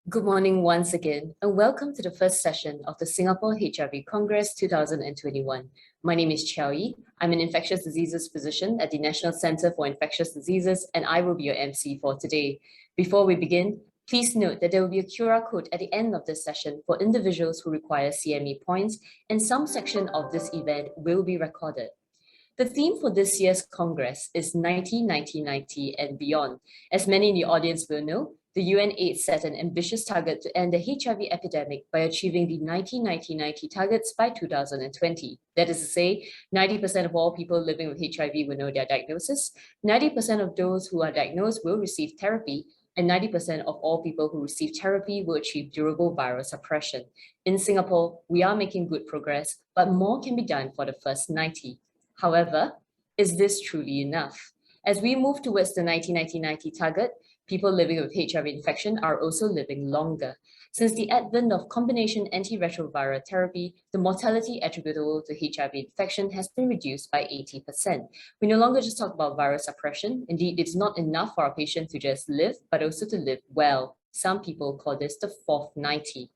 Good morning once again, and welcome to the first session of the Singapore HIV Congress 2021. My name is Chiao Yi. I'm an infectious diseases physician at the National Center for Infectious Diseases, and I will be your MC for today. Before we begin, please note that there will be a QR code at the end of this session for individuals who require CME points, and some section of this event will be recorded. The theme for this year's Congress is 90-90-90 and beyond. As many in the audience will know, the UNAIDS set an ambitious target to end the HIV epidemic by achieving the 90-90-90 targets by 2020. That is to say, 90% of all people living with HIV will know their diagnosis, 90% of those who are diagnosed will receive therapy, and 90% of all people who receive therapy will achieve durable viral suppression. In Singapore, we are making good progress, but more can be done for the first 90. However, is this truly enough? As we move towards the 90-90-90 target, people living with HIV infection are also living longer. Since the advent of combination antiretroviral therapy, the mortality attributable to HIV infection has been reduced by 80%. We no longer just talk about viral suppression. Indeed, it's not enough for our patient to just live, but also to live well. Some people call this the fourth 90.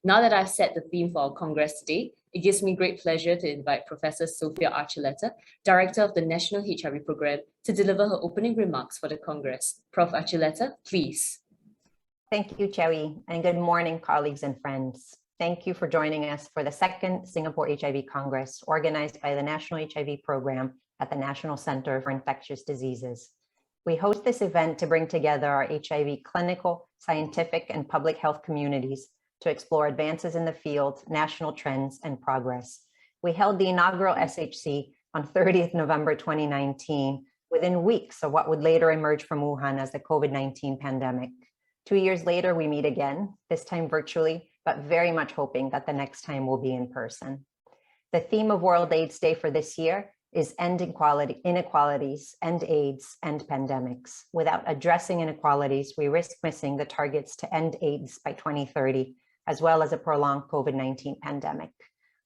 Now that I've set the theme for our Congress today, it gives me great pleasure to invite Professor Sophia Archuleta, Director of the National HIV Programme, to deliver her opening remarks for the Congress. Prof. Archuleta, please. Thank you, Chewy, and good morning, colleagues and friends. Thank you for joining us for the second Singapore HIV Congress, organized by the National HIV Programme at the National Center for Infectious Diseases. We host this event to bring together our HIV clinical, scientific, and public health communities to explore advances in the field, national trends, and progress. We held the inaugural SHC on 30th November 2019, within weeks of what would later emerge from Wuhan as the COVID-19 pandemic. 2 years later, we meet again, this time virtually, but very much hoping that the next time will be in person. The theme of World AIDS Day for this year is End Inequalities, End AIDS, End Pandemics. Without addressing inequalities, we risk missing the targets to end AIDS by 2030, as well as a prolonged COVID-19 pandemic.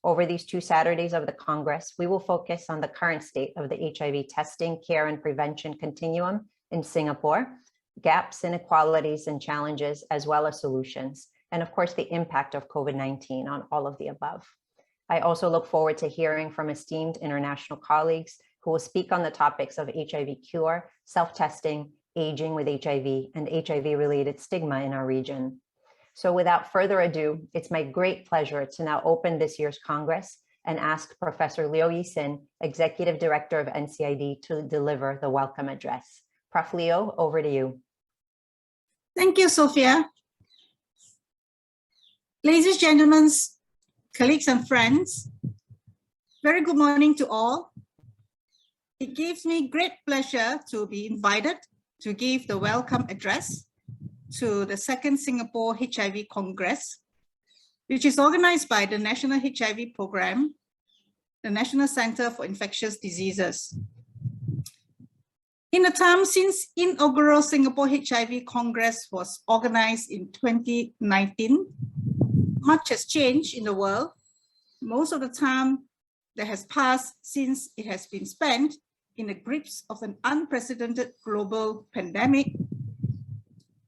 Over these 2 Saturdays of the Congress, we will focus on the current state of the HIV testing, care, and prevention continuum in Singapore, gaps, inequalities, and challenges, as well as solutions, and of course, the impact of COVID-19 on all of the above. I also look forward to hearing from esteemed international colleagues who will speak on the topics of HIV cure, self-testing, aging with HIV, and HIV-related stigma in our region. So without further ado, it's my great pleasure to now open this year's Congress and ask Professor Liu Yi-Sin, Executive Director of NCID, to deliver the welcome address. Prof. Liu, over to you. Thank you, Sophia. Ladies and gentlemen, colleagues and friends, very good morning to all. It gives me great pleasure to be invited to give the welcome address to the second Singapore HIV Congress, which is organized by the National HIV Programme, the National Center for Infectious Diseases. In the time since inaugural Singapore HIV Congress was organized in 2019, much has changed in the world. Most of the time that has passed since it has been spent in the grips of an unprecedented global pandemic,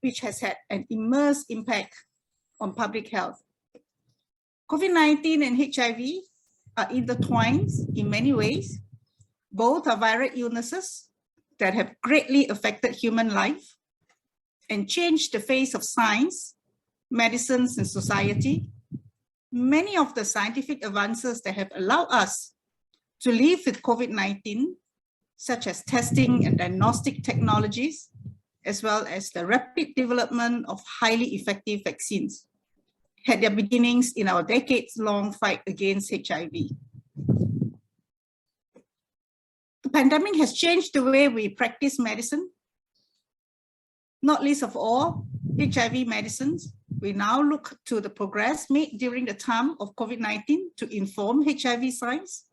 which has had an immense impact on public health. COVID-19 and HIV are intertwined in many ways. Both are viral illnesses that have greatly affected human life and changed the face of science, medicines, and society. Many of the scientific advances that have allowed us to live with COVID-19, such as testing and diagnostic technologies, as well as the rapid development of highly effective vaccines, had their beginnings in our decades-long fight against HIV. The pandemic has changed the way we practice medicine, not least of all, HIV medicines. We now look to the progress made during the time of COVID-19 to inform HIV science,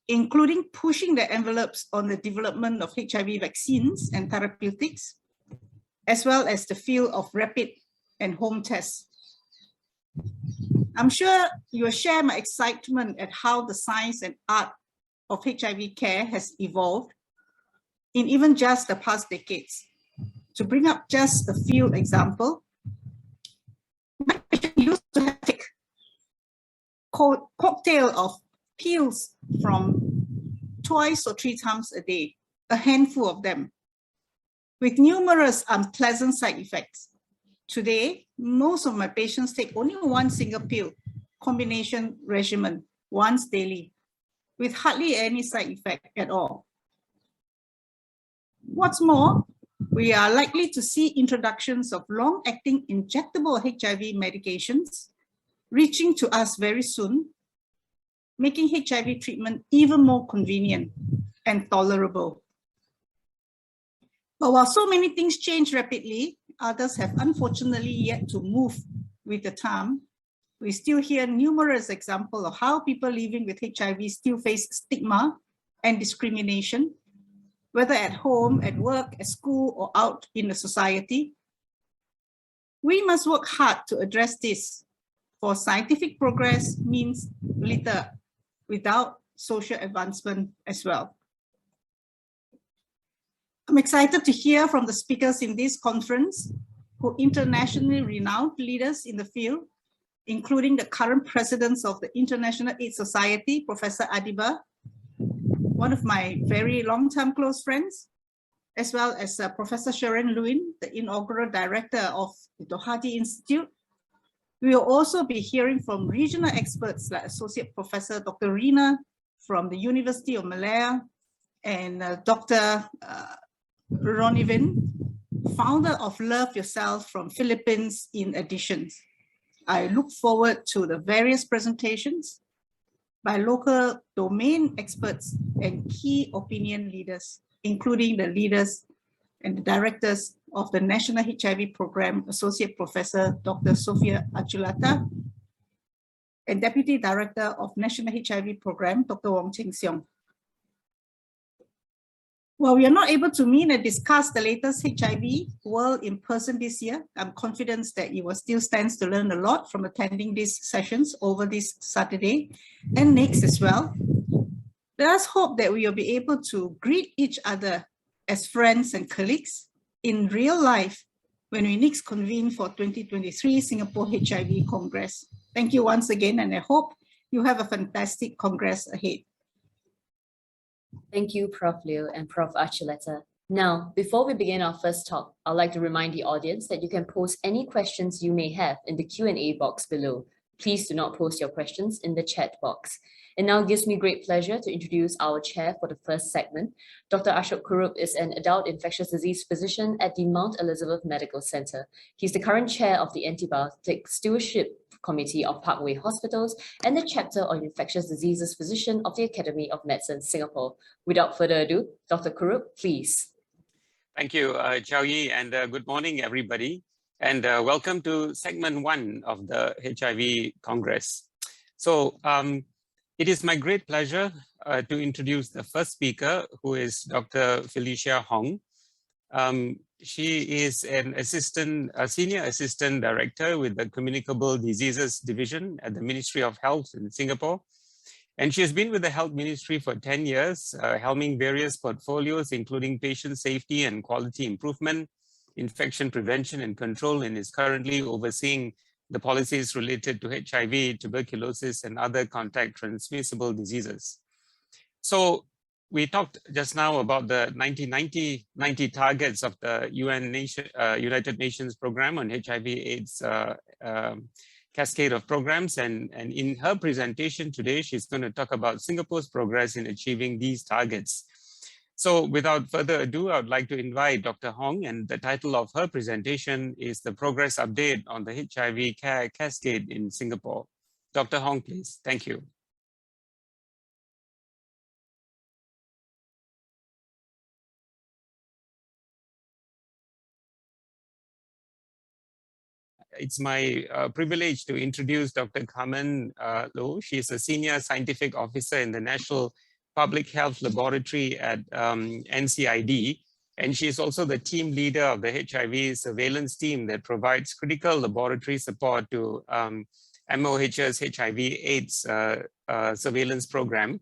including pushing the envelopes on the development of HIV vaccines and therapeutics, as well as the field of rapid and home tests. I'm sure you will share my excitement at how the science and art of HIV care has evolved in even just the past decades. To bring up just a few examples, cocktail of pills from twice or 3 times a day, a handful of them, with numerous unpleasant side effects. Today, most of my patients take only one single pill combination regimen once daily, with hardly any side effect at all. What's more, we are likely to see introductions of long-acting injectable HIV medications reaching to us very soon, making HIV treatment even more convenient and tolerable. But while so many things change rapidly, others have unfortunately yet to move with the time. We still hear numerous examples of how people living with HIV still face stigma and discrimination, whether at home, at work, at school, or out in the society. We must work hard to address this, for scientific progress means little without social advancement as well. I'm excited to hear from the speakers in this conference, who are internationally renowned leaders in the field, including the current president of the International AIDS Society, Professor Adiba, one of my very long-time close friends, as well as Professor Sharon Lewin, the inaugural director of the Doherty Institute. We will also be hearing from regional experts like Associate Professor Dr. Rina from the University of Malaya and Dr. Ronivin, founder of Love Yourself from Philippines in addition. I look forward to the various presentations by local domain experts and key opinion leaders, including the leaders and the directors of the National HIV Programme, Associate Professor Dr. Sofia Achulata, and Deputy Director of National HIV Programme, Dr. Wong Cheng Siong. While we are not able to meet and discuss the latest HIV world in person this year, I'm confident that you will still stand to learn a lot from attending these sessions over this Saturday and next as well. Let us hope that we will be able to greet each other as friends and colleagues in real life when we next convene for 2023 Singapore HIV Congress. Thank you once again, and I hope you have a fantastic Congress ahead. Thank you, Prof. Liu and Prof. Achuleta. Now, before we begin our first talk, I'd like to remind the audience that you can post any questions you may have in the Q&A box below. Please do not post your questions in the chat box. It now gives me great pleasure to introduce our chair for the first segment. Dr. Ashok Kurup is an adult infectious disease physician at the Mount Elizabeth Medical Center. He's the current chair of the Antibiotic Stewardship Committee of Parkway Hospitals and the Chapter on Infectious Diseases Physician of the Academy of Medicine, Singapore. Without further ado, Dr. Kurup, please. Thank you, Chow Yi, and good morning, everybody. And welcome to segment 1 of the HIV Congress. So it is my great pleasure to introduce the first speaker, who is Dr. Felicia Hong. She is a senior assistant director with the Communicable Diseases Division at the Ministry of Health in Singapore. And she has been with the Health Ministry for 10 years, helming various portfolios, including patient safety and quality improvement, infection prevention and control, and is currently overseeing the policies related to HIV, tuberculosis, and other contact transmissible diseases. So we talked just now about the 90 targets of the United Nations Programme on HIV/AIDS cascade of programs. And in her presentation today, she's going to talk about Singapore's progress in achieving these targets. So without further ado, I would like to invite Dr. Hong, and the title of her presentation is the Progress Update on the HIV Care Cascade in Singapore. Dr. Hong, please. Thank you. It's my privilege to introduce Dr. Carmen Loh. She is a senior scientific officer in the National Public Health Laboratory at NCID, and she is also the team leader of the HIV surveillance team that provides critical laboratory support to MOH's HIV/AIDS surveillance program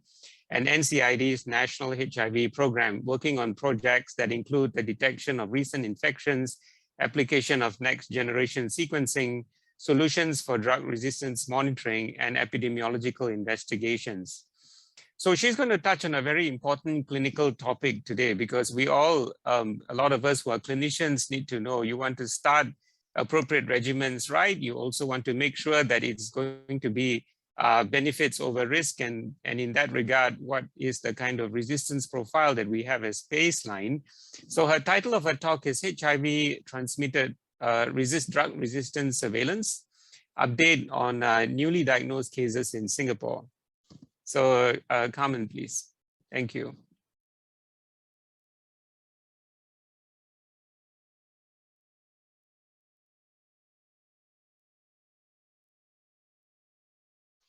and NCID's National HIV Programme, working on projects that include the detection of recent infections, application of next generation sequencing, solutions for drug resistance monitoring, and epidemiological investigations. So she's going to touch on a very important clinical topic today, because we all, a lot of us who are clinicians need to know, you want to start appropriate regimens, right? You also want to make sure that it's going to be benefits over risk. And in that regard, what is the kind of resistance profile that we have as baseline? So her title of her talk is HIV transmitted drug resistance surveillance, update on newly diagnosed cases in Singapore. So Carmen, please. Thank you.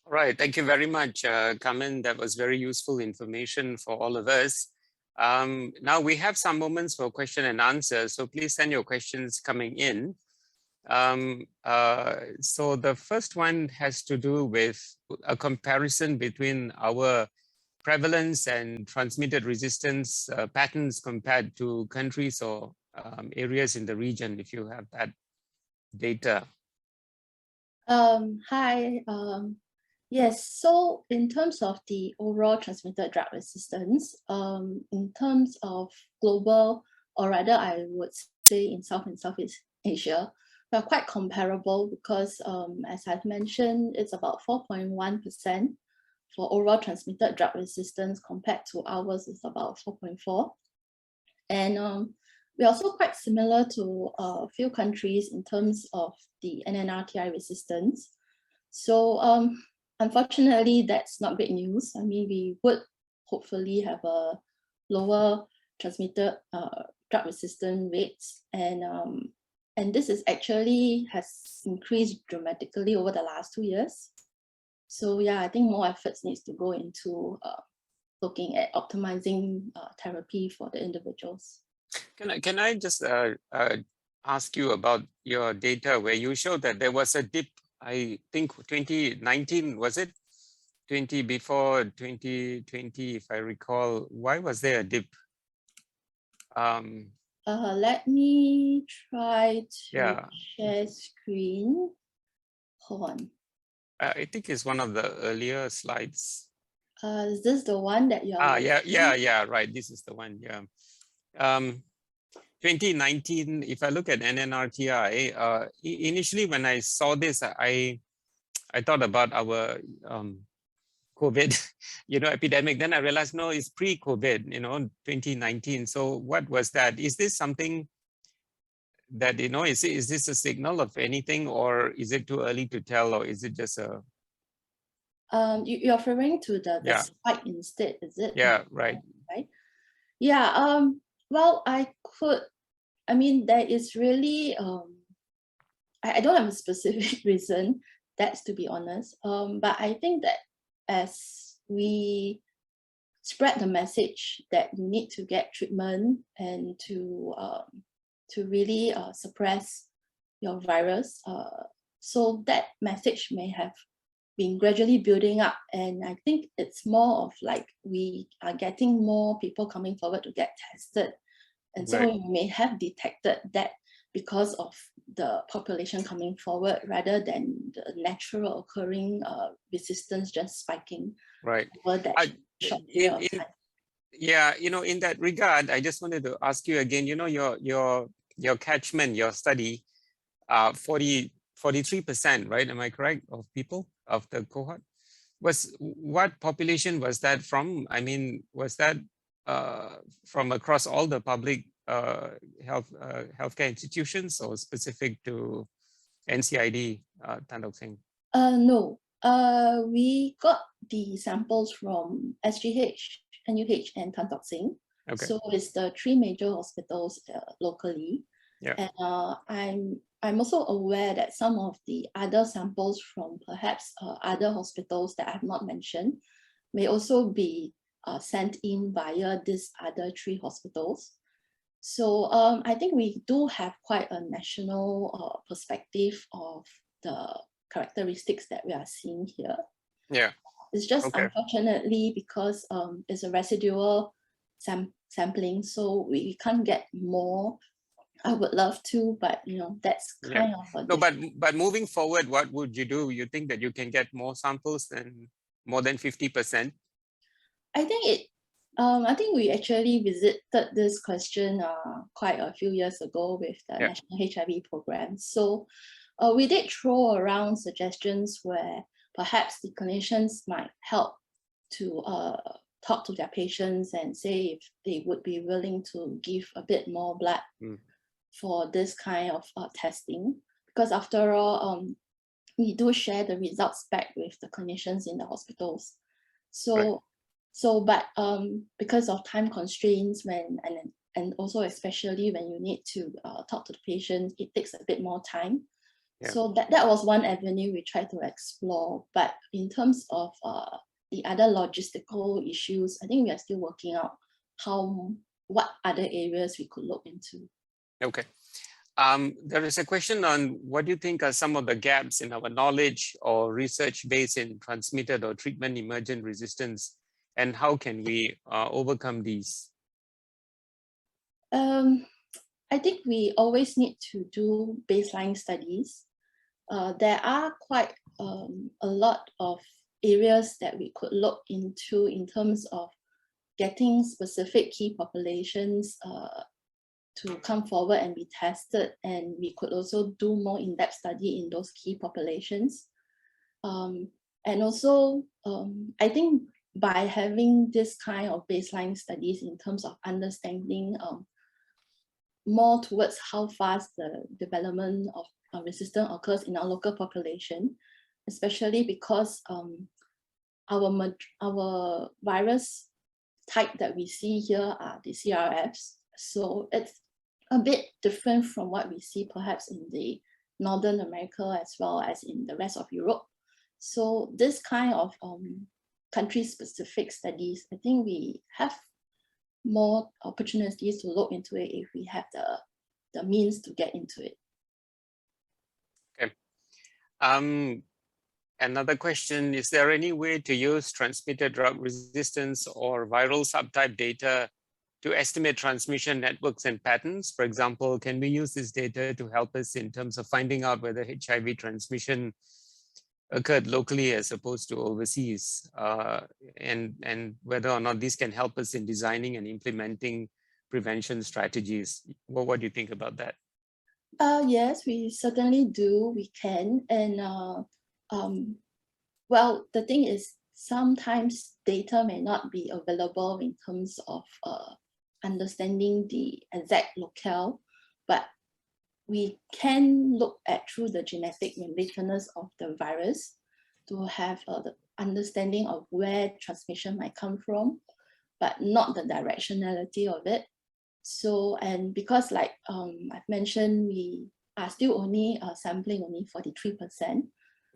All right, thank you very much, Carmen. That was very useful information for all of us. Now we have some moments for question and answer, so please send your questions coming in. So the first one has to do with a comparison between our prevalence and transmitted resistance patterns compared to countries or areas in the region, if you have that data. Hi. Yes, so in terms of the overall transmitted drug resistance, in terms of global, or rather I would say in South and Southeast Asia, we are quite comparable because as I've mentioned, it's about 4.1% for overall transmitted drug resistance compared to ours is about 4.4%. And we're also quite similar to a few countries in terms of the NNRTI resistance. So unfortunately, that's not great news. I mean, we would hopefully have a lower transmitted drug resistant rates, and this is actually has increased dramatically over the last 2 years. So yeah, I think more efforts needs to go into looking at optimizing therapy for the individuals. Can I just ask you about your data where you showed that there was a dip, I think 2019, was it? 20 before 2020, if I recall. Why was there a dip? Let me try to share screen. Hold on. I think it's one of the earlier slides. Is this the one that you're yeah, right. This is the one, yeah. 2019, if I look at NNRTI, initially when I saw this, I thought about our COVID, epidemic. Then I realized, no, it's pre-COVID, 2019. So what was that? Is this something that, is this a signal of anything, or is it too early to tell, or is it just a... You're referring to the spike instead, is it? Yeah, right. Right. Yeah, well, I mean, there is really, I don't have a specific reason, that's to be honest. But I think that as we spread the message that you need to get treatment and to really suppress your virus, so that message may have been gradually building up, and I think it's more of like we are getting more people coming forward to get tested, and so we may have detected that because of the population coming forward rather than the natural occurring resistance just spiking over that short period of time. Yeah, in that regard, I just wanted to ask you again, your catchment, your study, 43%, right? Am I correct, of people of the cohort? What population was that from? I mean, was that from across all the public healthcare institutions, or specific to NCID, Tan Dok Seng? No, we got the samples from SGH, NUH, and Tan Dok Seng. Okay. So it's the 3 major hospitals locally. Yeah. And I'm also aware that some of the other samples from perhaps other hospitals that I have not mentioned may also be sent in via these other 3 hospitals. So I think we do have quite a national perspective of the characteristics that we are seeing here. Yeah. It's just unfortunately because it's a residual sampling, so we can't get more I would love to, but that's kind of a no. But moving forward, what would you do? You think that you can get more samples than more than 50%? I think we actually visited this question quite a few years ago with the National HIV Programme. So we did throw around suggestions where perhaps the clinicians might help to talk to their patients and say if they would be willing to give a bit more blood for this kind of testing. Because after all, we do share the results back with the clinicians in the hospitals. So, but because of time constraints and also especially when you need to talk to the patient, it takes a bit more time. Yeah. So that was one avenue we tried to explore. But in terms of the other logistical issues, I think we are still working out what other areas we could look into. Okay. There is a question on what do you think are some of the gaps in our knowledge or research base in transmitted or treatment emergent resistance, and how can we overcome these? I think we always need to do baseline studies. There are quite a lot of areas that we could look into in terms of getting specific key populations to come forward and be tested, and we could also do more in-depth study in those key populations. And also, I think by having this kind of baseline studies in terms of understanding more towards how fast the development of resistance occurs in our local population, especially because our virus type that we see here are the CRFs. So it's a bit different from what we see perhaps in the Northern America as well as in the rest of Europe. So this kind of country-specific studies, I think we have more opportunities to look into it if we have the means to get into it. Okay. Another question, is there any way to use transmitted drug resistance or viral subtype data to estimate transmission networks and patterns? For example, can we use this data to help us in terms of finding out whether HIV transmission occurred locally as opposed to overseas, and whether or not these can help us in designing and implementing prevention strategies? What do you think about that? Yes, we certainly do. We can. And well, the thing is, sometimes data may not be available in terms of understanding the exact locale, but we can look at through the genetic membranous of the virus to have the understanding of where transmission might come from, but not the directionality of it. So, and because like I've mentioned, we are still only sampling only 43%.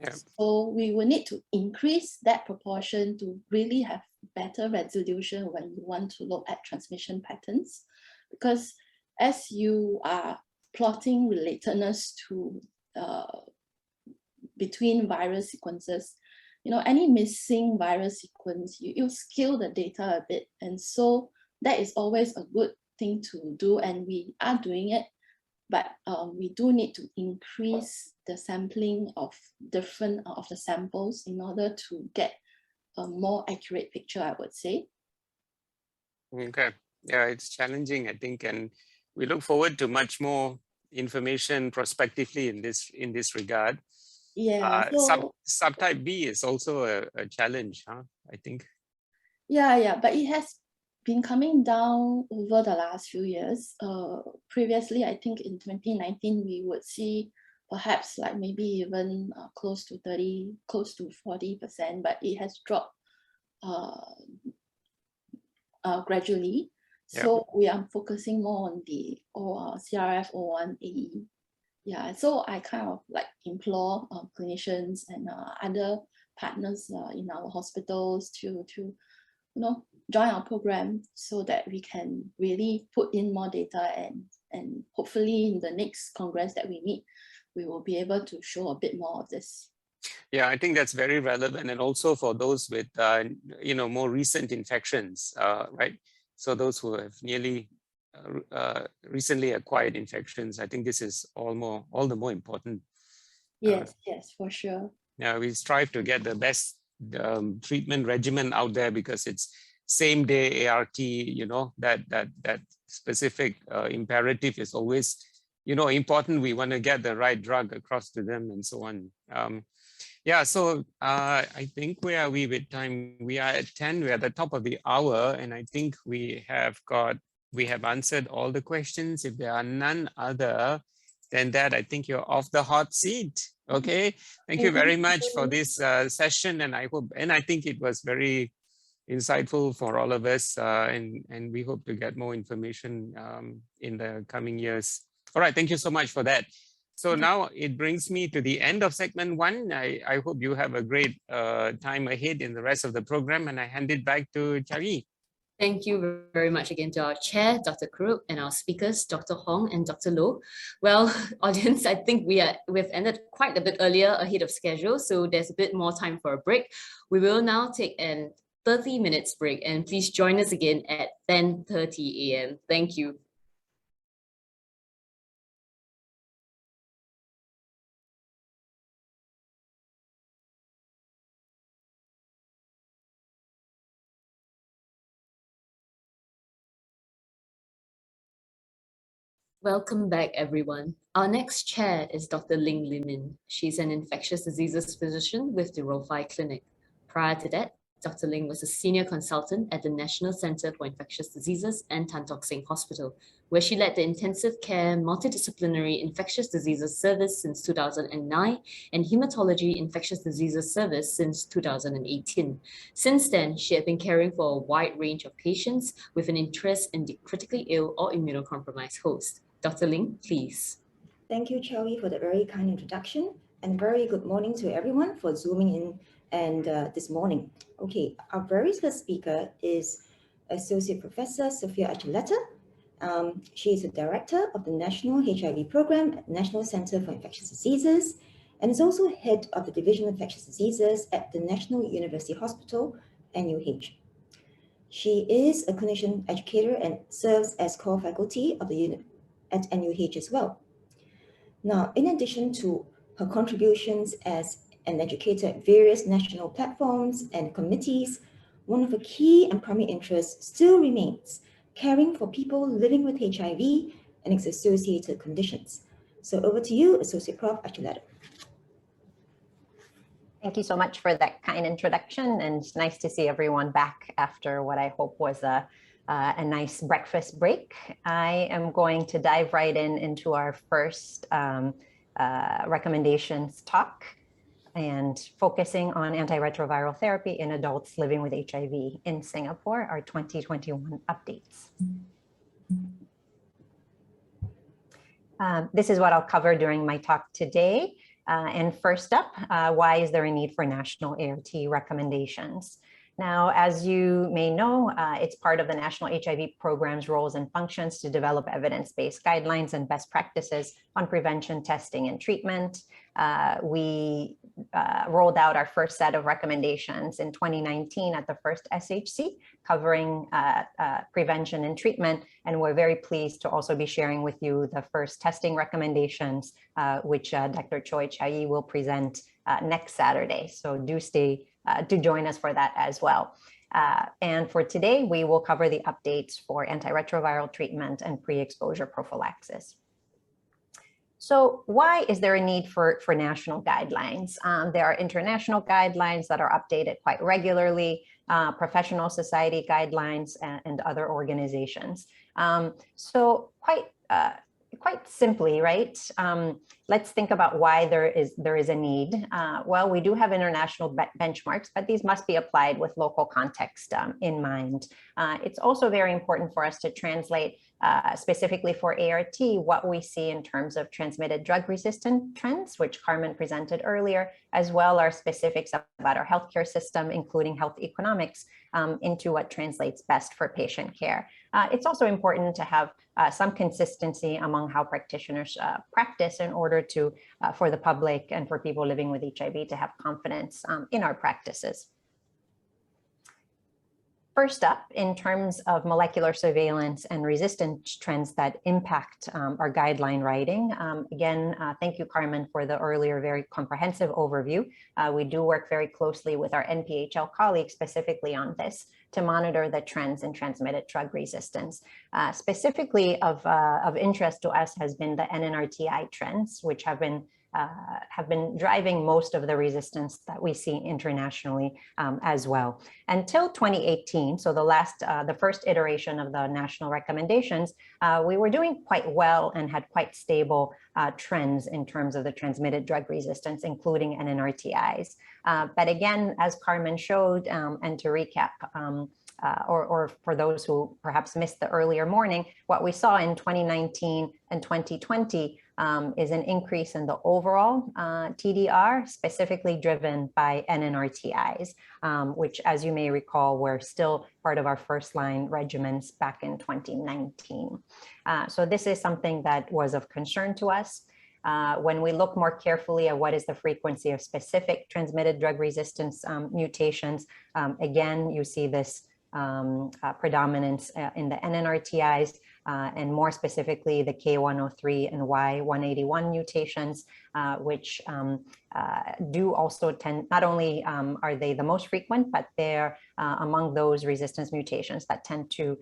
Yeah. So we will need to increase that proportion to really have better resolution when you want to look at transmission patterns. Because as you are plotting relatedness to between virus sequences, any missing virus sequence, you scale the data a bit. And so that is always a good thing to do, and we are doing it. But we do need to increase the sampling of different of the samples in order to get a more accurate picture, I would say. Okay, yeah, it's challenging, I think, and we look forward to much more information prospectively in this regard. Yeah. Subtype B is also a challenge, huh? I think. Yeah, but it has been coming down over the last few years. Previously, I think in 2019, we would see perhaps like maybe even close to 40%, but it has dropped gradually. Yeah. So we are focusing more on the CRF01AE. Yeah, so I kind of like implore clinicians and other partners in our hospitals to join our program so that we can really put in more data, and hopefully in the next Congress that we meet, we will be able to show a bit more of this. Yeah, I think that's very relevant, and also for those with more recent infections, right? So those who have nearly recently acquired infections. I think this is all the more important. Yes, yes, for sure. Yeah, we strive to get the best treatment regimen out there because it's same day ART. You know, that specific imperative is always, you know, important. We want to get the right drug across to them and so on. Yeah, so I think where are we with time? We are at 10, we're at the top of the hour, and I think we have answered all the questions. If there are none other than that, I think you're off the hot seat. Okay, thank you very much for this session, and I think it was very insightful for all of us, and we hope to get more information in the coming years. All right, thank you so much for that. So now it brings me to the end of segment 1. I hope you have a great time ahead in the rest of the program, and I hand it back to Chavi. Thank you very much again to our chair, Dr. Krupp, and our speakers, Dr. Hong and Dr. Loh. Well, audience, I think we've ended quite a bit earlier ahead of schedule, so there's a bit more time for a break. We will now take a 30 minutes break, and please join us again at 10:30 a.m. Thank you. Welcome back, everyone. Our next chair is Dr. Ling Limin. She's an infectious diseases physician with the Rofi Clinic. Prior to that, Dr. Ling was a senior consultant at the National Center for Infectious Diseases and Tan Tock Seng Hospital, where she led the intensive care multidisciplinary infectious diseases service since 2009 and hematology infectious diseases service since 2018. Since then, she had been caring for a wide range of patients with an interest in the critically ill or immunocompromised host. Dr. Ling, please. Thank you, Cherry, for the very kind introduction, and very good morning to everyone for zooming in and this morning. Okay, our very first speaker is Associate Professor Sophia Archuleta. She is the Director of the National HIV Programme at National Center for Infectious Diseases, and is also Head of the Division of Infectious Diseases at the National University Hospital, NUH. She is a clinician educator and serves as core faculty of at NUH as well. Now, in addition to her contributions as an educator at various national platforms and committees, one of her key and primary interests still remains caring for people living with HIV and its associated conditions. So over to you, Associate Prof. Archuleta. Thank you so much for that kind introduction, and it's nice to see everyone back after what I hope was a nice breakfast break. I am going to dive right into our first recommendations talk, and focusing on antiretroviral therapy in adults living with HIV in Singapore, our 2021 updates. This is what I'll cover during my talk today. And first up, why is there a need for national ART recommendations? Now, as you may know, it's part of the National HIV Programme's roles and functions to develop evidence-based guidelines and best practices on prevention, testing, and treatment. We rolled out our first set of recommendations in 2019 at the first SHC, covering prevention and treatment, and we're very pleased to also be sharing with you the first testing recommendations, which Dr. Choi Chia will present next Saturday. So do stay to join us for that as well. And for today, we will cover the updates for antiretroviral treatment and pre-exposure prophylaxis. So why is there a need for national guidelines? There are international guidelines that are updated quite regularly, professional society guidelines, and other organizations. So quite simply, right? Let's think about why there is a need. Well, we do have international benchmarks, but these must be applied with local context in mind. It's also very important for us to translate specifically for ART what we see in terms of transmitted drug-resistant trends, which Carmen presented earlier, as well as specifics about our healthcare system, including health economics, into what translates best for patient care. It's also important to have some consistency among how practitioners practice in order to, for the public and for people living with HIV to have confidence in our practices. First up, in terms of molecular surveillance and resistance trends that impact our guideline writing. Again, thank you, Carmen, for the earlier very comprehensive overview. We do work very closely with our NPHL colleagues specifically on this to monitor the trends in transmitted drug resistance. Specifically of interest to us has been the NNRTI trends, which have been driving most of the resistance that we see internationally as well. Until 2018, so the first iteration of the national recommendations, we were doing quite well and had quite stable trends in terms of the transmitted drug resistance, including NNRTIs. But again, as Carmen showed, and to recap, or for those who perhaps missed the earlier morning, what we saw in 2019 and 2020 is an increase in the overall TDR, specifically driven by NNRTIs, which, as you may recall, were still part of our first line regimens back in 2019. So this is something that was of concern to us. When we look more carefully at what is the frequency of specific transmitted drug resistance mutations, again, you see this predominance in the NNRTIs, and more specifically the K103 and Y181 mutations, which do also tend, not only are they the most frequent, but they're among those resistance mutations that tend to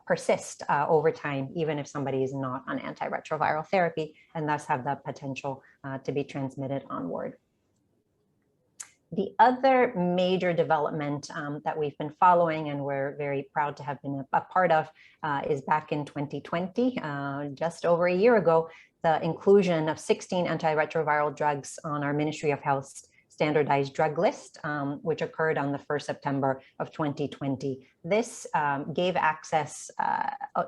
persist over time, even if somebody is not on antiretroviral therapy, and thus have the potential to be transmitted onward. The other major development that we've been following and we're very proud to have been a part of is back in 2020, just over a year ago, the inclusion of 16 antiretroviral drugs on our Ministry of Health's standardized drug list, which occurred on the 1st September of 2020. This gave access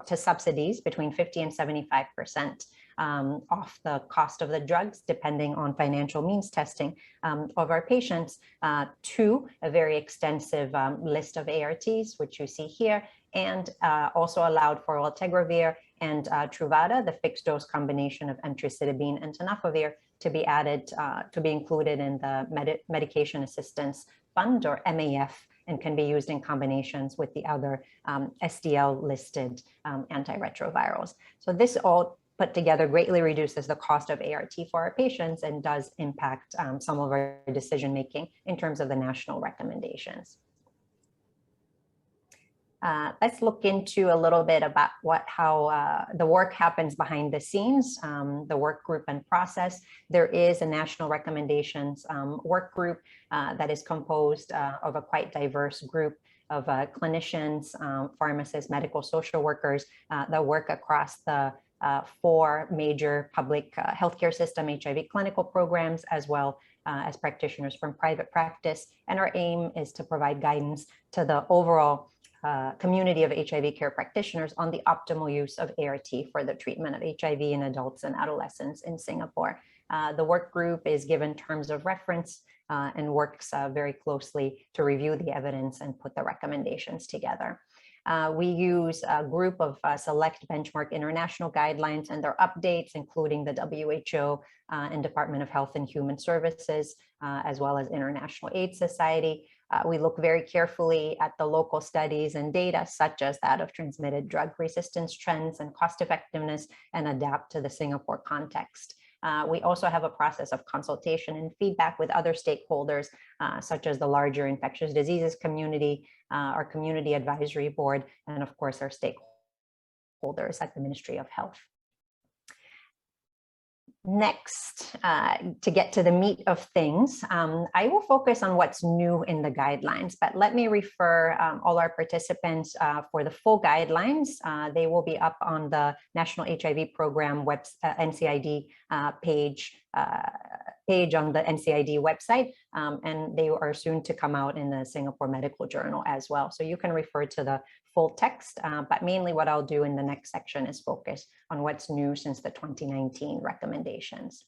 to subsidies between 50 and 75% off the cost of the drugs, depending on financial means testing of our patients, to a very extensive list of ARTs, which you see here, and also allowed for Altegravir and Truvada, the fixed dose combination of emtricitabine and tenofovir, to be added, to be included in the Medication Assistance Fund, or MAF, and can be used in combinations with the other SDL listed antiretrovirals. So this all put together greatly reduces the cost of ART for our patients and does impact some of our decision making in terms of the national recommendations. Let's look into a little bit about how the work happens behind the scenes, the work group and process. There is a national recommendations work group that is composed of a quite diverse group of clinicians, pharmacists, medical social workers that work across the 4 major public healthcare system HIV clinical programs, as well as practitioners from private practice. And our aim is to provide guidance to the overall community of HIV care practitioners on the optimal use of ART for the treatment of HIV in adults and adolescents in Singapore. The work group is given terms of reference and works very closely to review the evidence and put the recommendations together. We use a group of select benchmark international guidelines and their updates, including the WHO and Department of Health and Human Services, as well as International AIDS Society. We look very carefully at the local studies and data, such as that of transmitted drug resistance trends and cost effectiveness, and adapt to the Singapore context. We also have a process of consultation and feedback with other stakeholders, such as the larger infectious diseases community, our community advisory board, and of course, our stakeholders at the Ministry of Health. Next, to get to the meat of things, I will focus on what's new in the guidelines, but let me refer all our participants for the full guidelines. They will be up on the National HIV Programme NCID page on the NCID website, and they are soon to come out in the Singapore Medical Journal as well. So you can refer to the full text, but mainly what I'll do in the next section is focus on what's new since the 2019 recommendations.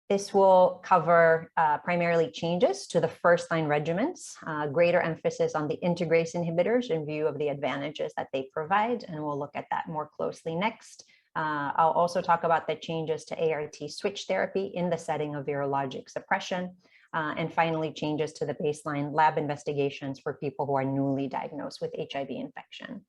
This will cover primarily changes to the first-line regimens, greater emphasis on the integrase inhibitors in view of the advantages that they provide, and we'll look at that more closely next. I'll also talk about the changes to ART switch therapy in the setting of virologic suppression. And finally, changes to the baseline lab investigations for people who are newly diagnosed with HIV infection.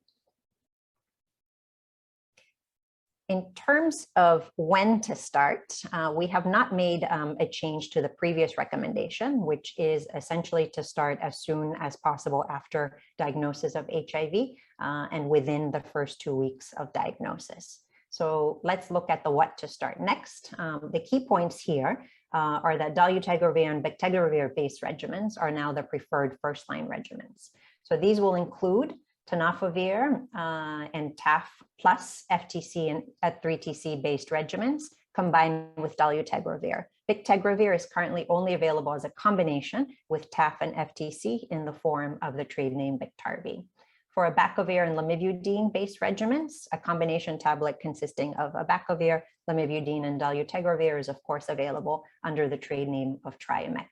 In terms of when to start, we have not made a change to the previous recommendation, which is essentially to start as soon as possible after diagnosis of HIV and within the first 2 weeks of diagnosis. So let's look at the what to start next. The key points here are that dolutegravir and bictegravir-based regimens are now the preferred first-line regimens. So these will include tenofovir and TAF plus FTC and 3TC based regimens combined with dolutegravir. Bictegravir is currently only available as a combination with TAF and FTC in the form of the trade name Biktarvy. For abacavir and lamivudine based regimens, a combination tablet consisting of abacavir, lamivudine, and dolutegravir is of course available under the trade name of Triumeq.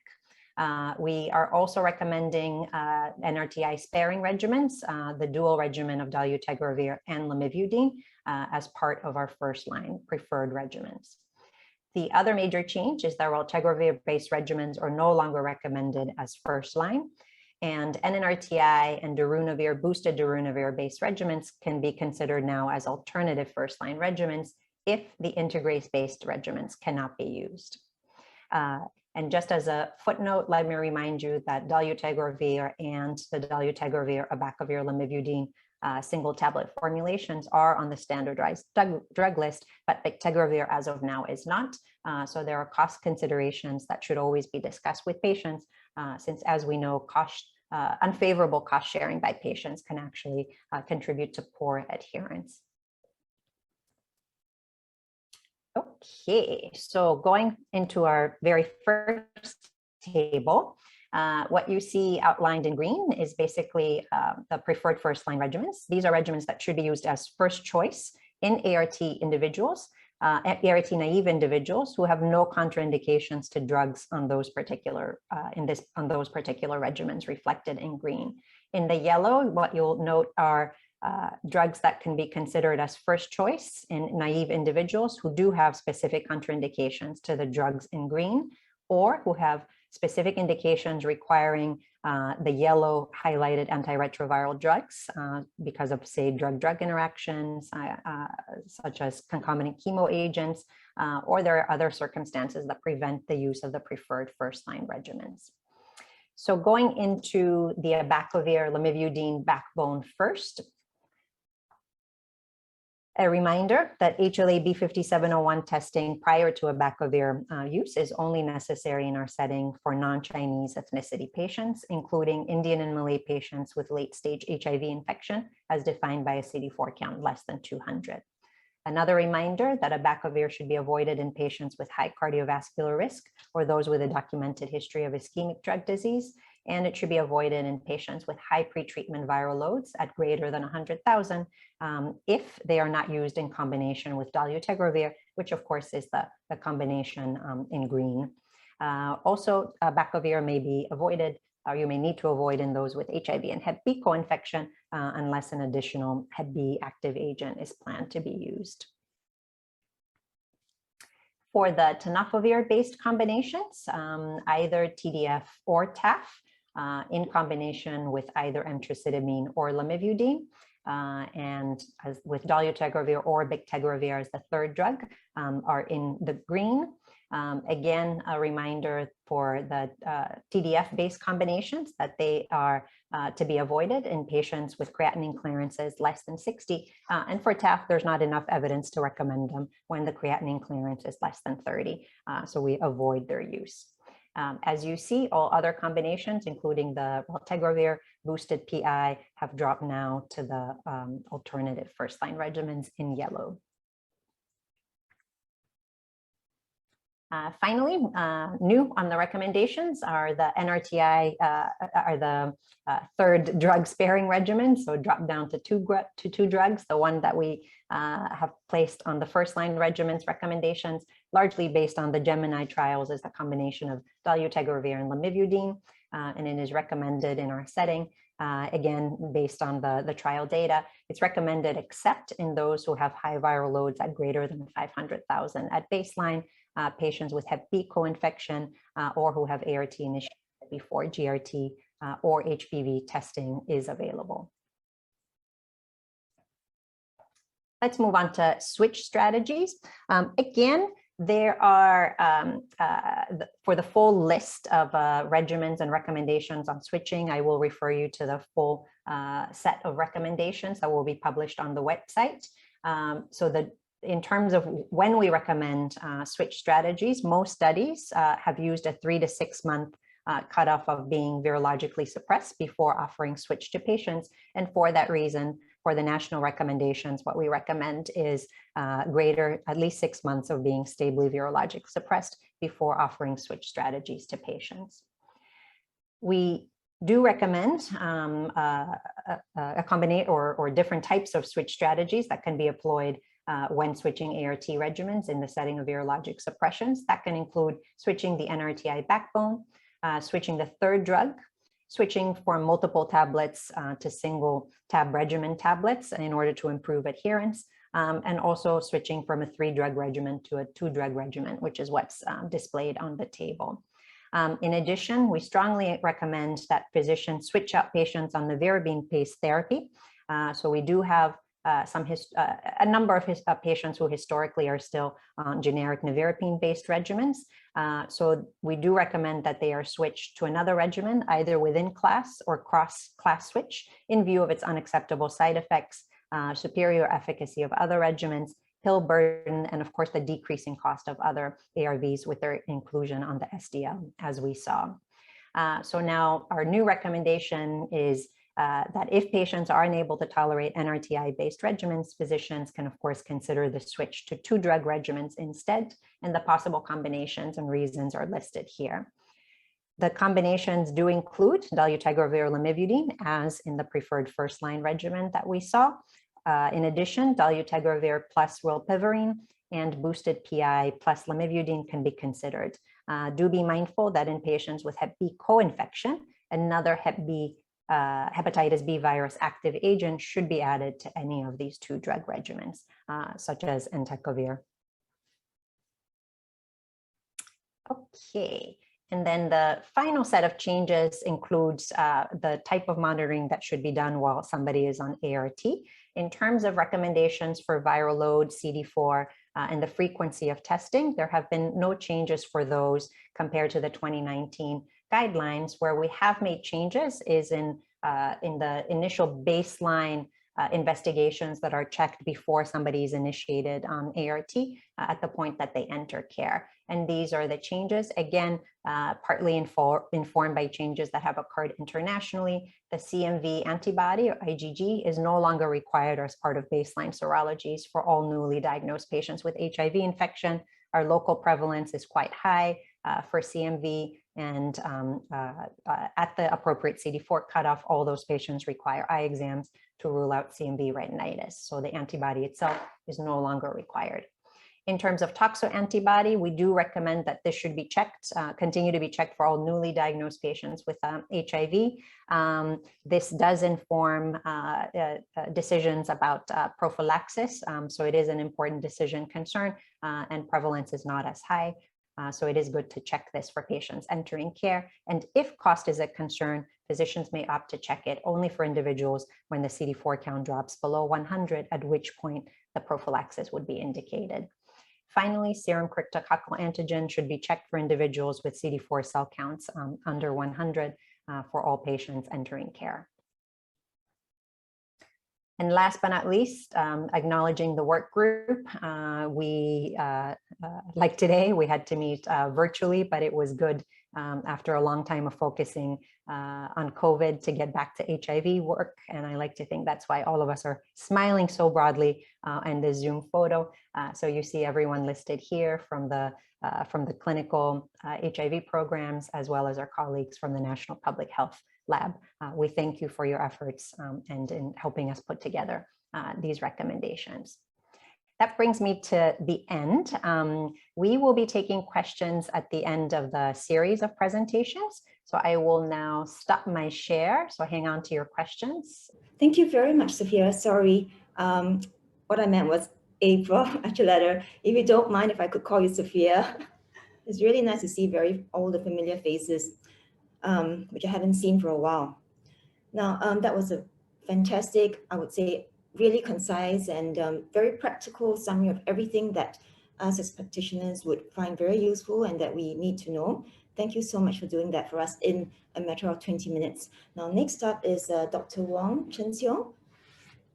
We are also recommending NRTI sparing regimens, the dual regimen of dolutegravir and lamivudine as part of our first line preferred regimens. The other major change is that raltegravir-based regimens are no longer recommended as first line, and NNRTI and darunavir, boosted darunavir-based regimens can be considered now as alternative first line regimens if the integrase-based regimens cannot be used. And just as a footnote, let me remind you that dolutegravir and the dolutegravir, abacavir, lamivudine single tablet formulations are on the standardized drug list, but bictegravir as of now is not. So there are cost considerations that should always be discussed with patients, since as we know, unfavorable cost sharing by patients can actually contribute to poor adherence. Okay, so going into our very first table, what you see outlined in green is basically the preferred first-line regimens. These are regimens that should be used as first choice in ART individuals, ART-naive individuals who have no contraindications to drugs on those particular regimens reflected in green. In the yellow, what you'll note are drugs that can be considered as first choice in naive individuals who do have specific contraindications to the drugs in green, or who have specific indications requiring the yellow highlighted antiretroviral drugs because of, say, drug-drug interactions, such as concomitant chemo agents, or there are other circumstances that prevent the use of the preferred first-line regimens. So going into the abacavir lamivudine backbone first, a reminder that HLA-B5701 testing prior to abacavir use is only necessary in our setting for non-Chinese ethnicity patients, including Indian and Malay patients with late-stage HIV infection, as defined by a CD4 count less than 200. Another reminder that abacavir should be avoided in patients with high cardiovascular risk or those with a documented history of ischemic drug disease, and it should be avoided in patients with high pretreatment viral loads at greater than 100,000 if they are not used in combination with dolutegravir, which of course is the combination in green. Also, abacavir may be avoided, or you may need to avoid in those with HIV and Hep B co-infection unless an additional Hep B active agent is planned to be used. For the tenofovir-based combinations, either TDF or TAF, in combination with either emtricitabine or lamivudine, and as with dolutegravir or bictegravir as the third drug, are in the green. Again, a reminder for the TDF-based combinations that they are to be avoided in patients with creatinine clearances less than 60. And for TAF, there's not enough evidence to recommend them when the creatinine clearance is less than 30. So we avoid their use. As you see, all other combinations, including the raltegravir boosted PI, have dropped now to the alternative first-line regimens in yellow. Finally, new on the recommendations are the NRTI, are the third drug sparing regimen. So drop down to two drugs, the one that we have placed on the first line regimens recommendations, largely based on the Gemini trials as a combination of dolutegravir and lamivudine, and it is recommended in our setting. Again, based on the trial data, it's recommended except in those who have high viral loads at greater than 500,000 at baseline, patients with Hep B co-infection or who have ART initiated before GRT or HPV testing is available. Let's move on to switch strategies. Again, there are, for the full list of regimens and recommendations on switching, I will refer you to the full set of recommendations that will be published on the website. In terms of when we recommend switch strategies, most studies have used a 3 to 6 month cutoff of being virologically suppressed before offering switch to patients. And for that reason, for the national recommendations, what we recommend is at least 6 months of being stably virologically suppressed before offering switch strategies to patients. We do recommend a combination or different types of switch strategies that can be employed when switching ART regimens in the setting of virologic suppressions. That can include switching the NRTI backbone, switching the third drug, switching from multiple tablets to single tab regimen tablets in order to improve adherence, and also switching from a 3-drug regimen to a 2-drug regimen, which is what's displayed on the table. In addition, we strongly recommend that physicians switch out patients on nevirapine-based therapy. So we do have a number of patients who historically are still on generic nevirapine-based regimens. So we do recommend that they are switched to another regimen, either within class or cross-class switch, in view of its unacceptable side effects, superior efficacy of other regimens, pill burden, and of course the decreasing cost of other ARVs with their inclusion on the SDL, as we saw. So now our new recommendation is that if patients are unable to tolerate NRTI-based regimens, physicians can, of course, consider the switch to 2-drug regimens instead, and the possible combinations and reasons are listed here. The combinations do include dolutegravir lamivudine, as in the preferred first-line regimen that we saw. In addition, dolutegravir plus rilpivirine and boosted PI plus lamivudine can be considered. Do be mindful that in patients with Hep B co-infection, another hepatitis B virus active agent should be added to any of these 2-drug regimens, such as entecavir. Okay, and then the final set of changes includes the type of monitoring that should be done while somebody is on ART. In terms of recommendations for viral load, CD4, and the frequency of testing, there have been no changes for those compared to the 2019 guidelines. Where we have made changes is in the initial baseline investigations that are checked before somebody is initiated on ART at the point that they enter care. And these are the changes, again, partly informed by changes that have occurred internationally. The CMV antibody, or IgG, is no longer required as part of baseline serologies for all newly diagnosed patients with HIV infection. Our local prevalence is quite high for CMV, and at the appropriate CD4 cutoff, all those patients require eye exams to rule out CMV retinitis. So the antibody itself is no longer required. In terms of toxoantibody, we do recommend that this should be checked, continue to be checked for all newly diagnosed patients with HIV. This does inform decisions about prophylaxis. So it is an important decision concern, and prevalence is not as high. So it is good to check this for patients entering care. And if cost is a concern, physicians may opt to check it only for individuals when the CD4 count drops below 100, at which point the prophylaxis would be indicated. Finally, serum cryptococcal antigen should be checked for individuals with CD4 cell counts under 100 for all patients entering care. And last but not least, acknowledging the work group. Like today, we had to meet virtually, but it was good after a long time of focusing on COVID to get back to HIV work. And I like to think that's why all of us are smiling so broadly in the Zoom photo. So you see everyone listed here from the clinical HIV programs, as well as our colleagues from the National Public Health Lab. We thank you for your efforts and in helping us put together these recommendations. That brings me to the end. We will be taking questions at the end of the series of presentations. So I will now stop my share. So hang on to your questions. Thank you very much, Sophia. Sorry, what I meant was April, actually letter. If you don't mind, if I could call you Sophia. It's really nice to see all the familiar faces, which I haven't seen for a while. Now, that was a fantastic, I would say, really concise and very practical summary of everything that us as practitioners would find very useful and that we need to know. Thank you so much for doing that for us in a matter of 20 minutes. Now, next up is Dr. Wong Chen Seong.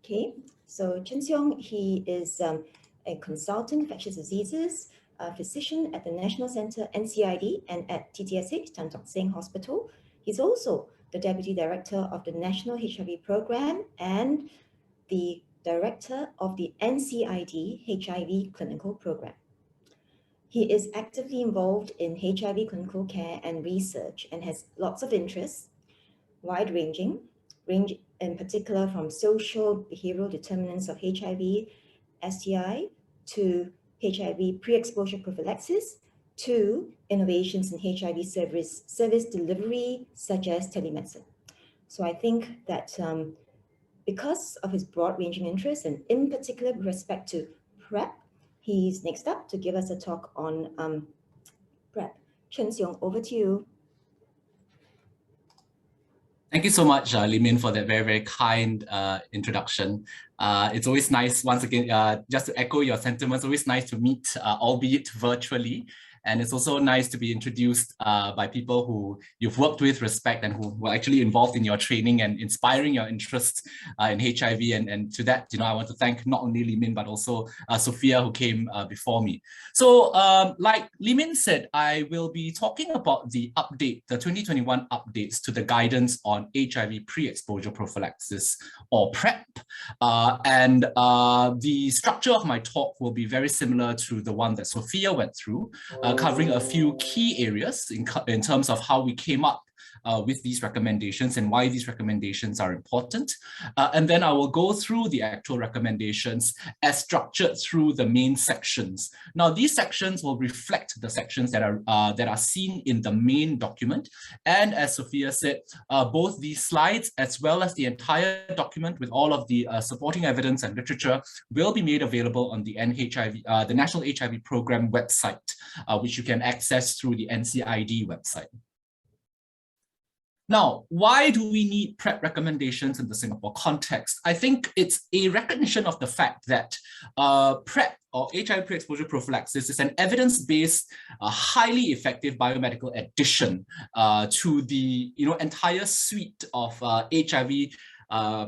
Okay, so Chen Seong, he is a consultant infectious diseases, a physician at the National Center NCID and at TTSH, Tan Tock Seng Hospital. He's also the Deputy Director of the National HIV Programme and the Director of the NCID HIV Clinical Programme. He is actively involved in HIV clinical care and research and has lots of interests, wide-ranging, in particular from social behavioral determinants of HIV, STI, to HIV pre-exposure prophylaxis, to innovations in HIV service delivery, such as telemedicine. So I think that because of his broad-ranging interests, and in particular with respect to PrEP, he's next up to give us a talk on PrEP. Chen Seong, over to you. Thank you so much, Li Min, for that very, very kind introduction. It's always nice, once again, just to echo your sentiments, always nice to meet, albeit virtually. And it's also nice to be introduced by people who you've worked with, respect, and who were actually involved in your training and inspiring your interest in HIV. And to that, I want to thank not only Li Min, but also Sophia, who came before me. So like Li Min said, I will be talking about the update, the 2021 updates to the guidance on HIV pre-exposure prophylaxis, or PrEP. And the structure of my talk will be very similar to the one that Sophia went through, covering a few key areas in terms of how we came up with these recommendations and why these recommendations are important. And then I will go through the actual recommendations as structured through the main sections. Now, these sections will reflect the sections that are seen in the main document. And as Sophia said, both these slides as well as the entire document with all of the supporting evidence and literature will be made available on the the National HIV Programme website, which you can access through the NCID website. Now, why do we need PrEP recommendations in the Singapore context? I think it's a recognition of the fact that PrEP, or HIV pre-exposure prophylaxis, is an evidence-based, highly effective biomedical addition to the entire suite of HIV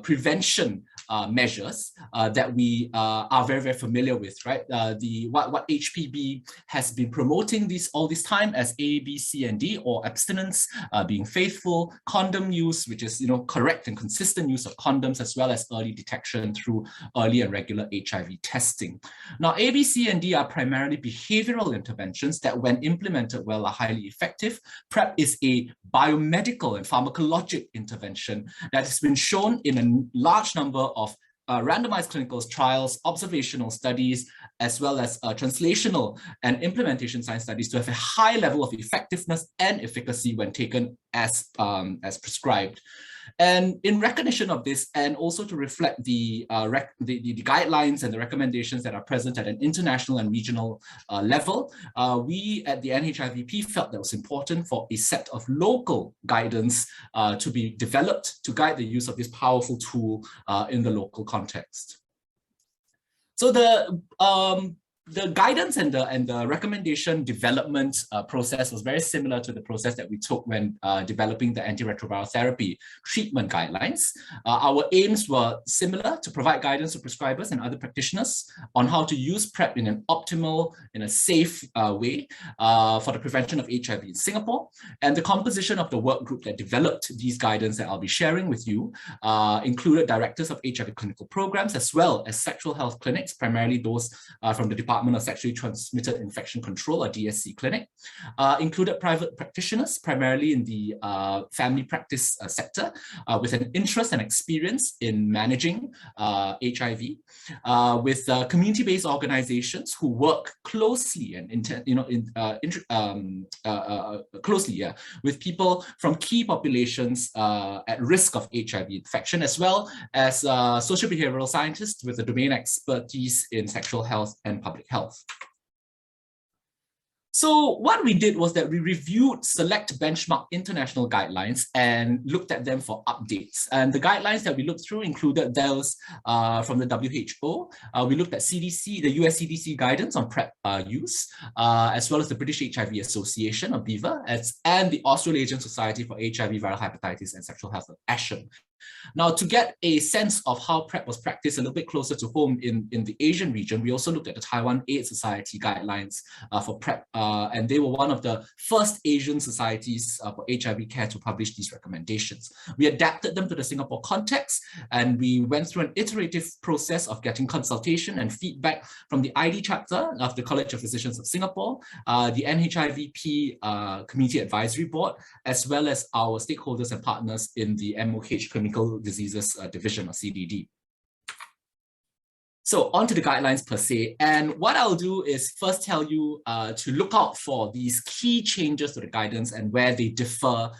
prevention measures that we are very, very familiar with, right? What HPB has been promoting all this time as A, B, C, and D, or abstinence, being faithful, condom use, which is correct and consistent use of condoms, as well as early detection through early and regular HIV testing. Now, A, B, C, and D are primarily behavioral interventions that, when implemented well, are highly effective. PrEP is a biomedical and pharmacologic intervention that has been shown in a large number of randomized clinical trials, observational studies, as well as translational and implementation science studies to have a high level of effectiveness and efficacy when taken as prescribed. And in recognition of this, and also to reflect the guidelines and the recommendations that are present at an international and regional level, we at the NHIVP felt that it was important for a set of local guidance to be developed to guide the use of this powerful tool in the local context. So the guidance and the recommendation development process was very similar to the process that we took when developing the antiretroviral therapy treatment guidelines. Our aims were similar: to provide guidance to prescribers and other practitioners on how to use PrEP in an optimal, in a safe way for the prevention of HIV in Singapore. And the composition of the work group that developed these guidance that I'll be sharing with you included directors of HIV clinical programs, as well as sexual health clinics, primarily those from the Department Department of Sexually Transmitted Infection Control, or DSC clinic, included private practitioners, primarily in the family practice sector, with an interest and experience in managing HIV, with community-based organizations who work closely and with people from key populations at risk of HIV infection, as well as social behavioral scientists with a domain expertise in sexual health and public health. So what we did was that we reviewed select benchmark international guidelines and looked at them for updates. And the guidelines that we looked through included those from the WHO. We looked at CDC, the US CDC guidance on PrEP use, as well as the British HIV Association, or BIVA, and the Australasian Society for HIV, Viral Hepatitis and Sexual Health, Asham. Now, to get a sense of how PrEP was practiced a little bit closer to home in the Asian region, we also looked at the Taiwan AIDS Society guidelines for PrEP, and they were one of the first Asian societies for HIV care to publish these recommendations. We adapted them to the Singapore context, and we went through an iterative process of getting consultation and feedback from the ID chapter of the College of Physicians of Singapore, the NHIVP Community Advisory Board, as well as our stakeholders and partners in the MOH Clinical Diseases Division, or CDD. So on to the guidelines per se, and what I'll do is first tell you to look out for these key changes to the guidance and where they differ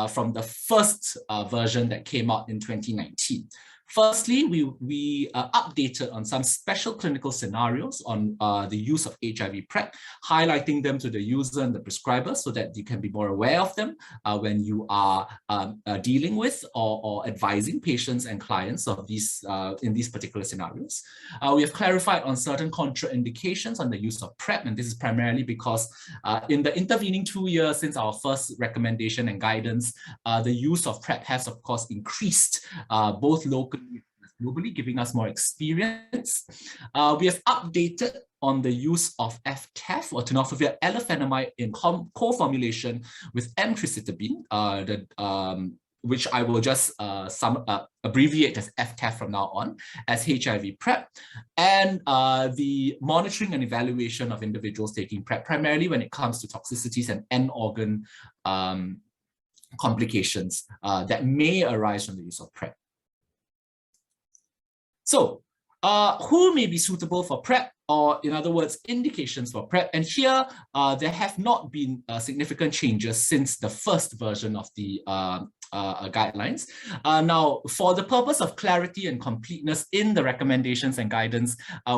from the first version that came out in 2019. Firstly, we updated on some special clinical scenarios on the use of HIV PrEP, highlighting them to the user and the prescriber so that you can be more aware of them when you are dealing with or advising patients and clients of these in these particular scenarios. We have clarified on certain contraindications on the use of PrEP, and this is primarily because in the intervening 2 years since our first recommendation and guidance, the use of PrEP has, of course, increased both locally and globally, giving us more experience. We have updated on the use of FTEF, or tenofovir alafenamide, in co-formulation with emtricitabine, which I will just abbreviate as FTEF from now on, as HIV PrEP, and the monitoring and evaluation of individuals taking PrEP, primarily when it comes to toxicities and end organ complications that may arise from the use of PrEP. So, who may be suitable for PrEP, or in other words, indications for PrEP? And here, there have not been significant changes since the first version of the guidelines. Now, for the purpose of clarity and completeness in the recommendations and guidance,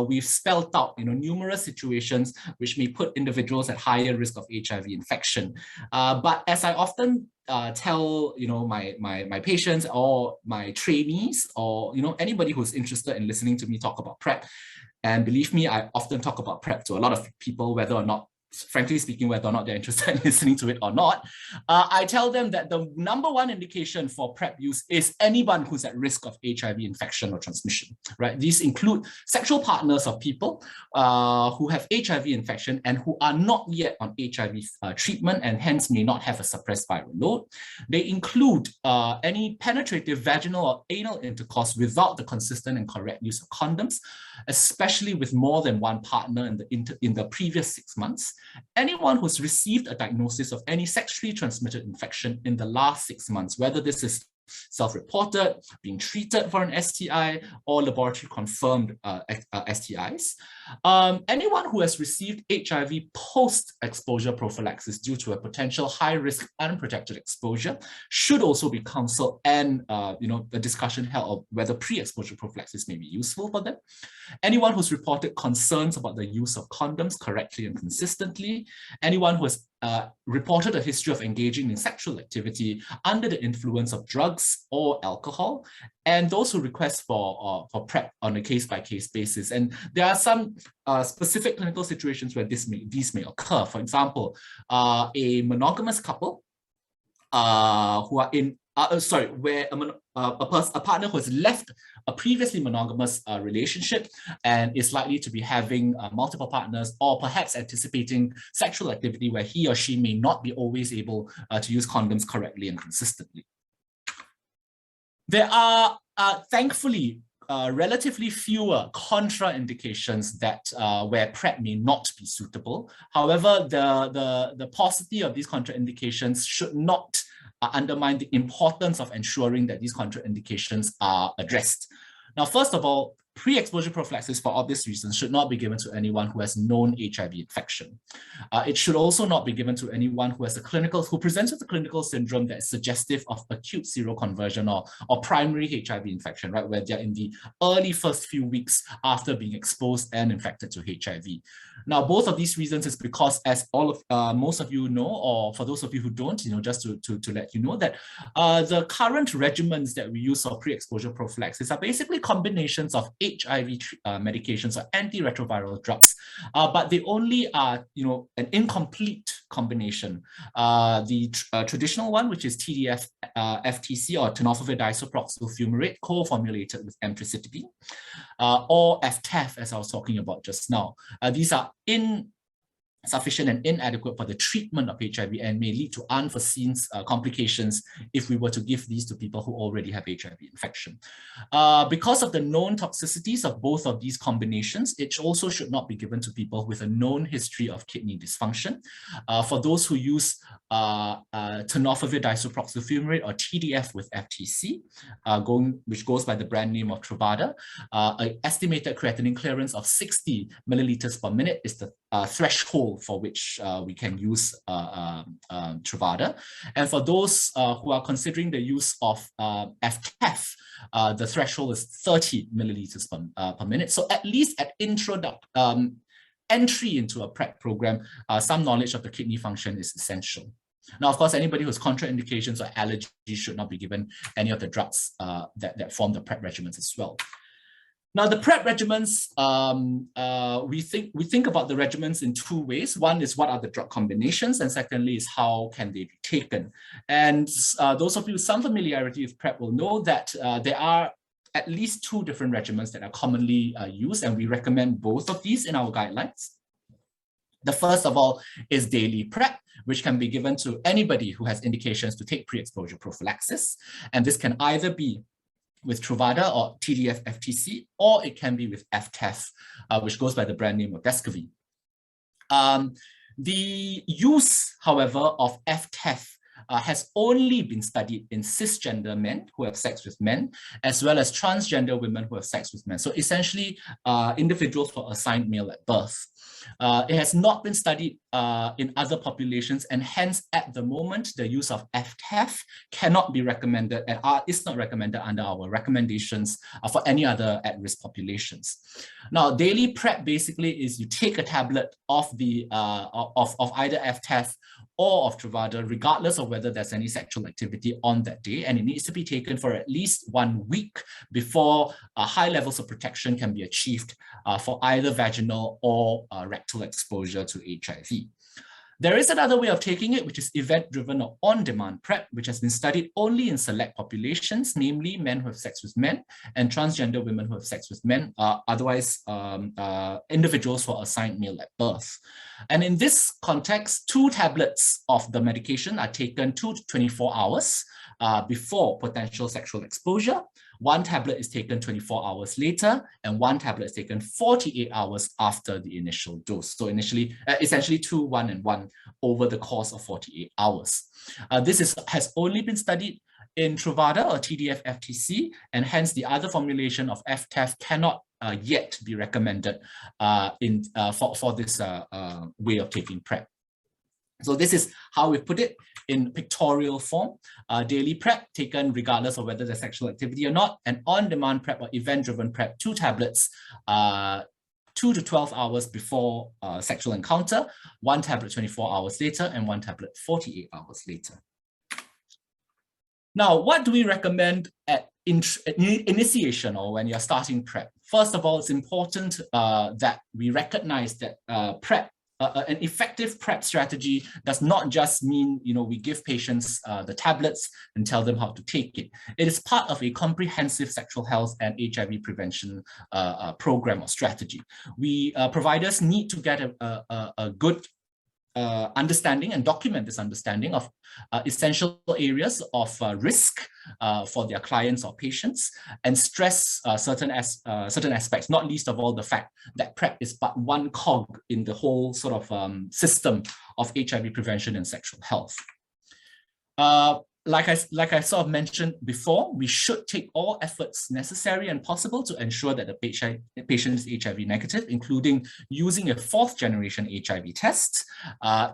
we've spelled out numerous situations which may put individuals at higher risk of HIV infection. But as I often tell my patients or my trainees, or anybody who's interested in listening to me talk about PrEP, and believe me, I often talk about PrEP to a lot of people, whether or not, frankly speaking, whether or not they're interested in listening to it or not. I tell them that the #1 indication for PrEP use is anyone who's at risk of HIV infection or transmission, right? These include sexual partners of people who have HIV infection and who are not yet on HIV treatment and hence may not have a suppressed viral load. They include any penetrative vaginal or anal intercourse without the consistent and correct use of condoms, especially with more than one partner in the previous 6 months. Anyone who's received a diagnosis of any sexually transmitted infection in the last 6 months, whether this is self-reported, being treated for an STI, or laboratory-confirmed STIs. Anyone who has received HIV post-exposure prophylaxis due to a potential high-risk unprotected exposure should also be counseled, and the discussion held of whether pre-exposure prophylaxis may be useful for them. Anyone who's reported concerns about the use of condoms correctly and consistently. Anyone who has reported a history of engaging in sexual activity under the influence of drugs or alcohol, and those who request for PrEP on a case-by-case basis. And there are some specific clinical situations where these may occur. For example, a monogamous couple who are in where a partner who has left a previously monogamous relationship and is likely to be having multiple partners, or perhaps anticipating sexual activity where he or she may not be always able to use condoms correctly and consistently. There are, thankfully, relatively fewer contraindications that where PrEP may not be suitable. However, the paucity of these contraindications should not undermine the importance of ensuring that these contraindications are addressed. Now, first of all, pre-exposure prophylaxis, for obvious reasons, should not be given to anyone who has known HIV infection. It should also not be given to anyone who presents with a clinical syndrome that is suggestive of acute seroconversion or primary HIV infection, right, where they're in the early first few weeks after being exposed and infected to HIV. Now, both of these reasons is because, as most of you know, or for those of you who don't, just to let you know, that the current regimens that we use for pre-exposure prophylaxis are basically combinations of HIV medications or antiretroviral drugs, but they only are, an incomplete combination. The traditional one, which is TDF FTC or tenofovir disoproxil fumarate, co-formulated with emtricitabine, or FTEF, as I was talking about just now. These are insufficient and inadequate for the treatment of HIV and may lead to unforeseen complications if we were to give these to people who already have HIV infection. Because of the known toxicities of both of these combinations, it also should not be given to people with a known history of kidney dysfunction. For those who use tenofovir disoproxil fumarate or TDF with FTC, which goes by the brand name of Truvada, an estimated creatinine clearance of 60 milliliters per minute is the threshold for which we can use Truvada. And for those who are considering the use of FTEF, the threshold is 30 milliliters per minute. So at least at entry into a PrEP program, some knowledge of the kidney function is essential. Now, of course, anybody who has contraindications or allergies should not be given any of the drugs that form the PrEP regimens as well. Now, the PrEP regimens, we think about the regimens in two ways. One is what are the drug combinations, and secondly is how can they be taken. And those of you with some familiarity with PrEP will know that there are at least two different regimens that are commonly used, and we recommend both of these in our guidelines. The first of all is daily PrEP, which can be given to anybody who has indications to take pre-exposure prophylaxis. And this can either be with Truvada or TDF FTC, or it can be with FTEF, which goes by the brand name of Descovy. The use, however, of FTEF has only been studied in cisgender men who have sex with men, as well as transgender women who have sex with men. So essentially, individuals who are assigned male at birth. It has not been studied in other populations, and hence at the moment, the use of FTEF cannot be recommended and is not recommended under our recommendations for any other at-risk populations. Now, daily PrEP basically is you take a tablet of of either FTEF or of Truvada, regardless of whether there's any sexual activity on that day, and it needs to be taken for at least 1 week before high levels of protection can be achieved for either vaginal or rectal exposure to HIV. There is another way of taking it, which is event-driven or on-demand PrEP, which has been studied only in select populations, namely men who have sex with men and transgender women who have sex with men, otherwise individuals who are assigned male at birth. And in this context, 2 tablets of the medication are taken 2 to 24 hours before potential sexual exposure. 1 tablet is taken 24 hours later, and 1 tablet is taken 48 hours after the initial dose. So initially, essentially 2, 1, and 1 over the course of 48 hours. This has only been studied in Truvada or TDF FTC, and hence the other formulation of FTEF cannot yet be recommended for this way of taking PrEP. So this is how we put it in pictorial form. Daily PrEP taken regardless of whether there's sexual activity or not, and on-demand PrEP or event-driven PrEP, 2 tablets 2 to 12 hours before sexual encounter, 1 tablet 24 hours later, and 1 tablet 48 hours later. Now, what do we recommend at initiation or when you're starting PrEP? First of all, it's important that we recognize that PrEP, an effective PrEP strategy does not just mean, we give patients the tablets and tell them how to take it. It is part of a comprehensive sexual health and HIV prevention program or strategy. Providers need to get a good understanding and document this understanding of essential areas of risk for their clients or patients, and stress certain aspects, not least of all the fact that PrEP is but one cog in the whole sort of system of HIV prevention and sexual health. Like I sort of mentioned before, we should take all efforts necessary and possible to ensure that the patient is HIV negative, including using a 4th generation HIV test.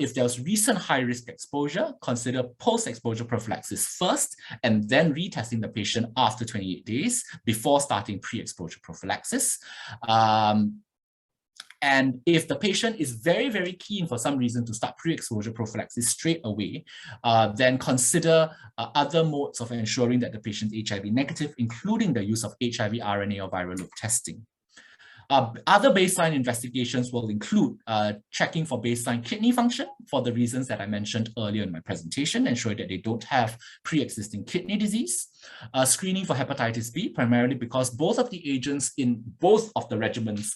If there's recent high-risk exposure, consider post-exposure prophylaxis first, and then retesting the patient after 28 days before starting pre-exposure prophylaxis. And if the patient is very, very keen for some reason to start pre-exposure prophylaxis straight away, then consider other modes of ensuring that the patient is HIV negative, including the use of HIV RNA or viral load testing. Other baseline investigations will include checking for baseline kidney function for the reasons that I mentioned earlier in my presentation, ensure that they don't have pre-existing kidney disease. Screening for hepatitis B, primarily because both of the agents in both of the regimens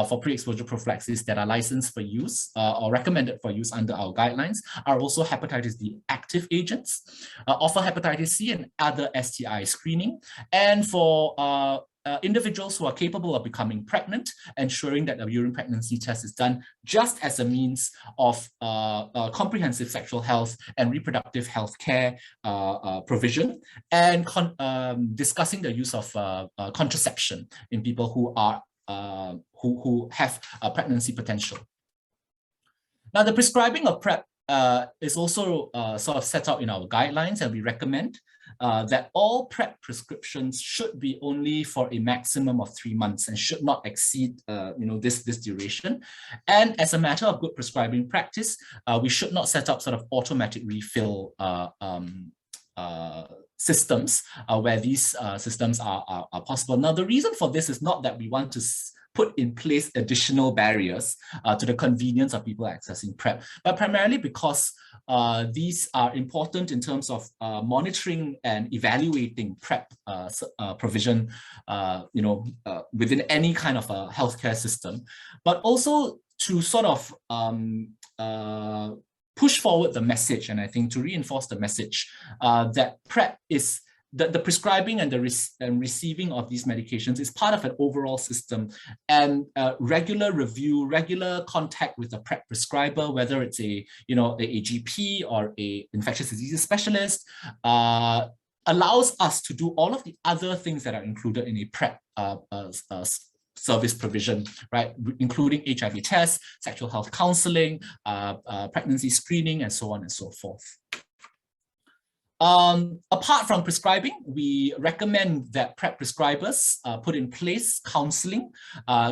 for pre-exposure prophylaxis that are licensed for use or recommended for use under our guidelines are also hepatitis B active agents. Offer hepatitis C and other STI screening. And for individuals who are capable of becoming pregnant, ensuring that a urine pregnancy test is done just as a means of comprehensive sexual health and reproductive health care provision, and discussing the use of contraception in people who are who have pregnancy potential. Now, the prescribing of PrEP is also sort of set out in our guidelines, and we recommend that all PrEP prescriptions should be only for a maximum of 3 months and should not exceed this duration. And as a matter of good prescribing practice, we should not set up sort of automatic refill systems where these systems are possible. Now, the reason for this is not that we want to put in place additional barriers to the convenience of people accessing PrEP, but primarily because these are important in terms of monitoring and evaluating PrEP provision, within any kind of a healthcare system, but also to sort of push forward the message, and I think to reinforce the message that PrEP is the prescribing and the receiving of these medications is part of an overall system, and regular review, regular contact with the PrEP prescriber, whether it's a GP or a infectious diseases specialist, allows us to do all of the other things that are included in a PrEP service provision, right? Including HIV tests, sexual health counseling, pregnancy screening, and so on and so forth. Apart from prescribing, we recommend that PrEP prescribers put in place counseling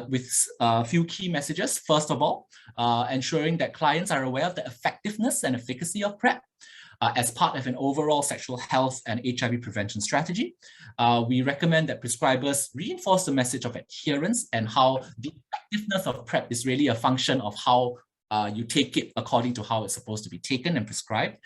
with a few key messages. First of all, ensuring that clients are aware of the effectiveness and efficacy of PrEP as part of an overall sexual health and HIV prevention strategy. We recommend that prescribers reinforce the message of adherence and how the effectiveness of PrEP is really a function of how you take it according to how it's supposed to be taken and prescribed.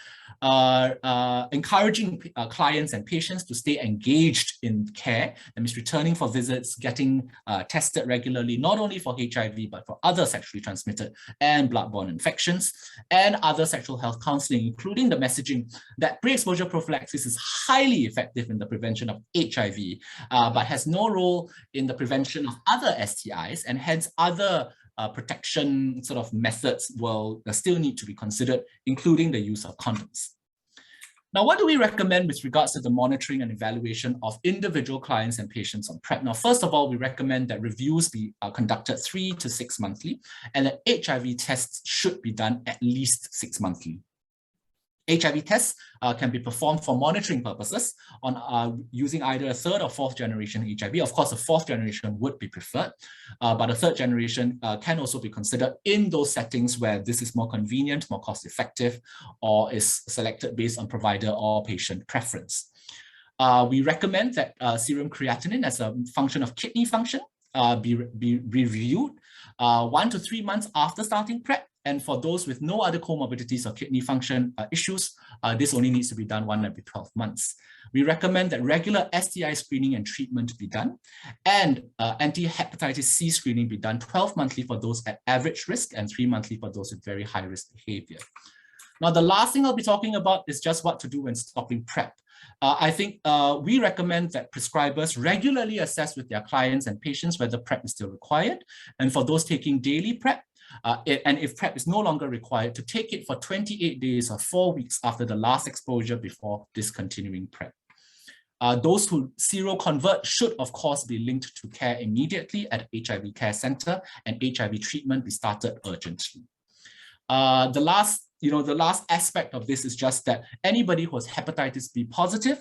Encouraging clients and patients to stay engaged in care, that means returning for visits, getting tested regularly, not only for HIV, but for other sexually transmitted and bloodborne infections, and other sexual health counseling, including the messaging that pre-exposure prophylaxis is highly effective in the prevention of HIV, but has no role in the prevention of other STIs, and hence other protection sort of methods will still need to be considered, including the use of condoms. Now, what do we recommend with regards to the monitoring and evaluation of individual clients and patients on PrEP? Now, first of all, we recommend that reviews be conducted 3 to 6 monthly, and that HIV tests should be done at least 6 monthly. HIV tests can be performed for monitoring purposes on using either a 3rd or 4th generation HIV. Of course, a 4th generation would be preferred, but a 3rd generation can also be considered in those settings where this is more convenient, more cost effective, or is selected based on provider or patient preference. We recommend that serum creatinine as a function of kidney function be reviewed 1 to 3 months after starting PrEP, And for those with no other comorbidities or kidney function issues, this only needs to be done once every 12 months. We recommend that regular STI screening and treatment be done, and anti-hepatitis C screening be done 12 monthly for those at average risk and 3 monthly for those with very high risk behavior. Now, the last thing I'll be talking about is just what to do when stopping PrEP. I think we recommend that prescribers regularly assess with their clients and patients whether PrEP is still required. And for those taking daily PrEP, and if PrEP is no longer required, to take it for 28 days or 4 weeks after the last exposure before discontinuing PrEP. Those who seroconvert should, of course, be linked to care immediately at HIV care center, and HIV treatment be started urgently. The last aspect of this is just that anybody who has hepatitis B positive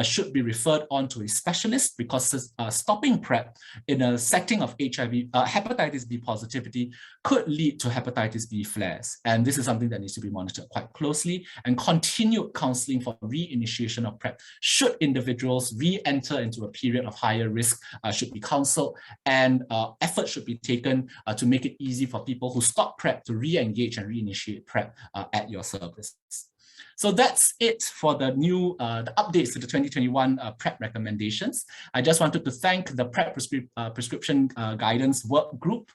should be referred on to a specialist, because stopping PrEP in a setting of hepatitis B positivity could lead to hepatitis B flares. And this is something that needs to be monitored quite closely, and continued counseling for reinitiation of PrEP. Should individuals re-enter into a period of higher risk, should be counseled, and effort should be taken to make it easy for people who stop PrEP to re-engage and reinitiate PrEP at your service. So that's it for the new the updates to the 2021 PrEP recommendations. I just wanted to thank the PrEP prescription guidance work group.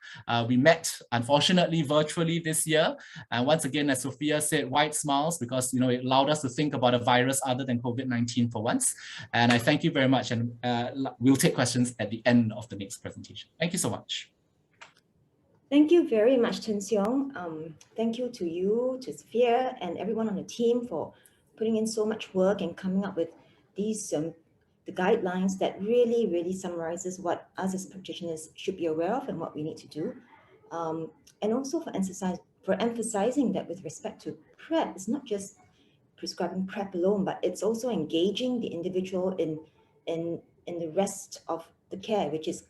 We met, unfortunately, virtually this year. And once again, as Sophia said, wide smiles, because it allowed us to think about a virus other than COVID-19 for once. And I thank you very much. And we'll take questions at the end of the next presentation. Thank you so much. Thank you very much, Chen Seong. Thank you to you, to Sophia, and everyone on the team for putting in so much work and coming up with these the guidelines that really summarizes what us as practitioners should be aware of and what we need to do. And also for emphasizing that with respect to PrEP, it's not just prescribing PrEP alone, but it's also engaging the individual in the rest of the care, which is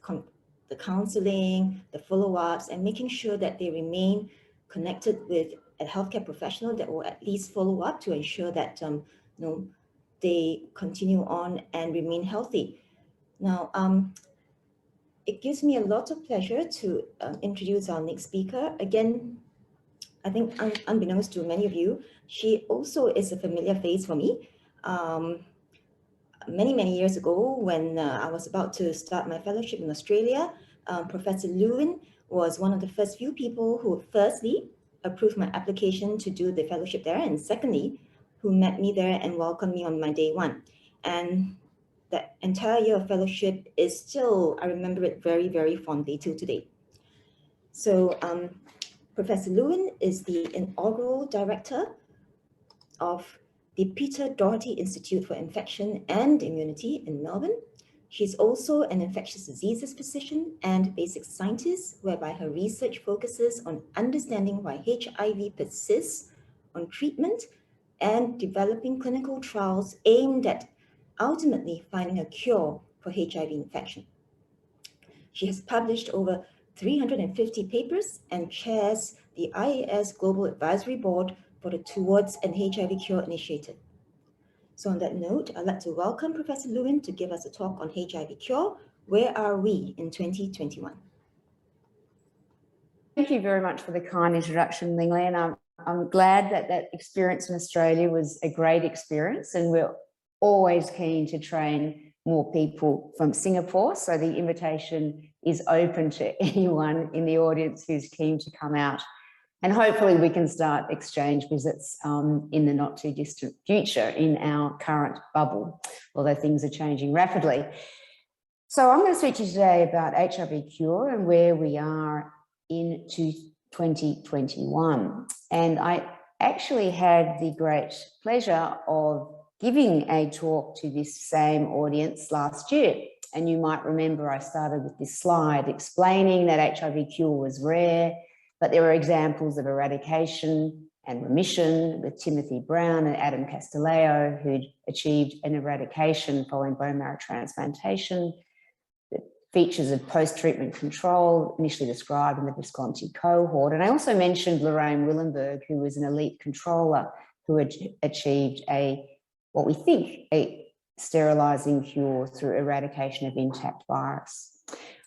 the counseling, the follow-ups, and making sure that they remain connected with a healthcare professional that will at least follow up to ensure that they continue on and remain healthy. Now, it gives me a lot of pleasure to introduce our next speaker. Again, I think unbeknownst to many of you, she also is a familiar face for me. Many years ago, when I was about to start my fellowship in Australia, Professor Lewin was one of the first few people who firstly approved my application to do the fellowship there, and secondly, who met me there and welcomed me on my day one. And that entire year of fellowship is still, I remember it very fondly till today. So Professor Lewin is the inaugural director of the Peter Doherty Institute for Infection and Immunity in Melbourne. She's also an infectious diseases physician and basic scientist, whereby her research focuses on understanding why HIV persists, on treatment, and developing clinical trials aimed at ultimately finding a cure for HIV infection. She has published over 350 papers and chairs the IAS Global Advisory Board for the Towards an HIV Cure initiative. So on that note, I'd like to welcome Professor Lewin to give us a talk on HIV cure. Where are we in 2021? Thank you very much for the kind introduction, Lingley, and I'm glad that experience in Australia was a great experience, and we're always keen to train more people from Singapore, so the invitation is open to anyone in the audience who's keen to come out. And hopefully we can start exchange visits in the not too distant future in our current bubble, although things are changing rapidly. So I'm going to speak to you today about HIV cure and where we are in 2021. And I actually had the great pleasure of giving a talk to this same audience last year. And you might remember I started with this slide explaining that HIV cure was rare, but there were examples of eradication and remission with Timothy Brown and Adam Castileo, who'd achieved an eradication following bone marrow transplantation. The features of post-treatment control initially described in the Visconti cohort. And I also mentioned Lorraine Willenberg, who was an elite controller who had achieved what we think a sterilizing cure through eradication of intact virus.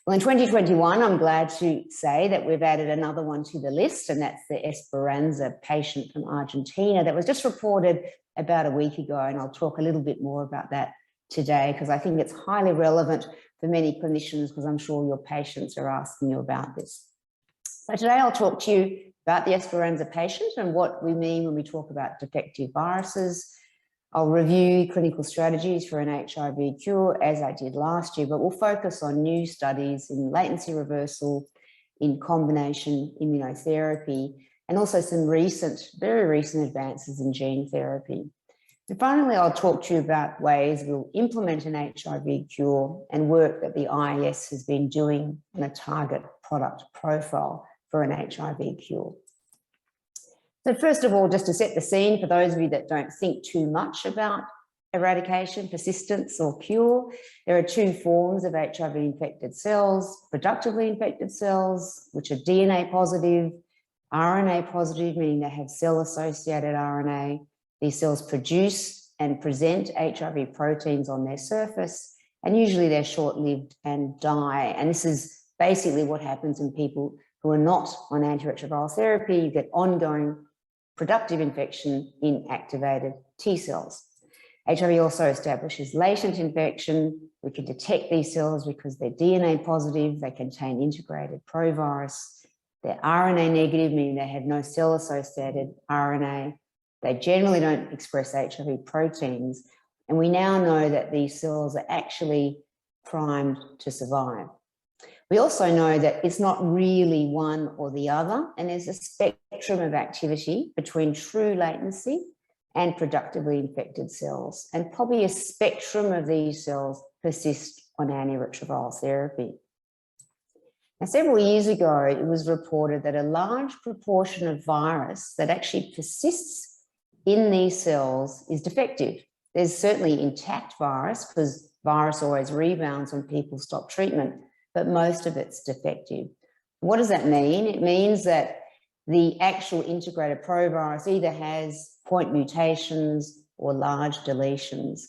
Well, in 2021, I'm glad to say that we've added another one to the list, and that's the Esperanza patient from Argentina that was just reported about a week ago, and I'll talk a little bit more about that today because I think it's highly relevant for many clinicians because I'm sure your patients are asking you about this. So today I'll talk to you about the Esperanza patient and what we mean when we talk about defective viruses. I'll review clinical strategies for an HIV cure as I did last year, but we'll focus on new studies in latency reversal, in combination immunotherapy, and also some very recent advances in gene therapy. And finally, I'll talk to you about ways we'll implement an HIV cure and work that the IIS has been doing on a target product profile for an HIV cure. So first of all, just to set the scene for those of you that don't think too much about eradication, persistence, or cure, there are two forms of HIV-infected cells: productively infected cells, which are DNA positive, RNA positive, meaning they have cell-associated RNA. These cells produce and present HIV proteins on their surface, and usually they're short-lived and die. And this is basically what happens in people who are not on antiretroviral therapy. You get ongoing productive infection in activated T cells. HIV also establishes latent infection. We can detect these cells because they're DNA positive, they contain integrated provirus, they're RNA negative, meaning they have no cell-associated RNA. They generally don't express HIV proteins, and we now know that these cells are actually primed to survive. We also know that it's not really one or the other, and there's a spectrum of activity between true latency and productively infected cells, and probably a spectrum of these cells persist on antiretroviral therapy. Now, several years ago, it was reported that a large proportion of virus that actually persists in these cells is defective. There's certainly intact virus because virus always rebounds when people stop treatment, but most of it's defective. What does that mean? It means that the actual integrated provirus either has point mutations or large deletions.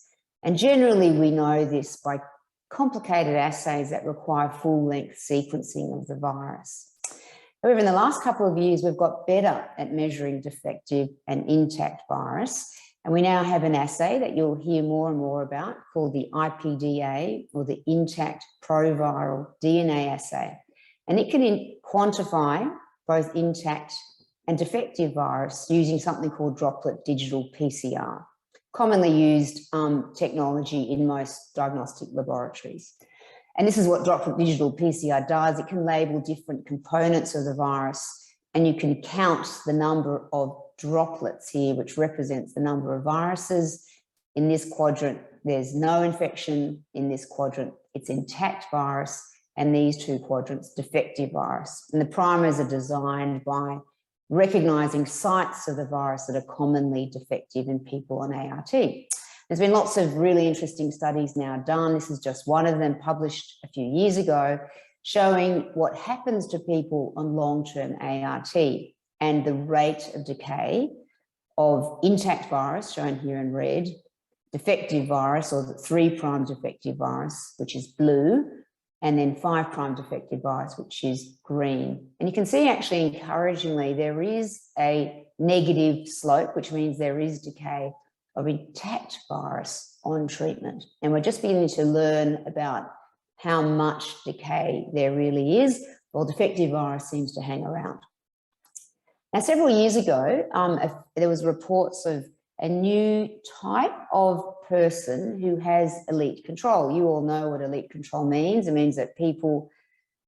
And generally we know this by complicated assays that require full-length sequencing of the virus. However, in the last couple of years, we've got better at measuring defective and intact virus. And we now have an assay that you'll hear more and more about called the IPDA, or the Intact Proviral DNA Assay. And it can quantify both intact and defective virus using something called droplet digital PCR, commonly used technology in most diagnostic laboratories. And this is what droplet digital PCR does. It can label different components of the virus, and you can count the number of droplets here, which represents the number of viruses. In this quadrant, there's no infection. In this quadrant, it's intact virus. And these two quadrants, defective virus. And the primers are designed by recognizing sites of the virus that are commonly defective in people on ART. There's been lots of really interesting studies now done. This is just one of them published a few years ago, showing what happens to people on long-term ART and the rate of decay of intact virus, shown here in red, defective virus, or the 3' defective virus, which is blue, and then 5' defective virus, which is green. And you can see actually encouragingly, there is a negative slope, which means there is decay of intact virus on treatment. And we're just beginning to learn about how much decay there really is, while defective virus seems to hang around. Now, several years ago, there was reports of a new type of person who has elite control. You all know what elite control means. It means that people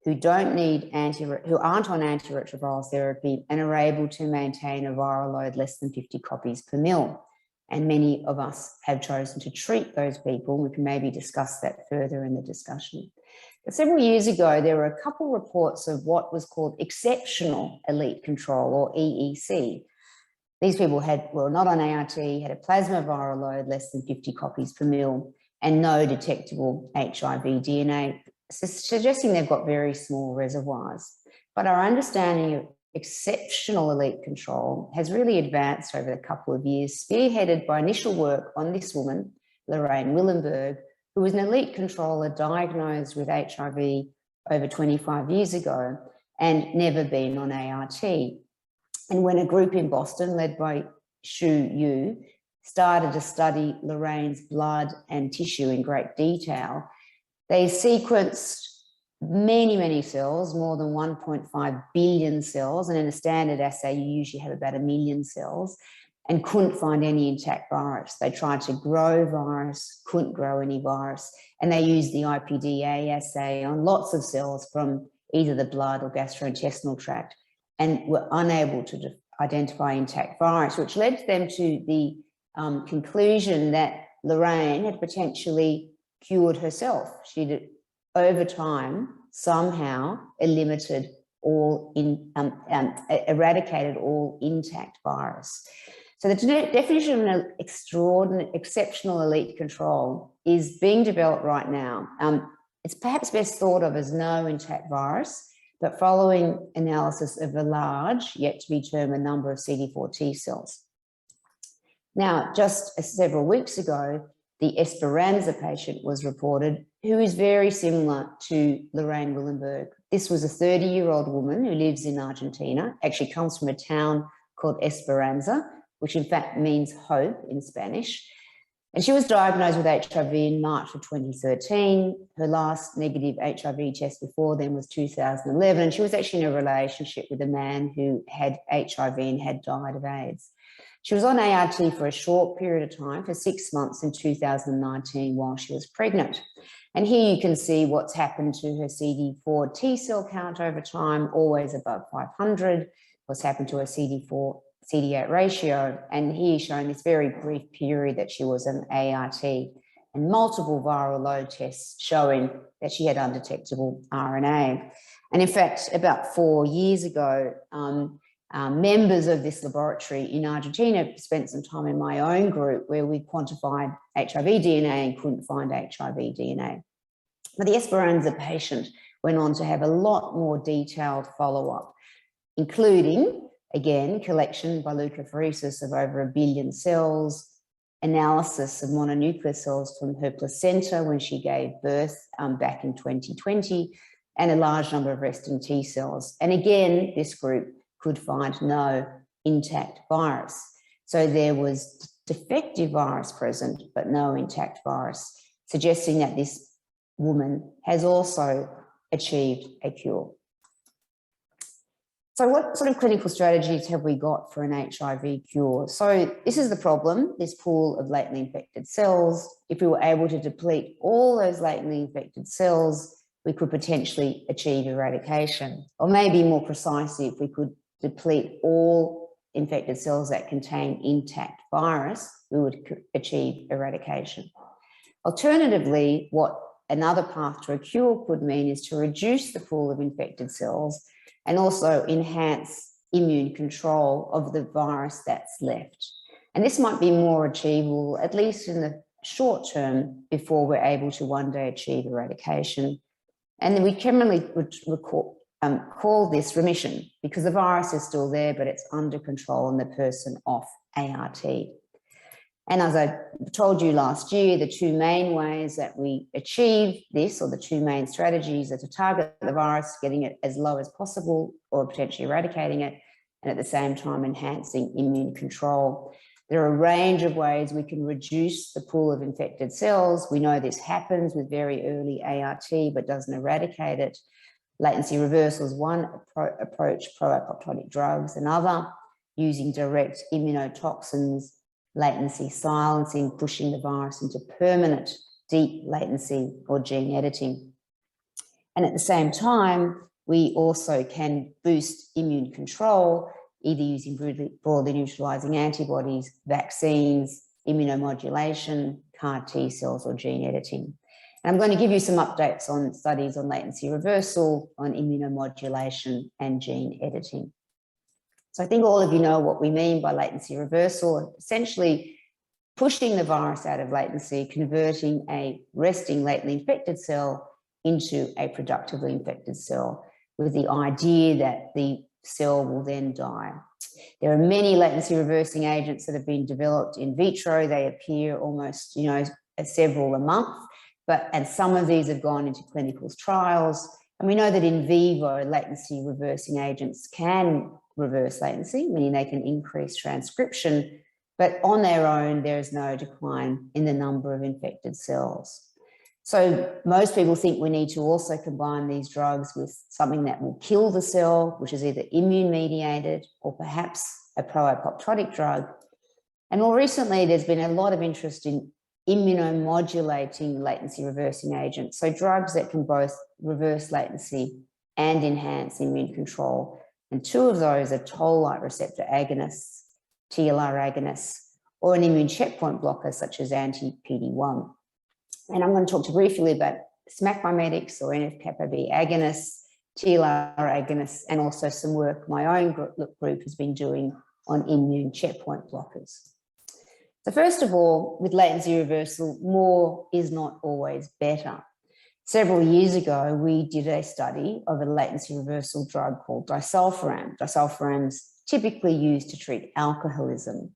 who don't need who aren't on antiretroviral therapy and are able to maintain a viral load less than 50 copies per mil. And many of us have chosen to treat those people. We can maybe discuss that further in the discussion. But several years ago, there were a couple reports of what was called exceptional elite control, or EEC. These people were not on ART, had a plasma viral load less than 50 copies per mil, and no detectable HIV DNA, suggesting they've got very small reservoirs. But our understanding of exceptional elite control has really advanced over a couple of years, spearheaded by initial work on this woman, Lorraine Willenberg, who was an elite controller diagnosed with HIV over 25 years ago and never been on ART. And when a group in Boston led by Shu Yu started to study Lorraine's blood and tissue in great detail, they sequenced many cells, more than 1.5 billion cells. And in a standard assay, you usually have about 1 million cells, and couldn't find any intact virus. They tried to grow virus, couldn't grow any virus. And they used the IPDA assay on lots of cells from either the blood or gastrointestinal tract, and were unable to identify intact virus, which led them to the conclusion that Lorraine had potentially cured herself. She'd, over time, somehow eradicated all intact virus. So the definition of an exceptional elite control is being developed right now. It's perhaps best thought of as no intact virus, but following analysis of a large, yet to be determined number of CD4 T cells. Now, just several weeks ago, the Esperanza patient was reported, who is very similar to Lorraine Willenberg. This was a 30-year-old woman who lives in Argentina, actually comes from a town called Esperanza, which in fact means hope in Spanish. And she was diagnosed with HIV in March of 2013. Her last negative HIV test before then was 2011. And she was actually in a relationship with a man who had HIV and had died of AIDS. She was on ART for a short period of time, for 6 months in 2019 while she was pregnant. And here you can see what's happened to her CD4 T cell count over time, always above 500, what's happened to her CD4-CD8 ratio. And here showing this very brief period that she was on ART, and multiple viral load tests showing that she had undetectable RNA. And in fact, about 4 years ago, members of this laboratory in Argentina spent some time in my own group where we quantified HIV DNA and couldn't find HIV DNA. But the Esperanza patient went on to have a lot more detailed follow-up, including, again, collection by leukapheresis of over 1 billion cells, analysis of mononuclear cells from her placenta when she gave birth back in 2020, and a large number of resting T cells. And again, this group could find no intact virus. So there was defective virus present, but no intact virus, suggesting that this woman has also achieved a cure. So what sort of clinical strategies have we got for an HIV cure? So this is the problem, this pool of latently infected cells. If we were able to deplete all those latently infected cells, we could potentially achieve eradication. Or maybe more precisely, if we could deplete all infected cells that contain intact virus, we would achieve eradication. Alternatively, what another path to a cure could mean is to reduce the pool of infected cells and also enhance immune control of the virus that's left. And this might be more achievable, at least in the short term, before we're able to one day achieve eradication. And then we commonly would call this remission, because the virus is still there, but it's under control and the person off ART. And as I told you last year, the two main ways that we achieve this, or the two main strategies, are to target the virus, getting it as low as possible or potentially eradicating it, and at the same time enhancing immune control. There are a range of ways we can reduce the pool of infected cells. We know this happens with very early ART, but doesn't eradicate it. Latency reversal is one approach, pro-apoptotic drugs another, using direct immunotoxins, latency silencing, pushing the virus into permanent deep latency or gene editing. And at the same time, we also can boost immune control, either using broadly neutralizing antibodies, vaccines, immunomodulation, CAR T cells, or gene editing. And I'm going to give you some updates on studies on latency reversal, on immunomodulation, and gene editing. So I think all of you know what we mean by latency reversal, essentially pushing the virus out of latency, converting a resting latently infected cell into a productively infected cell, with the idea that the cell will then die. There are many latency reversing agents that have been developed in vitro. They appear almost, several a month, and some of these have gone into clinical trials. And we know that in vivo latency reversing agents can reverse latency, meaning they can increase transcription, but on their own, there is no decline in the number of infected cells. So most people think we need to also combine these drugs with something that will kill the cell, which is either immune mediated or perhaps a pro-apoptotic drug. And more recently, there's been a lot of interest in immunomodulating latency reversing agents. So drugs that can both reverse latency and enhance immune control. And two of those are toll-like receptor agonists, TLR agonists, or an immune checkpoint blocker such as anti-PD-1. And I'm going to talk briefly about SMAC mimetics or NF-kappa B agonists, TLR agonists, and also some work my own group has been doing on immune checkpoint blockers. So first of all, with latency reversal, more is not always better. Several years ago, we did a study of a latency reversal drug called disulfiram. Disulfiram's typically used to treat alcoholism.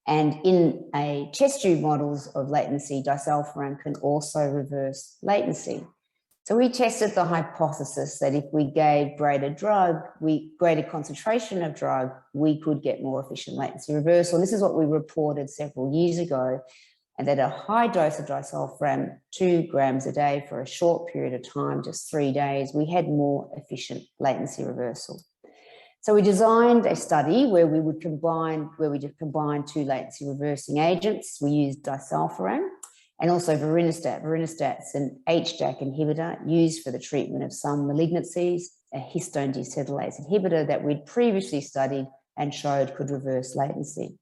And in a test tube models of latency, disulfiram can also reverse latency. So we tested the hypothesis that if we gave greater concentration of drug, we could get more efficient latency reversal. And this is what we reported several years ago, and that a high dose of disulfiram, 2 grams a day for a short period of time, just 3 days, we had more efficient latency reversal. So we designed a study where we would combine, two latency reversing agents. We used disulfiram and also vorinostat. Vorinostat's an HDAC inhibitor used for the treatment of some malignancies, a histone deacetylase inhibitor that we'd previously studied and showed could reverse latency.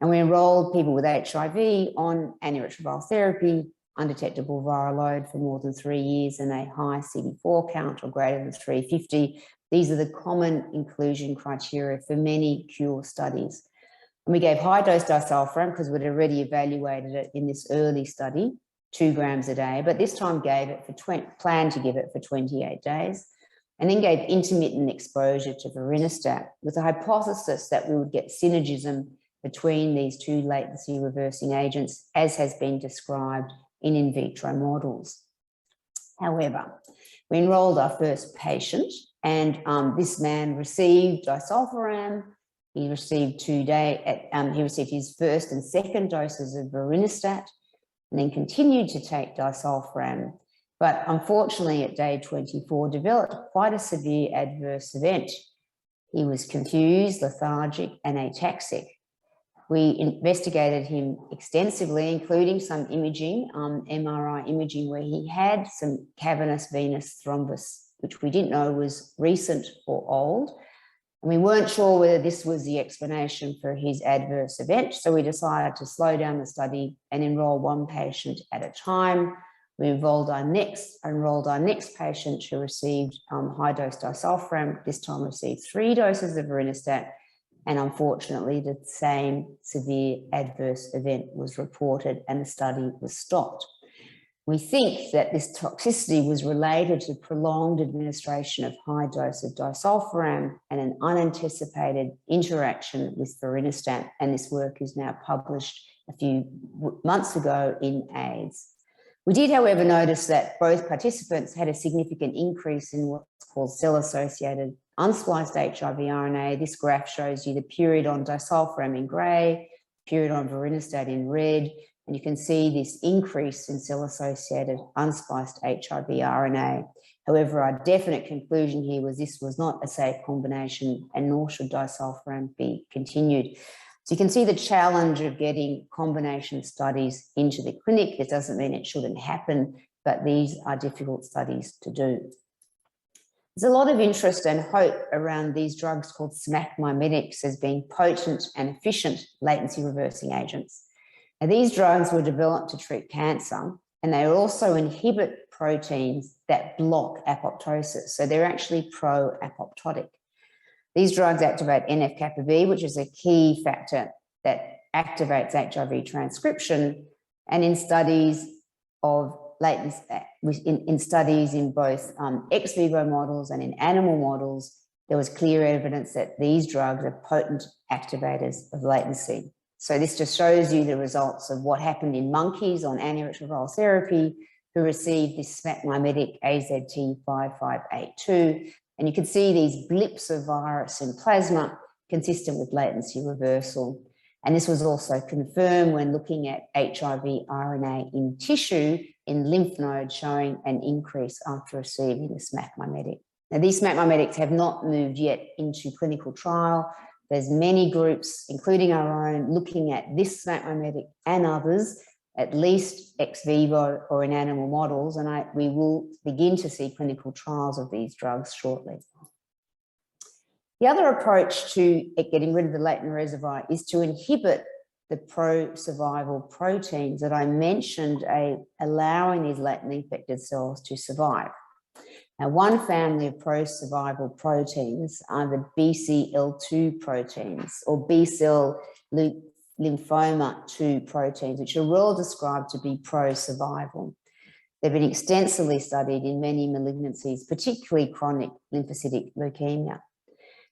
And we enrolled people with HIV on antiretroviral therapy, undetectable viral load for more than 3 years, and a high CD4 count or greater than 350. These are the common inclusion criteria for many cure studies. And we gave high-dose disulfiram because we'd already evaluated it in this early study, 2 grams a day, but this time planned to give it for 28 days, and then gave intermittent exposure to vorinostat with the hypothesis that we would get synergism between these two latency reversing agents, as has been described in vitro models. However, we enrolled our first patient, and this man received disulfiram. He received he received his first and second doses of vorinostat, and then continued to take disulfiram. But unfortunately, at day 24, developed quite a severe adverse event. He was confused, lethargic, and ataxic. We investigated him extensively, including some imaging, MRI imaging, where he had some cavernous venous thrombus, which we didn't know was recent or old. And we weren't sure whether this was the explanation for his adverse event. So we decided to slow down the study and enroll 1 patient at a time. We enrolled our next patient who received high-dose disulfiram, this time received 3 doses of vorinostat, and unfortunately the same severe adverse event was reported and the study was stopped. We think that this toxicity was related to prolonged administration of high dose of disulfiram and an unanticipated interaction with vorinostat, and this work is now published a few months ago in AIDS. We did, however, notice that both participants had a significant increase in what's called cell-associated unspliced HIV RNA. This graph shows you the period on disulfiram in grey, period on vorinostat in red, and you can see this increase in cell-associated unspliced HIV RNA. However, our definite conclusion here was this was not a safe combination, and nor should disulfiram be continued. So you can see the challenge of getting combination studies into the clinic. It doesn't mean it shouldn't happen, but these are difficult studies to do. There's a lot of interest and hope around these drugs called SMAC mimetics as being potent and efficient latency reversing agents. Now, these drugs were developed to treat cancer, and they also inhibit proteins that block apoptosis. So they're actually pro-apoptotic. These drugs activate NF-kappa B, which is a key factor that activates HIV transcription. And in studies of latency, in studies in both ex vivo models and in animal models, there was clear evidence that these drugs are potent activators of latency. So this just shows you the results of what happened in monkeys on antiretroviral therapy who received this SMAC mimetic AZT5582. And you can see these blips of virus in plasma consistent with latency reversal. And this was also confirmed when looking at HIV RNA in tissue in lymph nodes, showing an increase after receiving the SMAC mimetic. Now, these SMAC mimetics have not moved yet into clinical trial. There's many groups, including our own, looking at this SMAC mimetic and others, at least ex vivo or in animal models, and we will begin to see clinical trials of these drugs shortly. The other approach to getting rid of the latent reservoir is to inhibit the pro-survival proteins that I mentioned, allowing these latently infected cells to survive. Now, one family of pro-survival proteins are the BCL2 proteins, or B-cell lymphoma 2 proteins, which are well described to be pro-survival. They've been extensively studied in many malignancies, particularly chronic lymphocytic leukemia.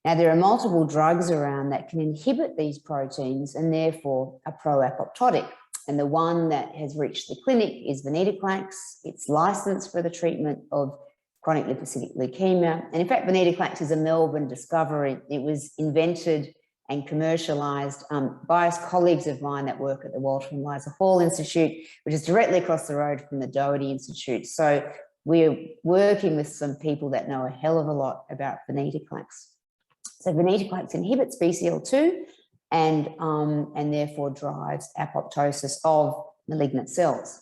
Now, there are multiple drugs around that can inhibit these proteins and therefore are pro-apoptotic. And the one that has reached the clinic is venetoclax. It's licensed for the treatment of chronic lymphocytic leukemia. And in fact, venetoclax is a Melbourne discovery. It was invented and commercialized by colleagues of mine that work at the Walter and Eliza Hall Institute, which is directly across the road from the Doherty Institute. So we're working with some people that know a hell of a lot about venetoclax. So venetoclax inhibits BCL2 and therefore drives apoptosis of malignant cells.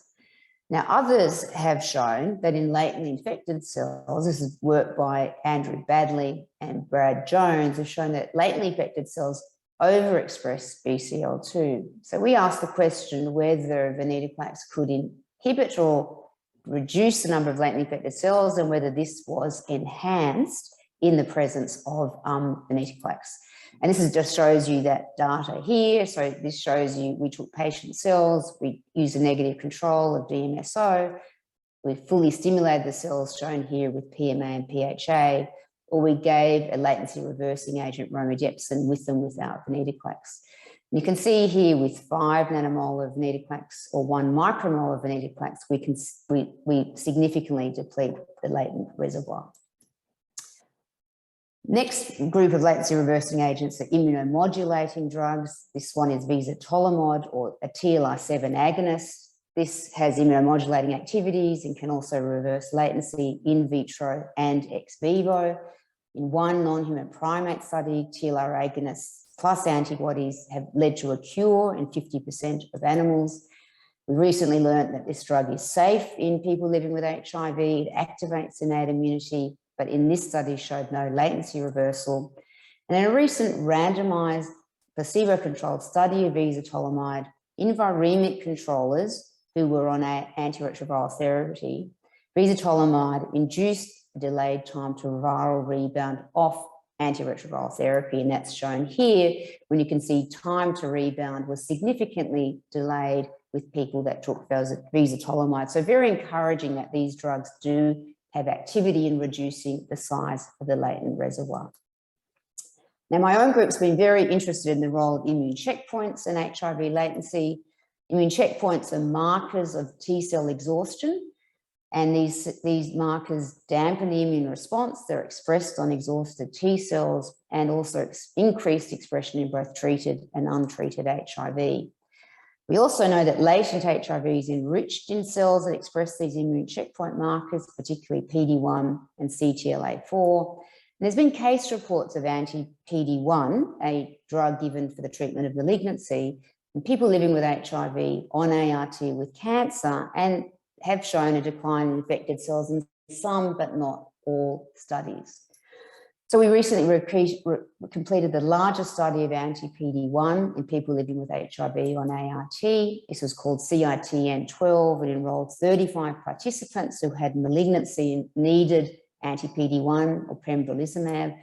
Now, others have shown that in latently infected cells, this is work by Andrew Badley and Brad Jones, have shown that latently infected cells overexpress BCL2. So we asked the question whether venetoclax could inhibit or reduce the number of latently infected cells and whether this was enhanced in the presence of venetoclax. And this just shows you that data here. So this shows you we took patient cells, we used a negative control of DMSO, we fully stimulated the cells shown here with PMA and PHA, or we gave a latency reversing agent, romidepsin, with and without venetoclax. And you can see here with 5 nanomolar of venetoclax or 1 micromolar of venetoclax, we significantly deplete the latent reservoir. Next group of latency reversing agents are immunomodulating drugs. This one is visotolimod, or a TLR7 agonist. This has immunomodulating activities and can also reverse latency in vitro and ex vivo. In one non-human primate study, TLR agonists plus antibodies have led to a cure in 50% of animals. We recently learned that this drug is safe in people living with HIV. It activates innate immunity, but in this study showed no latency reversal. And in a recent randomized placebo-controlled study of visotolimod in viremic controllers who were on antiretroviral therapy, visotolimod induced a delayed time to viral rebound off antiretroviral therapy, and that's shown here when you can see time to rebound was significantly delayed with people that took visotolimod. So very encouraging that these drugs do have activity in reducing the size of the latent reservoir. Now, my own group's been very interested in the role of immune checkpoints in HIV latency. Immune checkpoints are markers of T-cell exhaustion, and these markers dampen the immune response. They're expressed on exhausted T-cells and also increased expression in both treated and untreated HIV. We also know that latent HIV is enriched in cells that express these immune checkpoint markers, particularly PD-1 and CTLA-4. And there's been case reports of anti-PD-1, a drug given for the treatment of malignancy, in people living with HIV on ART with cancer, and have shown a decline in infected cells in some but not all studies. So we recently completed the largest study of anti-PD-1 in people living with HIV on ART. This was called CITN12. It enrolled 35 participants who had malignancy and needed anti-PD-1 or pembrolizumab.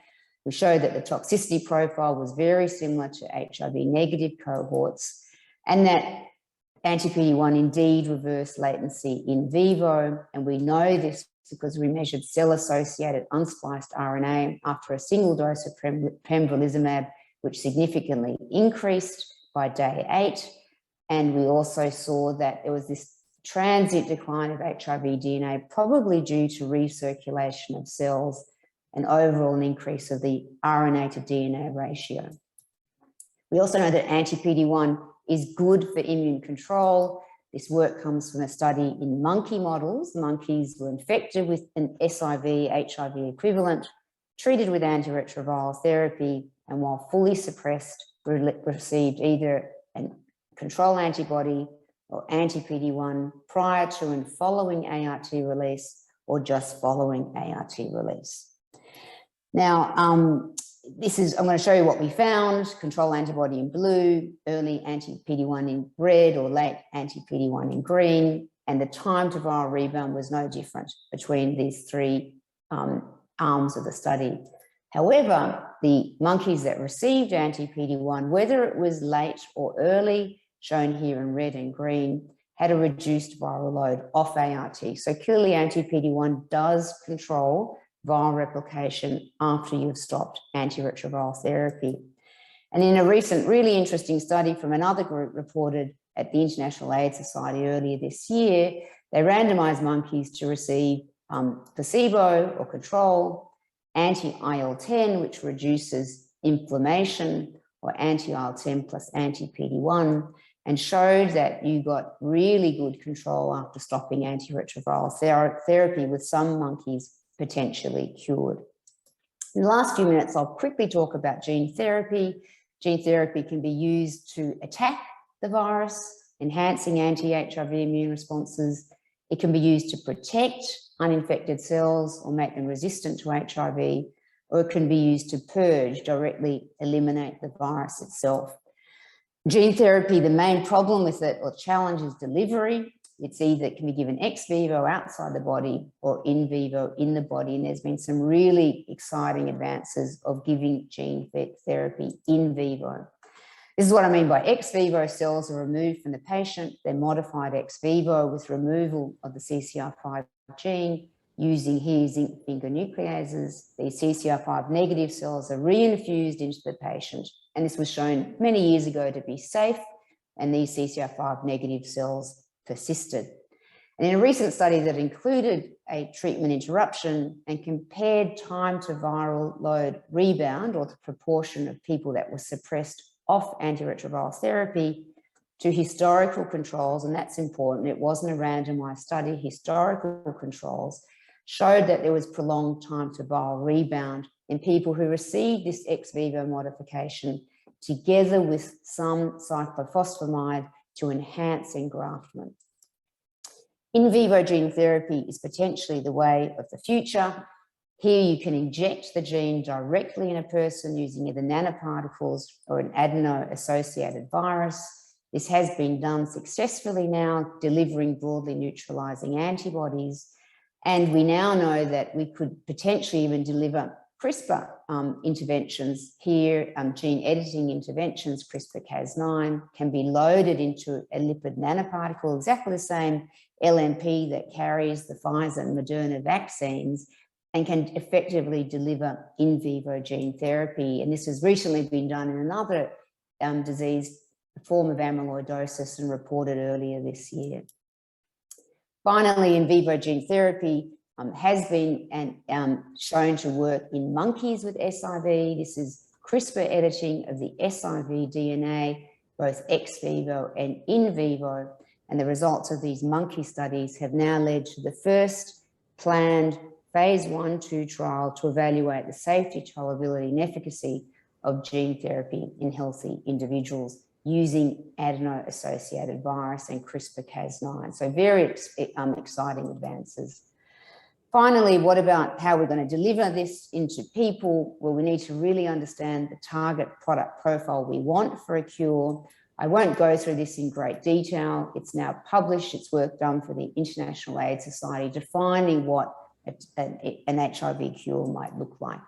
We showed that the toxicity profile was very similar to HIV negative cohorts, and that anti-PD-1 indeed reversed latency in vivo, and we know this because we measured cell-associated unspliced RNA after a single dose of pembrolizumab, which significantly increased by day 8. And we also saw that there was this transient decline of HIV DNA, probably due to recirculation of cells and overall an increase of the RNA to DNA ratio. We also know that anti-PD-1 is good for immune control. This work comes from a study in monkey models. Monkeys were infected with an SIV, HIV equivalent, treated with antiretroviral therapy, and while fully suppressed, received either a control antibody or anti-PD-1 prior to and following ART release, or just following ART release. Now, I'm going to show you what we found. Control antibody in blue, early anti-PD-1 in red, or late anti-PD-1 in green, and the time to viral rebound was no different between these three arms of the study. However, the monkeys that received anti-PD-1, whether it was late or early, shown here in red and green, had a reduced viral load off ART. So clearly anti-PD-1 does control viral replication after you've stopped antiretroviral therapy. And in a recent really interesting study from another group reported at the International AIDS Society earlier this year, they randomized monkeys to receive placebo or control, anti-IL-10, which reduces inflammation, or anti-IL-10 plus anti-PD-1, and showed that you got really good control after stopping antiretroviral therapy, with some monkeys potentially cured. In the last few minutes, I'll quickly talk about gene therapy. Gene therapy can be used to attack the virus, enhancing anti-HIV immune responses. It can be used to protect uninfected cells or make them resistant to HIV, or it can be used to purge, directly eliminate the virus itself. Gene therapy, the main problem with it, or challenge, is delivery. It can be given ex vivo outside the body or in vivo in the body. And there's been some really exciting advances of giving gene therapy in vivo. This is what I mean by ex vivo. Cells are removed from the patient. They're modified ex vivo with removal of the CCR5 gene using here zinc finger nucleases. These CCR5 negative cells are reinfused into the patient. And this was shown many years ago to be safe. And these CCR5 negative cells persisted. And in a recent study that included a treatment interruption and compared time to viral load rebound, or the proportion of people that were suppressed off antiretroviral therapy, to historical controls, and that's important, it wasn't a randomized study, historical controls showed that there was prolonged time to viral rebound in people who received this ex vivo modification together with some cyclophosphamide to enhance engraftment. In vivo gene therapy is potentially the way of the future. Here you can inject the gene directly in a person using either nanoparticles or an adeno-associated virus. This has been done successfully now, delivering broadly neutralizing antibodies. And we now know that we could potentially even deliver CRISPR interventions here, gene editing interventions. CRISPR-Cas9 can be loaded into a lipid nanoparticle, exactly the same LNP that carries the Pfizer and Moderna vaccines, and can effectively deliver in vivo gene therapy. And this has recently been done in another disease, a form of amyloidosis, and reported earlier this year. Finally, in vivo gene therapy has been shown to work in monkeys with SIV. This is CRISPR editing of the SIV DNA, both ex vivo and in vivo. And the results of these monkey studies have now led to the first planned phase 1/2 trial to evaluate the safety, tolerability, and efficacy of gene therapy in healthy individuals using adeno-associated virus and CRISPR-Cas9. So very exciting advances. Finally, what about how we're going to deliver this into people? Well, we need to really understand the target product profile we want for a cure. I won't go through this in great detail. It's now published. It's work done for the International AIDS Society, defining what an HIV cure might look like.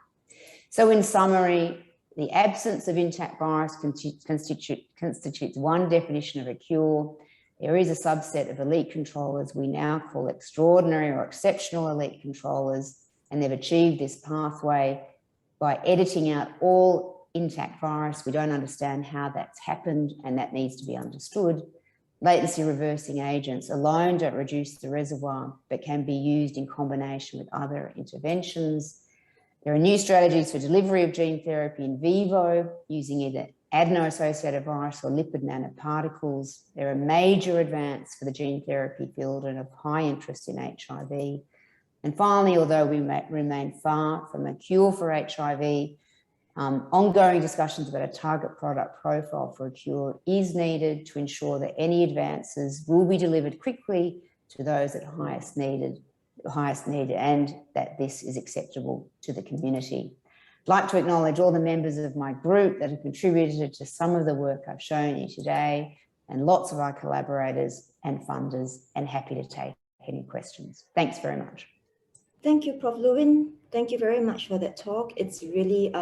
So in summary, the absence of intact virus constitutes one definition of a cure. There is a subset of elite controllers we now call extraordinary or exceptional elite controllers, and they've achieved this pathway by editing out all intact virus. We don't understand how that's happened, and that needs to be understood. Latency reversing agents alone don't reduce the reservoir, but can be used in combination with other interventions. There are new strategies for delivery of gene therapy in vivo using either adeno-associated virus or lipid nanoparticles. There are major advances for the gene therapy field and of high interest in HIV. And finally, although we remain far from a cure for HIV, ongoing discussions about a target product profile for a cure is needed to ensure that any advances will be delivered quickly to those at highest need, and that this is acceptable to the community. I'd like to acknowledge all the members of my group that have contributed to some of the work I've shown you today, and lots of our collaborators and funders, and happy to take any questions. Thanks very much. Thank you, Prof. Lewin. Thank you very much for that talk. It's really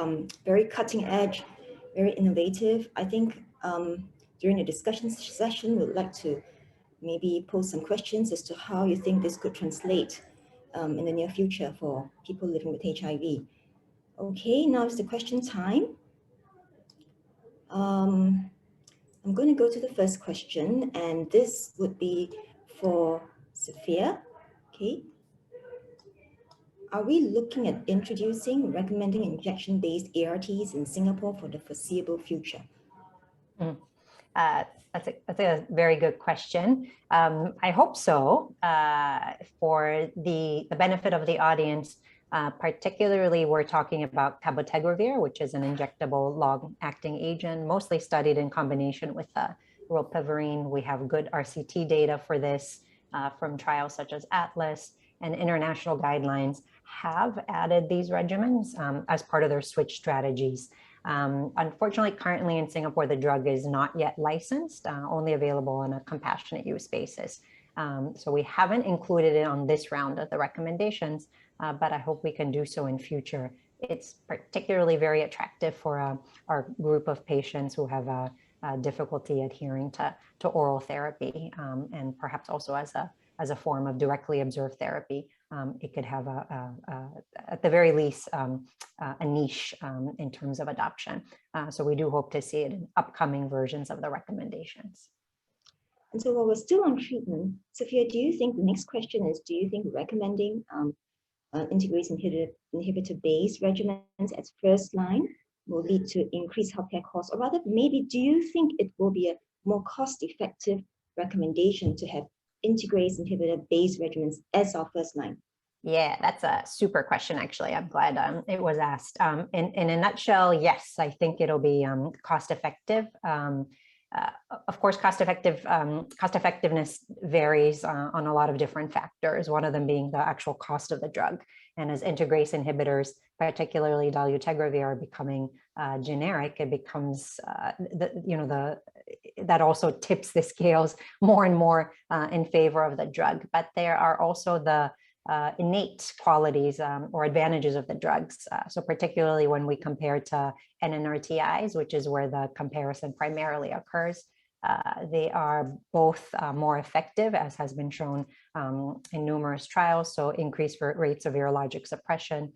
very cutting edge, very innovative. I think during the discussion session, we'd like to maybe pose some questions as to how you think this could translate in the near future for people living with HIV. Okay, now it's the question time. I'm going to go to the first question, and this would be for Sophia. Okay. Are we looking at introducing, recommending injection-based ARTs in Singapore for the foreseeable future? That's a very good question. I hope so. For the benefit of the audience, particularly we're talking about cabotegravir, which is an injectable long-acting agent, mostly studied in combination with rilpivirine. We have good RCT data for this from trials such as Atlas, and international guidelines have added these regimens as part of their switch strategies. Unfortunately, currently in Singapore, the drug is not yet licensed, only available on a compassionate use basis. So we haven't included it on this round of the recommendations, but I hope we can do so in future. It's particularly very attractive for our group of patients who have difficulty adhering to oral therapy, and perhaps also as a form of directly observed therapy. It could have at the very least a niche in terms of adoption. So we do hope to see it in upcoming versions of the recommendations. And so while we're still on treatment, Sophia, do you think the next question is, do you think recommending integrase inhibitor-based regimens as first line will lead to increased healthcare costs? Or rather, maybe do you think it will be a more cost-effective recommendation to have integrase inhibitor-based regimens as our first line? Yeah, that's a super question, actually. I'm glad it was asked. In a nutshell, yes, I think it'll be cost-effective. Of course, cost effectiveness varies on a lot of different factors, one of them being the actual cost of the drug. And as integrase inhibitors, particularly dolutegravir, are becoming generic, it becomes, that also tips the scales more and more in favor of the drug. But there are also the innate qualities or advantages of the drugs. So particularly when we compare to NNRTIs, which is where the comparison primarily occurs, they are both more effective, as has been shown in numerous trials. So increased rates of virologic suppression,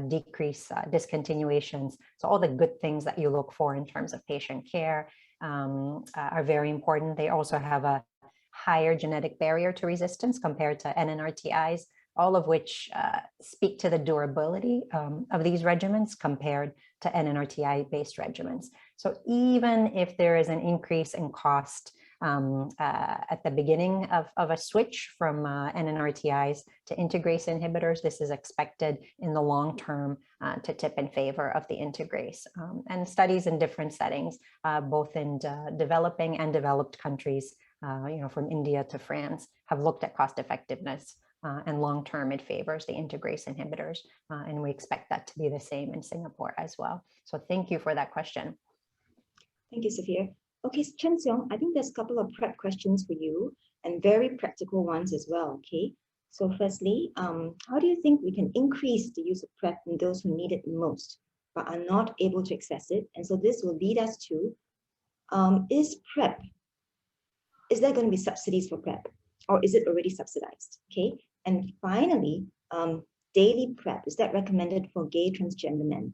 decrease discontinuations. So all the good things that you look for in terms of patient care are very important. They also have a higher genetic barrier to resistance compared to NNRTIs, all of which speak to the durability of these regimens compared to NNRTI-based regimens. So even if there is an increase in cost at the beginning of a switch from NNRTIs to integrase inhibitors, this is expected in the long term to tip in favor of the integrase. And studies in different settings, both in developing and developed countries, from India to France, have looked at cost effectiveness. And long-term, it favors the integrase inhibitors. And we expect that to be the same in Singapore as well. So thank you for that question. Thank you, Sophia. Okay, Chen Seong, I think there's a couple of prep questions for you and very practical ones as well, okay? So firstly, how do you think we can increase the use of PrEP in those who need it most, but are not able to access it? And so this will lead us to, is there going to be subsidies for PrEP, or is it already subsidized, okay? And finally, daily PrEP, is that recommended for gay transgender men?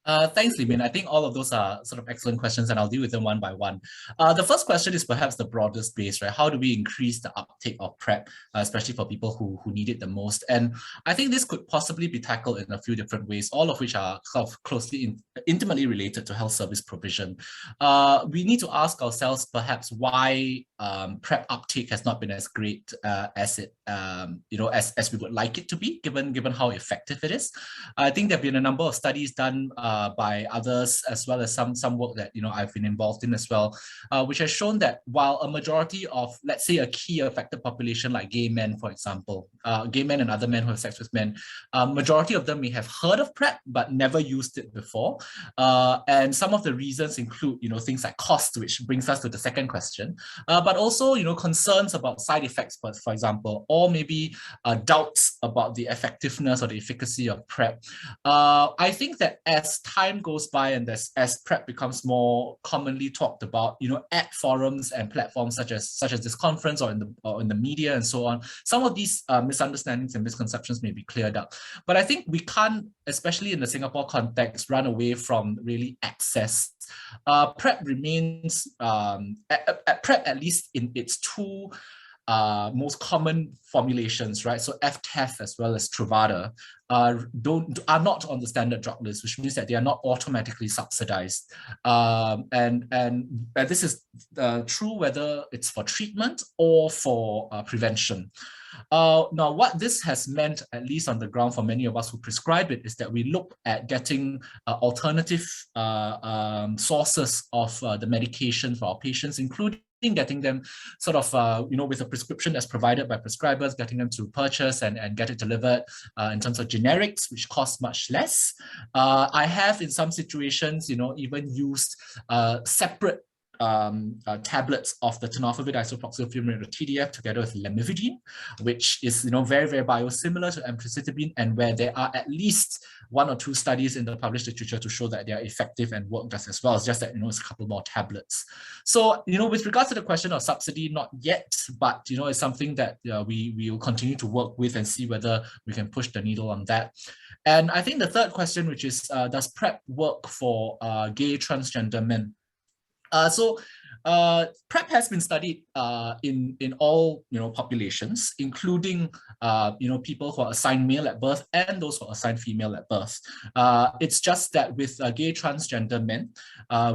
Thanks, Li Min. I think all of those are sort of excellent questions, and I'll deal with them one by one. The first question is perhaps the broadest base, right? How do we increase the uptake of PrEP, especially for people who need it the most? And I think this could possibly be tackled in a few different ways, all of which are sort of closely, intimately related to health service provision. We need to ask ourselves perhaps why PrEP uptake has not been as great as it, as we would like it to be, given how effective it is. I think there have been a number of studies done by others, as well as some work that I've been involved in as well, which has shown that while a majority of, let's say, a key affected population like gay men, for example, gay men and other men who have sex with men, majority of them may have heard of PrEP but never used it before, and some of the reasons include things like cost, which brings us to the second question, but also concerns about side effects, for example, or maybe doubts about the effectiveness or the efficacy of PrEP. I think that as time goes by and as PrEP becomes more commonly talked about, at forums and platforms such as this conference or in the media and so on, some of these misunderstandings and misconceptions may be cleared up. But I think we can't, especially in the Singapore context, run away from really access. PrEP remains, PrEP, at least in its two most common formulations, right? So FTEF as well as Truvada are not on the standard drug list, which means that they are not automatically subsidized. And this is true whether it's for treatment or for prevention. Now, what this has meant, at least on the ground for many of us who prescribe it, is that we look at getting alternative sources of the medication for our patients, including getting them sort of, with a prescription that's provided by prescribers, getting them to purchase and get it delivered in terms of generics, which cost much less. I have, in some situations, even used separate tablets of the tenofovir disoproxil fumarate, or TDF, together with lamivudine, which is very, very biosimilar to emtricitabine, and where there are at least 1 or 2 studies in the published literature to show that they are effective and work just as well. It's just that it's a couple more tablets. So with regards to the question of subsidy, not yet, but it's something that we will continue to work with and see whether we can push the needle on that. And I think the third question, which is does PrEP work for gay transgender men? PrEP has been studied in all populations, including people who are assigned male at birth and those who are assigned female at birth. It's just that with gay transgender men,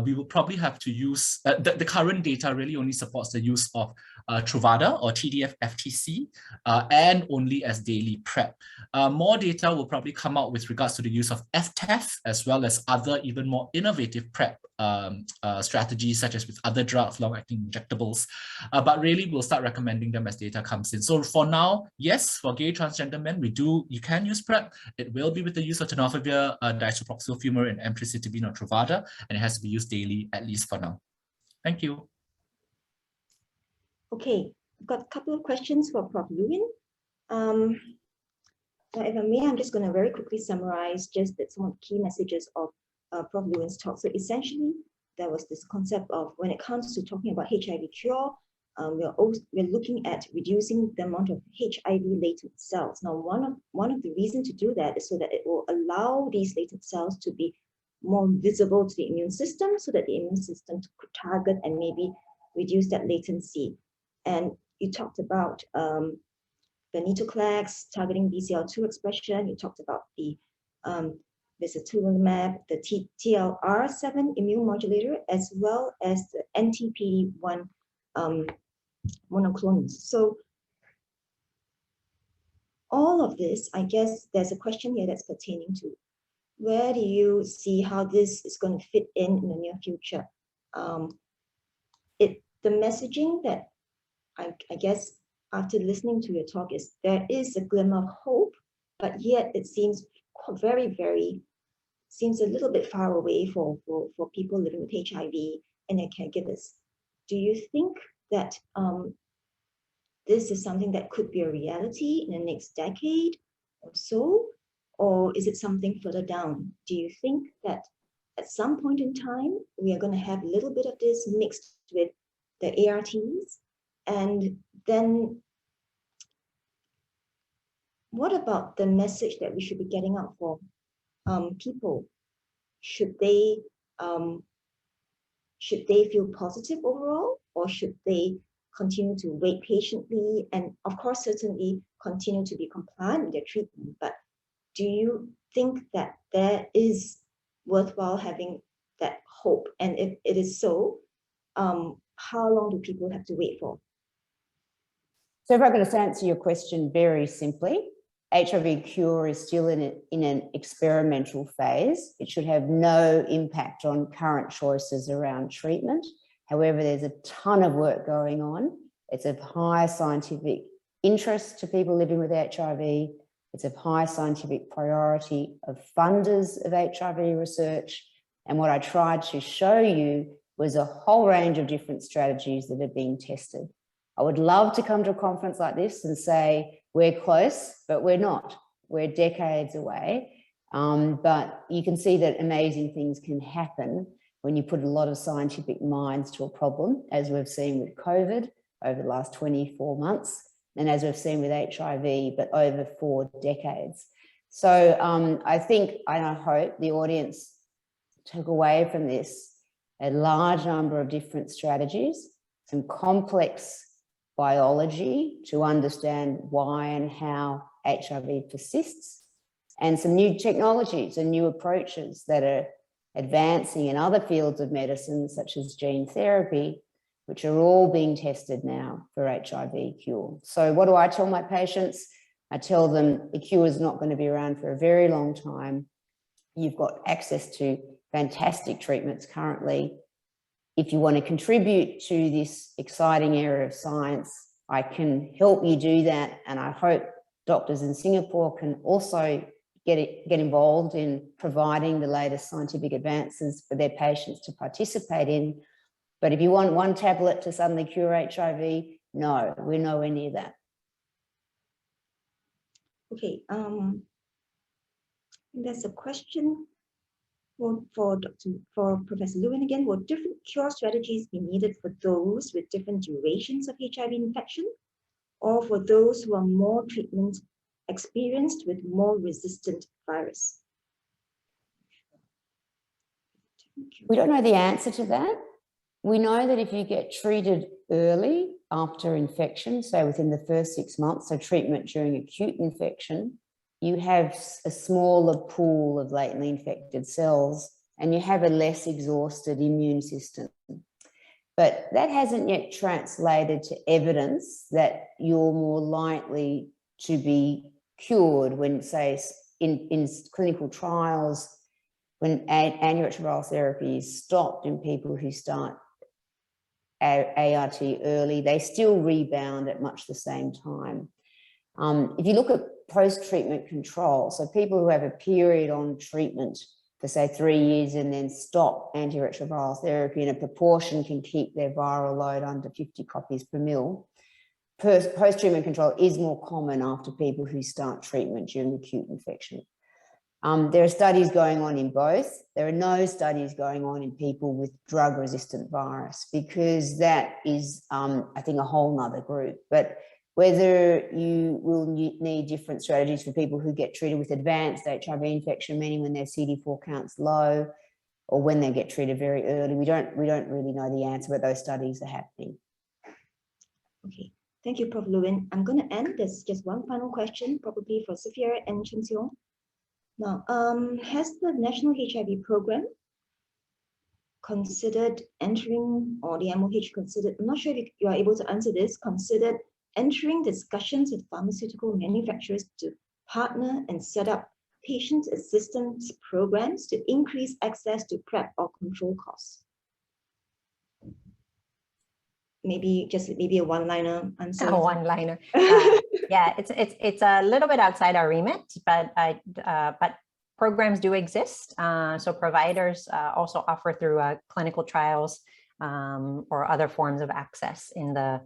we will probably have to use the current data really only supports the use of Truvada or TDF-FTC and only as daily PrEP. More data will probably come out with regards to the use of FTEF as well as other even more innovative PrEP strategies, such as with other drugs, long-acting injectables, but really we'll start recommending them as data comes in. So for now, yes, for gay transgender men, you can use PrEP. It will be with the use of tenofovir disoproxil fumarate, and emtricitabine or Truvada, and it has to be used daily, at least for now. Thank you. Okay, I've got a couple of questions for Prof. Lewin. Now, if I may, I'm just going to very quickly summarize just some of the key messages of Prof. Lewin's talk. So essentially, there was this concept of, when it comes to talking about HIV cure, we're looking at reducing the amount of HIV latent cells. Now, one of the reasons to do that is so that it will allow these latent cells to be more visible to the immune system, so that the immune system could target and maybe reduce that latency. And you talked about venetoclax targeting BCL2 expression. You talked about the visatulimab, the TLR7 immune modulator, as well as the NTP1 monoclonals. So all of this, I guess there's a question here that's pertaining to, where do you see how this is going to fit in the near future? The messaging that I guess after listening to your talk is there is a glimmer of hope, but yet it seems seems a little bit far away for people living with HIV and their caregivers. Do you think that this is something that could be a reality in the next decade or so? Or is it something further down? Do you think that at some point in time, we are going to have a little bit of this mixed with the ARTs? And then what about the message that we should be getting out for people should they feel positive overall, or should they continue to wait patiently and, of course, certainly continue to be compliant with their treatment? But do you think that there is worthwhile having that hope? And if it is so, how long do people have to wait for? So if I could just answer your question very simply, HIV cure is still in an experimental phase. It should have no impact on current choices around treatment. However, there's a ton of work going on. It's of high scientific interest to people living with HIV. It's of high scientific priority of funders of HIV research. And what I tried to show you was a whole range of different strategies that are being tested. I would love to come to a conference like this and say, we're close, but we're not. We're decades away. But you can see that amazing things can happen when you put a lot of scientific minds to a problem, as we've seen with COVID over the last 24 months, and as we've seen with HIV, but over 4 decades. So I think, and I hope the audience took away from this a large number of different strategies, some complex biology to understand why and how HIV persists, and some new technologies and new approaches that are advancing in other fields of medicine, such as gene therapy, which are all being tested now for HIV cure. So what do I tell my patients? I tell them the cure is not going to be around for a very long time. You've got access to fantastic treatments currently. If you want to contribute to this exciting area of science, I can help you do that. And I hope doctors in Singapore can also get involved in providing the latest scientific advances for their patients to participate in. But if you want one tablet to suddenly cure HIV, no, we're nowhere near that. Okay, there's a question for Professor Lewin again. Will different cure strategies be needed for those with different durations of HIV infection, or for those who are more treatment experienced with more resistant virus? We don't know the answer to that. We know that if you get treated early after infection, so within the first 6 months, so treatment during acute infection, you have a smaller pool of latently infected cells and you have a less exhausted immune system. But that hasn't yet translated to evidence that you're more likely to be cured when, say, in clinical trials, when antiretroviral therapy is stopped in people who start ART early, they still rebound at much the same time. If you look at post-treatment control, so people who have a period on treatment for, say, 3 years and then stop antiretroviral therapy, and a proportion can keep their viral load under 50 copies per mil, post-treatment control is more common after people who start treatment during acute infection. There are studies going on in both. There are no studies going on in people with drug-resistant virus, because that is, I think, a whole nother group. But whether you will need different strategies for people who get treated with advanced HIV infection, meaning when their CD4 count's low, or when they get treated very early, we don't really know the answer, but those studies are happening. Okay, thank you, Prof. Lewin. I'm going to end this. Just one final question, probably for Sophia and Chen Xiong. Now, has the National HIV Programme considered entering, or the MOH considered, I'm not sure if you are able to answer this, considered entering discussions with pharmaceutical manufacturers to partner and set up patient assistance programs to increase access to PrEP or control costs? Maybe a one-liner answer. A one-liner. Yeah, it's a little bit outside our remit, but programs do exist. So providers also offer through clinical trials or other forms of access in the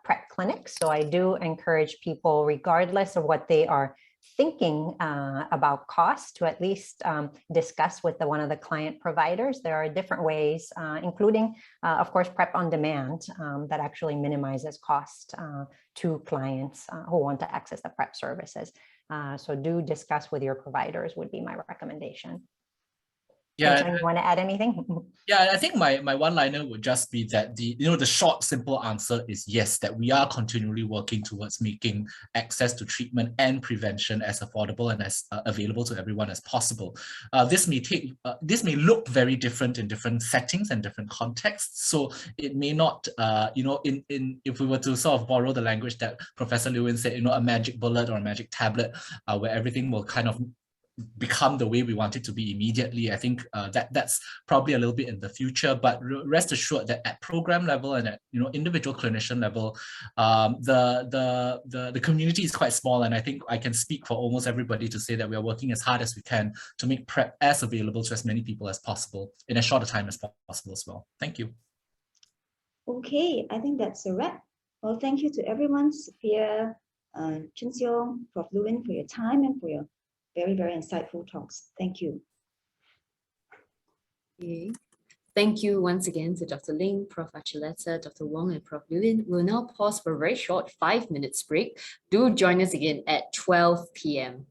PrEP clinics. So I do encourage people, regardless of what they are thinking about cost, to at least discuss with one of the client providers. There are different ways, including, of course, PrEP on demand, that actually minimizes cost to clients who want to access the PrEP services. So do discuss with your providers would be my recommendation. Yeah. Chen, you want to add anything? Yeah, I think my one-liner would just be that the short, simple answer is yes, that we are continually working towards making access to treatment and prevention as affordable and as available to everyone as possible. This may look very different in different settings and different contexts. So it may not, if we were to sort of borrow the language that Professor Lewin said, a magic bullet or a magic tablet, where everything will kind of become the way we want it to be immediately. I think that's probably a little bit in the future, but rest assured that at program level and at individual clinician level, the community is quite small, and I think I can speak for almost everybody to say that we are working as hard as we can to make PrEP as available to as many people as possible in as short a time as possible as well. Thank you. Okay, I think that's a wrap. Well, thank you to everyone, Sophia, Chun Seong, Prof. Lewin, for your time and for your very, very insightful talks. Thank you. Okay. Thank you once again to Dr. Ling, Prof. Archuleta, Dr. Wong, and Prof. Lewin. We'll now pause for a very short 5 minutes break. Do join us again at 12 p.m.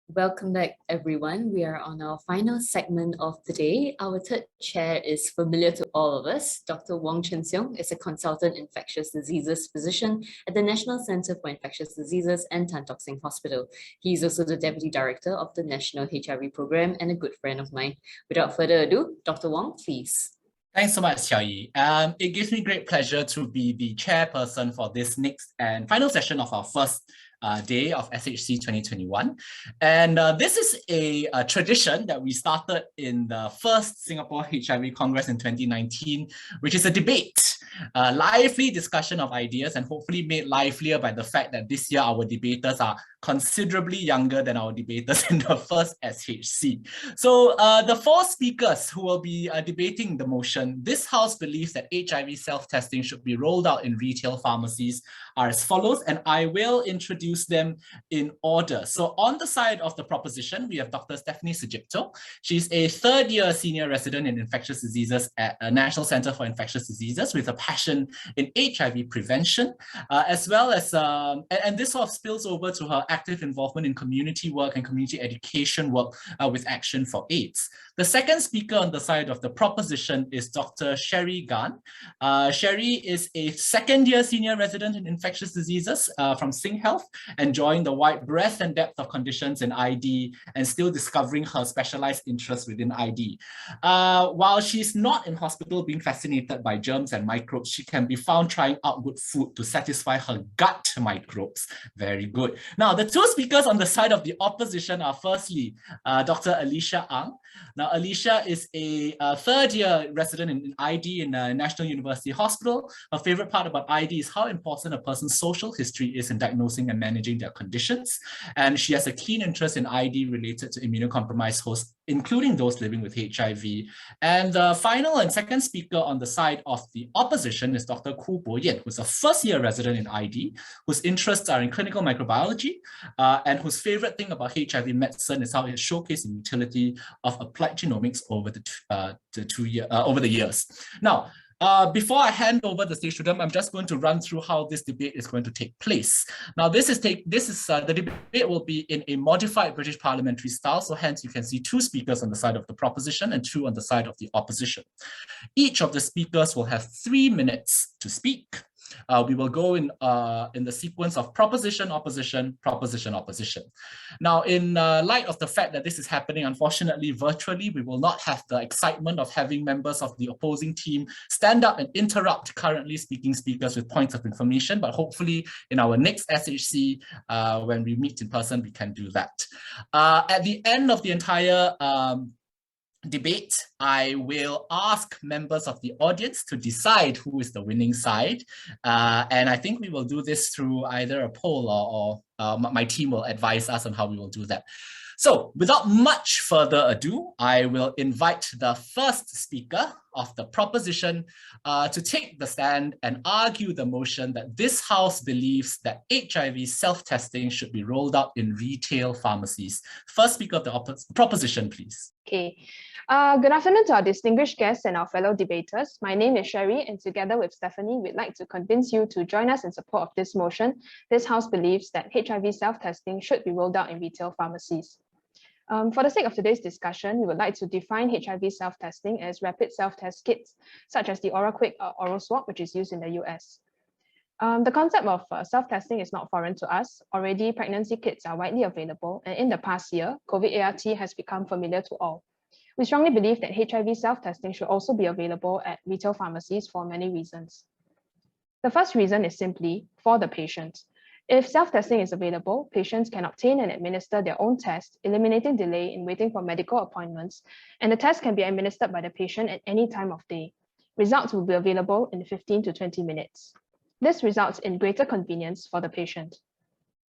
Welcome back, everyone. We are on our final segment of the day. Our third chair is familiar to all of us. Dr. Wong Chun Seong is a consultant infectious diseases physician at the National Center for Infectious Diseases and Tan Tock Seng Hospital. He is also the Deputy Director of the National HIV Programme and a good friend of mine. Without further ado, Dr. Wong, please. Thanks so much, Xiao Yi. It gives me great pleasure to be the chairperson for this next and final session of our first day of SHC 2021. And this is a tradition that we started in the first Singapore HIV Congress in 2019, which is a debate, a lively discussion of ideas, and hopefully made livelier by the fact that this year our debaters are considerably younger than our debaters in the first SHC. So the four speakers who will be debating the motion, this House believes that HIV self-testing should be rolled out in retail pharmacies, are as follows, and I will introduce them in order. So on the side of the proposition, we have Dr. Stephanie Sejipto. She's a third-year senior resident in infectious diseases at National Center for Infectious Diseases with a passion in HIV prevention, as well as, and this sort of spills over to her active involvement in community work and community education work with Action for AIDS. The second speaker on the side of the proposition is Dr. Sherry Gan. Sherry is a second-year senior resident in infectious diseases from Sing Health, enjoying the wide breadth and depth of conditions in ID and still discovering her specialized interests within ID. While she's not in hospital being fascinated by germs and microbes, she can be found trying out good food to satisfy her gut microbes. Very good. Now, the two speakers on the side of the opposition are firstly Dr. Alicia Ang. Now, Alicia is a third-year resident in ID in National University Hospital. Her favorite part about ID is how important a person's social history is in diagnosing and managing their conditions. And she has a keen interest in ID related to immunocompromised hosts, including those living with HIV. And the final and second speaker on the side of the opposition is Dr. Koo Bo Yen, who's a first-year resident in ID, whose interests are in clinical microbiology, and whose favorite thing about HIV medicine is how it showcases the utility of applied genomics over the years. Now, before I hand over the stage to them, I'm just going to run through how this debate is going to take place. Now, the debate will be in a modified British parliamentary style, so hence you can see two speakers on the side of the proposition and two on the side of the opposition. Each of the speakers will have 3 minutes to speak. We will go in the sequence of proposition, opposition, proposition, opposition. Now, in light of the fact that this is happening, unfortunately, virtually, we will not have the excitement of having members of the opposing team stand up and interrupt currently speaking speakers with points of information, but hopefully in our next SHC, when we meet in person, we can do that. At the end of the entire debate, I will ask members of the audience to decide who is the winning side. And I think we will do this through either a poll or my team will advise us on how we will do that. So without much further ado, I will invite the first speaker of the proposition to take the stand and argue the motion that this House believes that HIV self-testing should be rolled out in retail pharmacies. First speaker of the proposition, please. Okay. Good afternoon to our distinguished guests and our fellow debaters. My name is Sherry, and together with Stephanie, we'd like to convince you to join us in support of this motion. This House believes that HIV self-testing should be rolled out in retail pharmacies. For the sake of today's discussion, we would like to define HIV self-testing as rapid self-test kits, such as the OraQuick oral swab, which is used in the US. The concept of self-testing is not foreign to us. Already, pregnancy kits are widely available, and in the past year, COVID ART has become familiar to all. We strongly believe that HIV self-testing should also be available at retail pharmacies for many reasons. The first reason is simply for the patient. If self-testing is available, patients can obtain and administer their own test, eliminating delay in waiting for medical appointments, and the test can be administered by the patient at any time of day. Results will be available in 15 to 20 minutes. This results in greater convenience for the patient.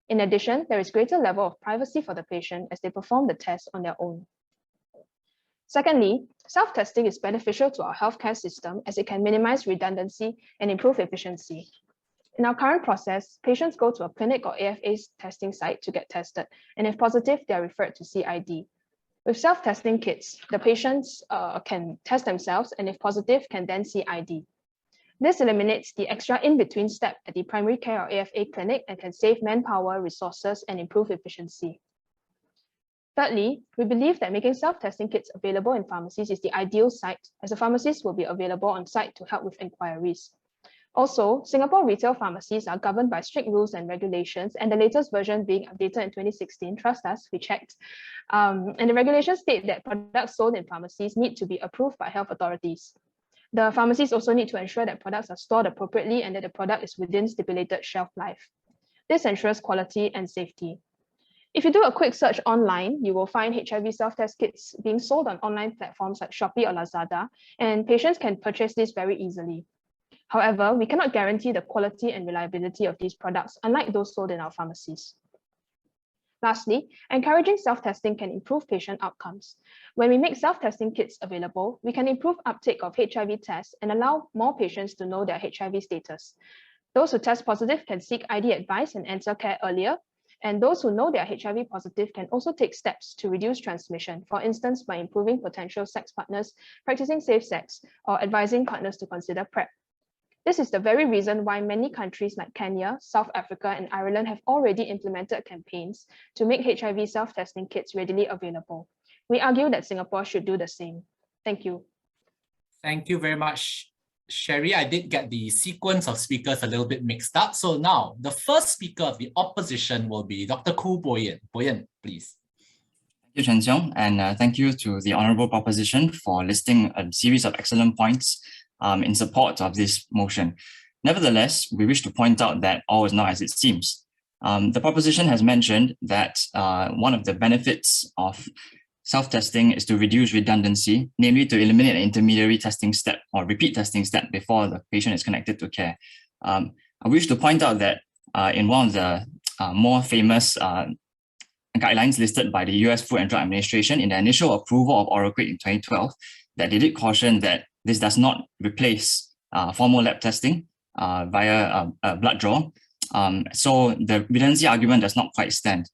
In addition, there is greater level of privacy for the patient as they perform the test on their own. Secondly, self-testing is beneficial to our healthcare system as it can minimize redundancy and improve efficiency. In our current process, patients go to a clinic or AFA's testing site to get tested, and if positive, they are referred to CID. With self-testing kits, the patients can test themselves, and if positive, can then CID. This eliminates the extra in-between step at the primary care or AFA clinic and can save manpower, resources, and improve efficiency. Thirdly, we believe that making self-testing kits available in pharmacies is the ideal site, as the pharmacists will be available on site to help with inquiries. Also, Singapore retail pharmacies are governed by strict rules and regulations, and the latest version being updated in 2016, trust us, we checked. And the regulations state that products sold in pharmacies need to be approved by health authorities. The pharmacies also need to ensure that products are stored appropriately and that the product is within stipulated shelf life. This ensures quality and safety. If you do a quick search online, you will find HIV self-test kits being sold on online platforms like Shopee or Lazada, and patients can purchase this very easily. However, we cannot guarantee the quality and reliability of these products, unlike those sold in our pharmacies. Lastly, encouraging self-testing can improve patient outcomes. When we make self-testing kits available, we can improve uptake of HIV tests and allow more patients to know their HIV status. Those who test positive can seek ID advice and enter care earlier, and those who know they are HIV positive can also take steps to reduce transmission, for instance, by improving potential sex partners, practicing safe sex, or advising partners to consider PrEP. This is the very reason why many countries like Kenya, South Africa, and Ireland have already implemented campaigns to make HIV self-testing kits readily available. We argue that Singapore should do the same. Thank you. Thank you very much, Sherry. I did get the sequence of speakers a little bit mixed up. So now the first speaker of the opposition will be Dr. Koo Bo Yen. Bo Yen, please. Thank you, Chen Xiong, and thank you to the Honourable Proposition for listing a series of excellent points in support of this motion. Nevertheless, we wish to point out that all is not as it seems. The proposition has mentioned that one of the benefits of self-testing is to reduce redundancy, namely to eliminate an intermediary testing step or repeat testing step before the patient is connected to care. I wish to point out that in one of the more famous guidelines listed by the US Food and Drug Administration in the initial approval of OraQuick in 2012, that they did caution that this does not replace formal lab testing via a blood draw. So the redundancy argument does not quite stand,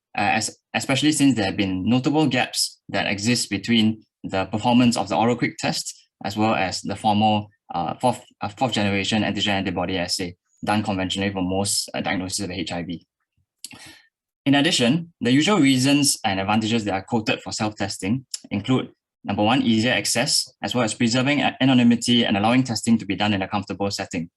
especially since there have been notable gaps that exist between the performance of the OraQuick test as well as the formal fourth generation antigen antibody assay done conventionally for most diagnoses of HIV. In addition, the usual reasons and advantages that are quoted for self-testing include: number one, easier access, as well as preserving anonymity and allowing testing to be done in a comfortable setting.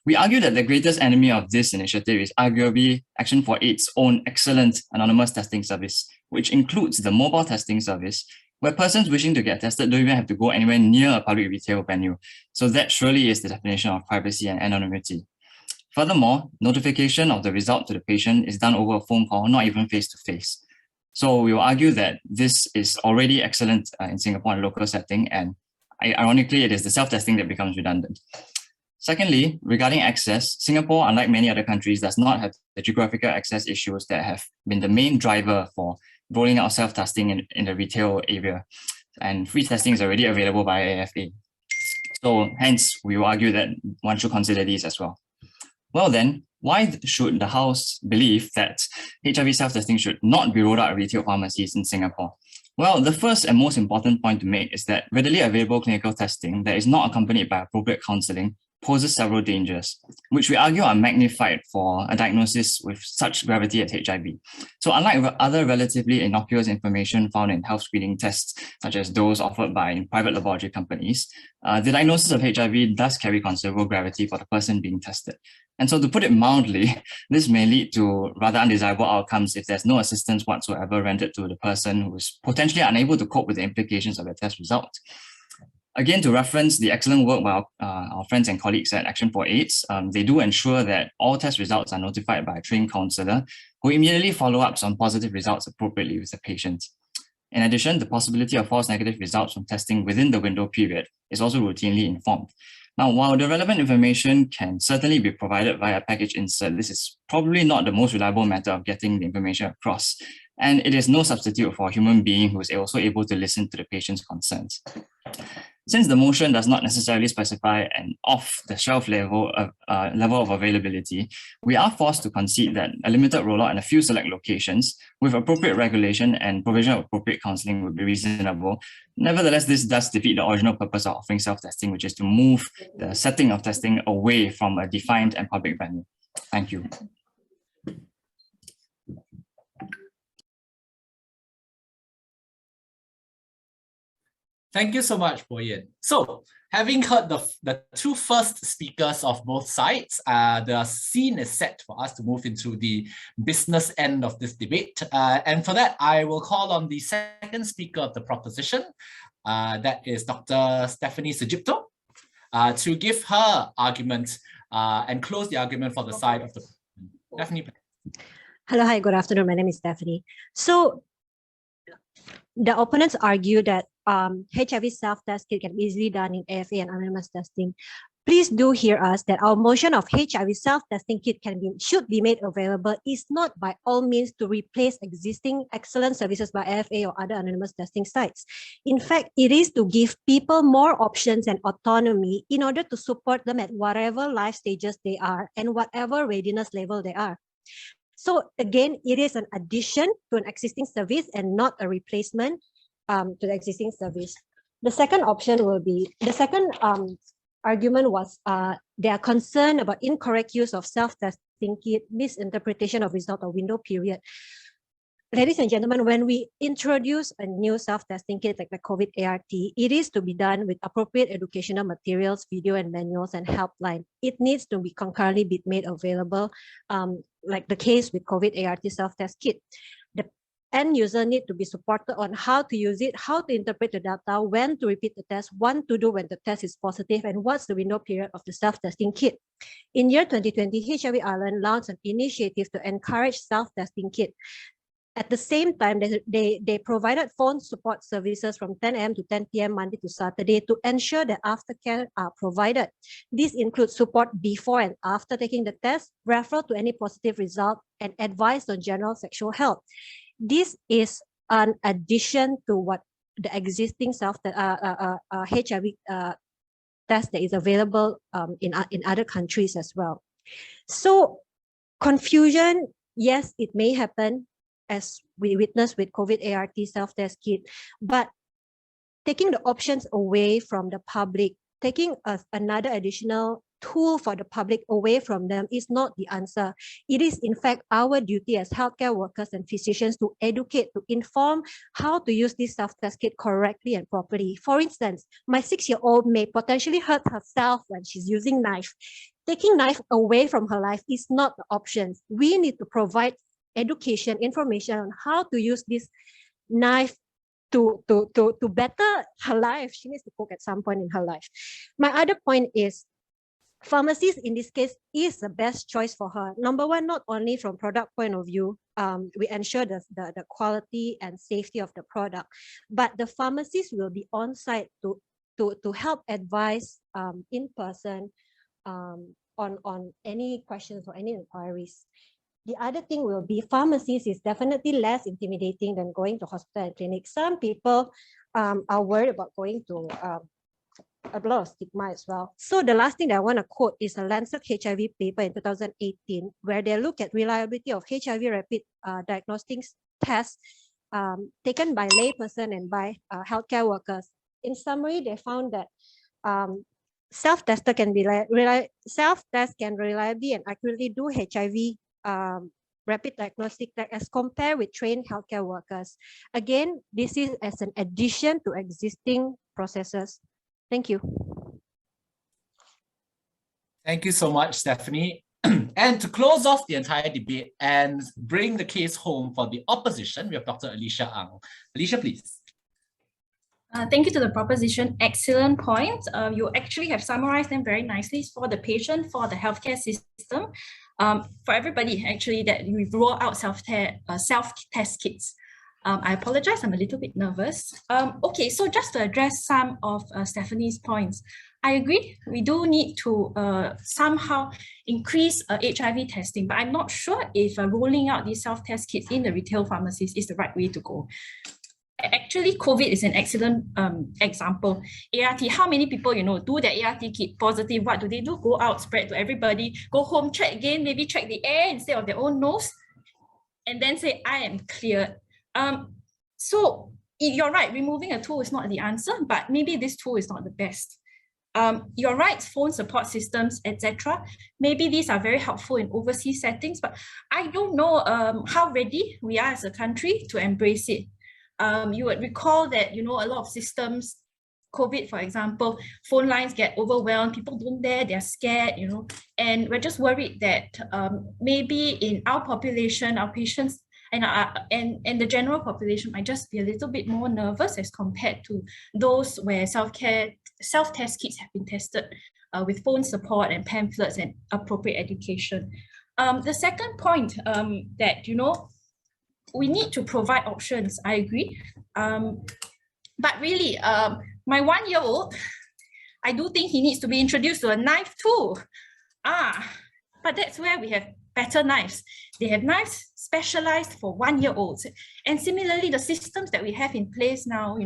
We argue that the greatest enemy of this initiative is arguably Action for AID's own excellent anonymous testing service, which includes the mobile testing service, where persons wishing to get tested don't even have to go anywhere near a public retail venue. So that surely is the definition of privacy and anonymity. Furthermore, notification of the result to the patient is done over a phone call, not even face-to-face. So we will argue that this is already excellent in Singapore in a local setting, and ironically, it is the self-testing that becomes redundant. Secondly, regarding access, Singapore, unlike many other countries, does not have the geographical access issues that have been the main driver for rolling out self-testing in the retail area. And free testing is already available by AFA. So hence, we will argue that one should consider these as well. Well then, why should the House believe that HIV self-testing should not be rolled out at retail pharmacies in Singapore? Well, the first and most important point to make is that readily available clinical testing that is not accompanied by appropriate counselling poses several dangers, which we argue are magnified for a diagnosis with such gravity as HIV. So unlike other relatively innocuous information found in health screening tests, such as those offered by private laboratory companies, the diagnosis of HIV does carry considerable gravity for the person being tested. And so to put it mildly, this may lead to rather undesirable outcomes if there's no assistance whatsoever rendered to the person who is potentially unable to cope with the implications of the test result. Again, to reference the excellent work by our friends and colleagues at Action for AIDS, they do ensure that all test results are notified by a trained counsellor who immediately follow up on positive results appropriately with the patient. In addition, the possibility of false negative results from testing within the window period is also routinely informed. Now, while the relevant information can certainly be provided via package insert, this is probably not the most reliable method of getting the information across, and it is no substitute for a human being who is also able to listen to the patient's concerns. Since the motion does not necessarily specify an off-the-shelf level of availability, we are forced to concede that a limited rollout in a few select locations with appropriate regulation and provision of appropriate counselling would be reasonable. Nevertheless, this does defeat the original purpose of offering self-testing, which is to move the setting of testing away from a defined and public venue. Thank you. Thank you so much, Boyan. So, having heard the two first speakers of both sides, the scene is set for us to move into the business end of this debate. And for that, I will call on the second speaker of the proposition, that is Dr. Stephanie Sugipto, to give her argument and close the argument for the side of the Stephanie. Hello, hi, good afternoon. My name is Stephanie. So, the opponents argue that HIV self-test kit can be easily done in AFA and anonymous testing. Please do hear us that our motion of HIV self-testing kit should be made available is not by all means to replace existing excellent services by AFA or other anonymous testing sites. In fact, it is to give people more options and autonomy in order to support them at whatever life stages they are and whatever readiness level they are. So again, it is an addition to an existing service and not a replacement to the existing service. The second option will be, the second argument was they are concerned about incorrect use of self-testing kit, misinterpretation of result or window period. Ladies and gentlemen, when we introduce a new self-testing kit like the COVID ART, it is to be done with appropriate educational materials, video and manuals, and helpline. It needs to be concurrently be made available, like the case with COVID ART self-test kit. The end user need to be supported on how to use it, how to interpret the data, when to repeat the test, what to do when the test is positive, and what's the window period of the self-testing kit. In year 2020, HIV Ireland launched an initiative to encourage self-testing kit. At the same time, they provided phone support services from 10 a.m. to 10 p.m. Monday to Saturday to ensure that aftercare are provided. This includes support before and after taking the test, referral to any positive result, and advice on general sexual health. This is an addition to what the existing HIV test that is available in other countries as well. So confusion, yes, it may happen, as we witnessed with COVID ART self-test kit, but taking the options away from the public, taking another additional tool for the public away from them is not the answer. It is in fact our duty as healthcare workers and physicians to educate, to inform how to use this self-test kit correctly and properly. For instance, my 6-year-old may potentially hurt herself when she's using knife. Taking knife away from her life is not the option. We need to provide education, information on how to use this knife to better her life. She needs to cook at some point in her life. My other point is pharmacies in this case is the best choice for her. Number one, not only from product point of view, we ensure the quality and safety of the product, but the pharmacies will be on site to help advise in person on any questions or any inquiries. The other thing will be pharmacies is definitely less intimidating than going to hospital and clinic. Some people are worried about going to a lot of stigma as well. So the last thing that I want to quote is a Lancet HIV paper in 2018, where they look at reliability of HIV rapid diagnostic tests taken by layperson and by healthcare workers. In summary, they found that self-test can reliably and accurately do HIV rapid diagnostic test as compared with trained healthcare workers. Again, this is as an addition to existing processes. Thank you. Thank you so much, Stephanie. And to close off the entire debate and bring the case home for the opposition, we have Dr. Alicia Ang. Alicia, please. Thank you to the proposition. Excellent points. You actually have summarized them very nicely for the patient, for the healthcare system, for everybody actually, that we roll out self-test kits. I apologize, I'm a little bit nervous. Okay, so just to address some of Stephanie's points, I agree, we do need to somehow increase HIV testing, but I'm not sure if rolling out these self-test kits in the retail pharmacies is the right way to go. Actually, COVID is an excellent example. ART, how many people, do their ART kit positive? What do? Go out, spread to everybody, go home, check again, maybe check the air instead of their own nose, and then say, I am cleared. So you're right, removing a tool is not the answer, but maybe this tool is not the best. You're right, phone support systems, etc. Maybe these are very helpful in overseas settings, but I don't know how ready we are as a country to embrace it. You would recall that, a lot of systems, COVID, for example, phone lines get overwhelmed, people don't dare, they're scared, and we're just worried that maybe in our population, our patients and the general population might just be a little bit more nervous as compared to those where self-test kits have been tested with phone support and pamphlets and appropriate education. The second point that, we need to provide options, I agree. But really, my 1-year-old, I do think he needs to be introduced to a knife too. But that's where we have better knives. They have knives specialized for 1-year-olds. And similarly, the systems that we have in place now,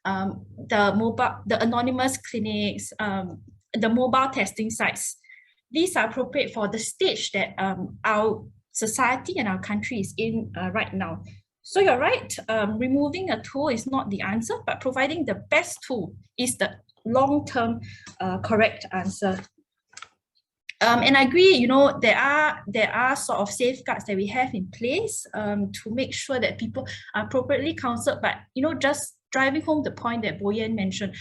the anonymous clinics, the mobile testing sites, these are appropriate for the stage that our society and our country is in right now. So you're right, removing a tool is not the answer, but providing the best tool is the long-term correct answer. And I agree, there are sort of safeguards that we have in place to make sure that people are appropriately counseled, but just driving home the point that Boyan mentioned,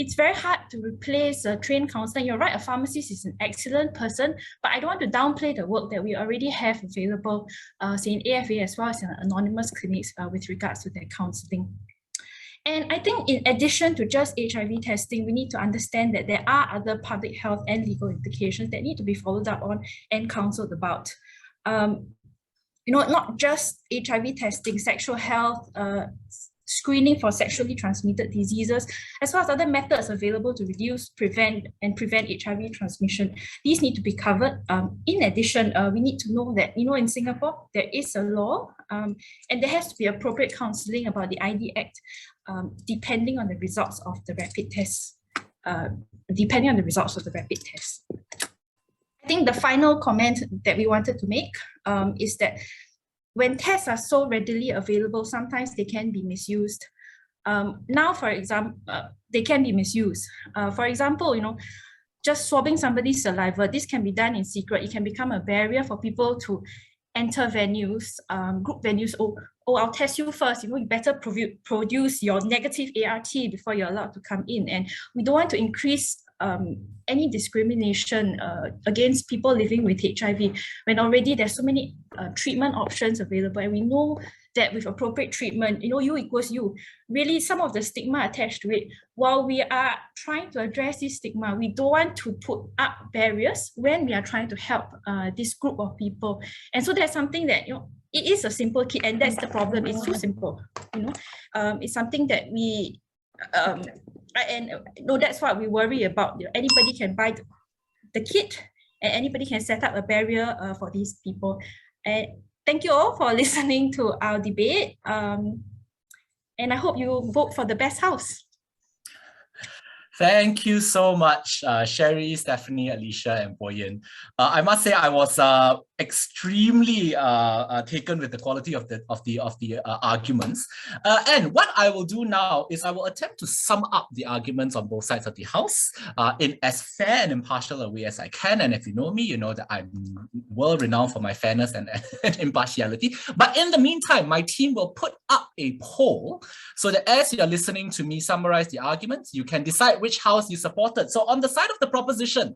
it's very hard to replace a trained counselor. You're right, a pharmacist is an excellent person, but I don't want to downplay the work that we already have available, say in AFA as well as in anonymous clinics with regards to their counselling. And I think in addition to just HIV testing, we need to understand that there are other public health and legal implications that need to be followed up on and counselled about. Not just HIV testing, sexual health, screening for sexually transmitted diseases, as well as other methods available to reduce, prevent HIV transmission. These need to be covered. In addition, we need to know that, in Singapore, there is a law and there has to be appropriate counselling about the ID Act, depending on the results of the rapid tests. I think the final comment that we wanted to make is that when tests are so readily available, sometimes they can be misused. Now, for example, they can be misused. For example, just swabbing somebody's saliva, this can be done in secret. It can become a barrier for people to enter venues, group venues. Oh, I'll test you first. You better produce your negative ART before you're allowed to come in. And we don't want to increase any discrimination against people living with HIV when already there's so many treatment options available, and we know that with appropriate treatment, U equals U. Really, some of the stigma attached to it, while we are trying to address this stigma, we don't want to put up barriers when we are trying to help this group of people. And so that's something that, it is a simple kit, and that's the problem. It's too simple. It's something that we that's what we worry about. Anybody can buy the kit and anybody can set up a barrier for these people. Thank you all for listening to our debate. And I hope you vote for the best house. Thank you so much, Sherry, Stephanie, Alicia, and Boyan. I must say I was extremely taken with the quality of the arguments. And what I will do now is I will attempt to sum up the arguments on both sides of the house in as fair and impartial a way as I can. And if you know me, you know that I'm well renowned for my fairness and impartiality. But in the meantime, my team will put up a poll so that as you're listening to me summarize the arguments, you can decide which house you supported. So on the side of the proposition,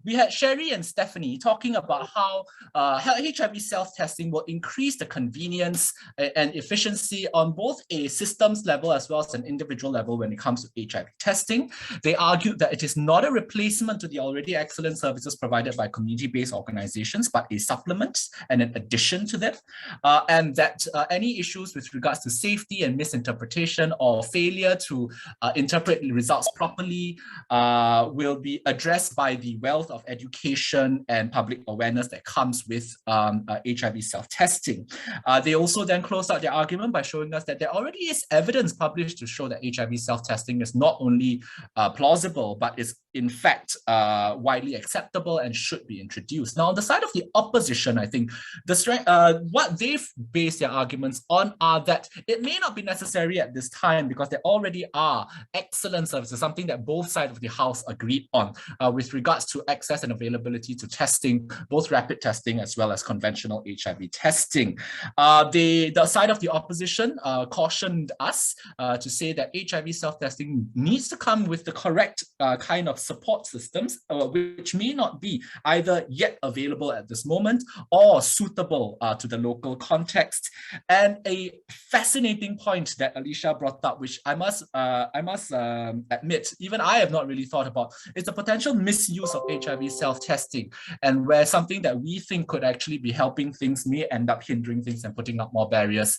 we had Sherry and Stephanie talking about how HIV self-testing will increase the convenience and efficiency on both a systems level as well as an individual level when it comes to HIV testing. They argued that it is not a replacement to the already excellent services provided by community-based organizations, but a supplement and an addition to them, and that any issues with regards to safety and misinterpretation or failure to interpret results properly will be addressed by the wealth of education and public awareness that comes with HIV self-testing. They also then closed out their argument by showing us that there already is evidence published to show that HIV self-testing is not only plausible, but is in fact widely acceptable and should be introduced. Now, on the side of the opposition, I think what they've based their arguments on are that it may not be necessary at this time because there already are excellent services, something that both sides of the house agreed on with regards to access and availability to testing, both rapid testing as well as conventional HIV testing. The side of the opposition cautioned us to say that HIV self-testing needs to come with the correct kind of support systems, which may not be either yet available at this moment or suitable to the local context. And a fascinating point that Alicia brought up, which I must admit, even I have not really thought about, is the potential misuse of HIV self-testing, and where something that we think could actually be helping things may end up hindering things and putting up more barriers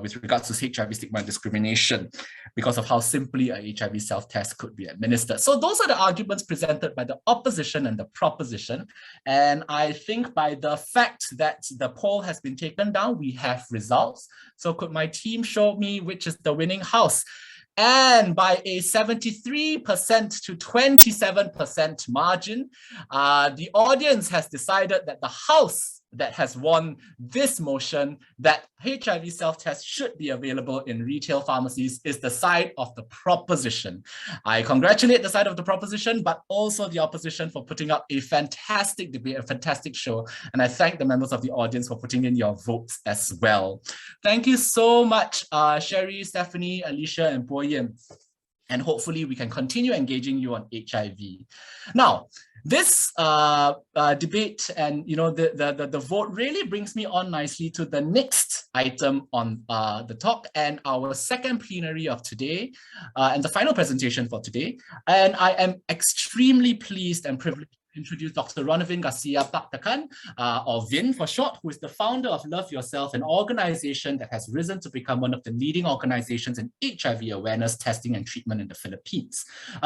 with regards to HIV stigma and discrimination because of how simply a HIV self-test could be administered. So those are the arguments presented by the opposition and the proposition. And I think by the fact that the poll has been taken down, we have results. So could my team show me which is the winning house? And by a 73% to 27% margin, the audience has decided that the house that has won this motion, that HIV self-test should be available in retail pharmacies, is the side of the proposition. I congratulate the side of the proposition, but also the opposition for putting up a fantastic debate, a fantastic show. And I thank the members of the audience for putting in your votes as well. Thank you so much, Sherry, Stephanie, Alicia, and Boyan. And hopefully we can continue engaging you on HIV. Now, this debate and the vote really brings me on nicely to the next item on the talk and our second plenary of today and the final presentation for today. And I am extremely pleased and privileged to introduce Dr. Ronavin Garcia Paktakan, or Vin for short, who is the founder of Love Yourself, an organization that has risen to become one of the leading organizations in HIV awareness, testing, and treatment in the Philippines.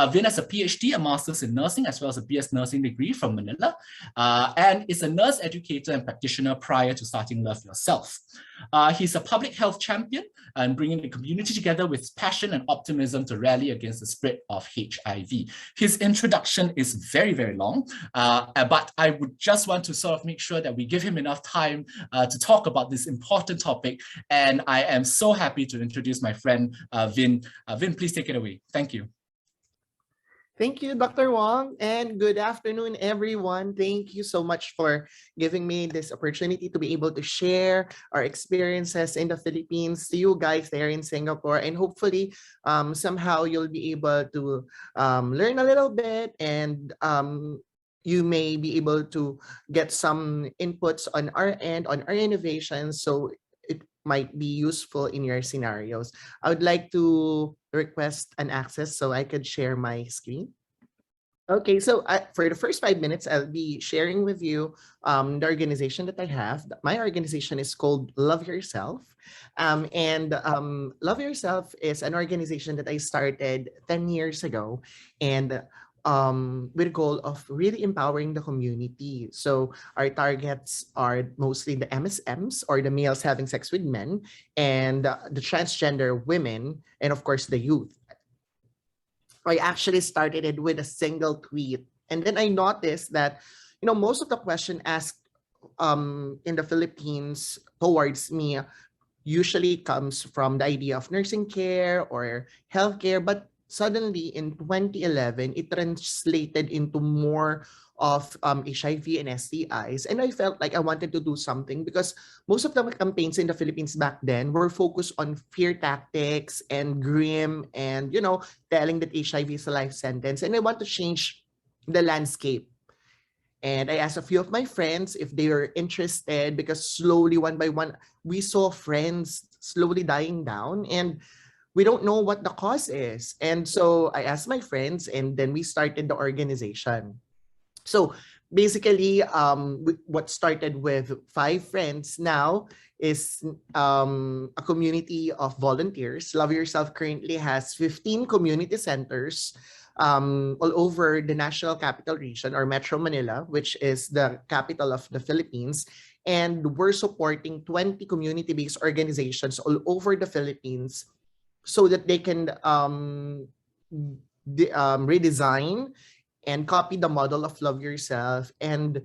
Vin has a PhD, a master's in nursing, as well as a BS nursing degree from Manila, and is a nurse educator and practitioner prior to starting Love Yourself. He's a public health champion and bringing the community together with passion and optimism to rally against the spread of HIV. His introduction is very, very long, but I would just want to sort of make sure that we give him enough time to talk about this important topic. And I am so happy to introduce my friend, Vin. Vin, please take it away. Thank you. Thank you, Dr. Wong, and good afternoon, everyone. Thank you so much for giving me this opportunity to be able to share our experiences in the Philippines to you guys there in Singapore, and hopefully somehow you'll be able to learn a little bit, and you may be able to get some inputs on our end, on our innovations, so it might be useful in your scenarios. I would like to request an access so I could share my screen. Okay, so for the first 5 minutes, I'll be sharing with you the organization that I have. My organization is called Love Yourself. Love Yourself is an organization that I started 10 years ago, and with the goal of really empowering the community. So our targets are mostly the MSMs, or the males having sex with men, and the transgender women, and of course the youth. I actually started it with a single tweet. And then I noticed that, most of the question asked in the Philippines towards me usually comes from the idea of nursing care or healthcare, but suddenly in 2011, it translated into more of HIV and STIs. And I felt like I wanted to do something because most of the campaigns in the Philippines back then were focused on fear tactics and grim and, telling that HIV is a life sentence. And I want to change the landscape. And I asked a few of my friends if they were interested because slowly, one by one, we saw friends slowly dying down and we don't know what the cause is. And so I asked my friends and then we started the organization. So basically, what started with 5 friends now is a community of volunteers. Love Yourself currently has 15 community centers all over the National Capital Region or Metro Manila, which is the capital of the Philippines. And we're supporting 20 community-based organizations all over the Philippines so that they can redesign and copy the model of Love Yourself and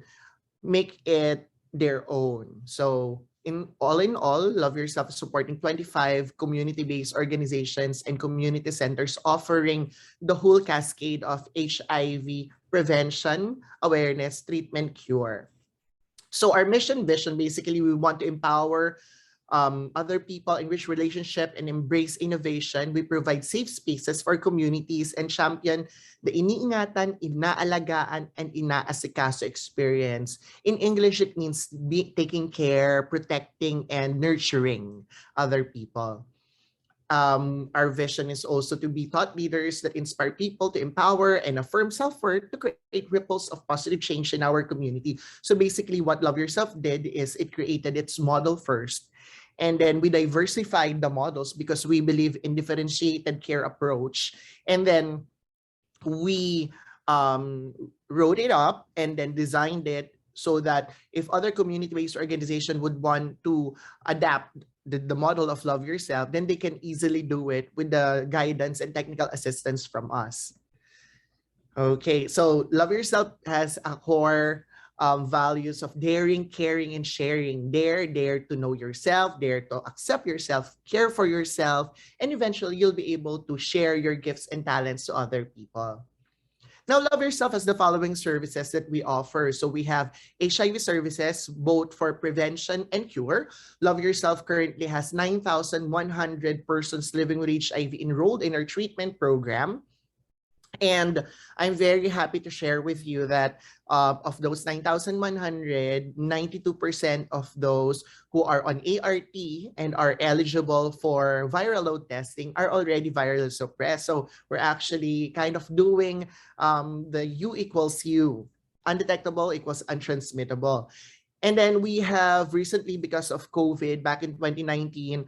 make it their own. So in all, Love Yourself is supporting 25 community-based organizations and community centers offering the whole cascade of HIV prevention, awareness, treatment, cure. So our mission vision, basically, we want to empower other people, enrich relationship, and embrace innovation. We provide safe spaces for communities and champion the iniingatan, inaalagaan, and inaasikaso experience. In English, it means taking care, protecting, and nurturing other people. Our vision is also to be thought leaders that inspire people to empower and affirm self-worth to create ripples of positive change in our community. So basically what Love Yourself did is it created its model first. And then we diversified the models because we believe in differentiated care approach. And then we wrote it up and then designed it so that if other community-based organization would want to adapt the model of Love Yourself, then they can easily do it with the guidance and technical assistance from us. Okay, so Love Yourself has a core values of daring, caring, and sharing. Dare to know yourself, dare to accept yourself, care for yourself, and eventually you'll be able to share your gifts and talents to other people. Now, Love Yourself has the following services that we offer. So we have HIV services, both for prevention and cure. Love Yourself currently has 9,100 persons living with HIV enrolled in our treatment program. And I'm very happy to share with you that of those 9,100, 92% of those who are on ART and are eligible for viral load testing are already virally suppressed. So we're actually kind of doing the U equals U, undetectable equals untransmittable. And then we have recently, because of COVID, back in 2019,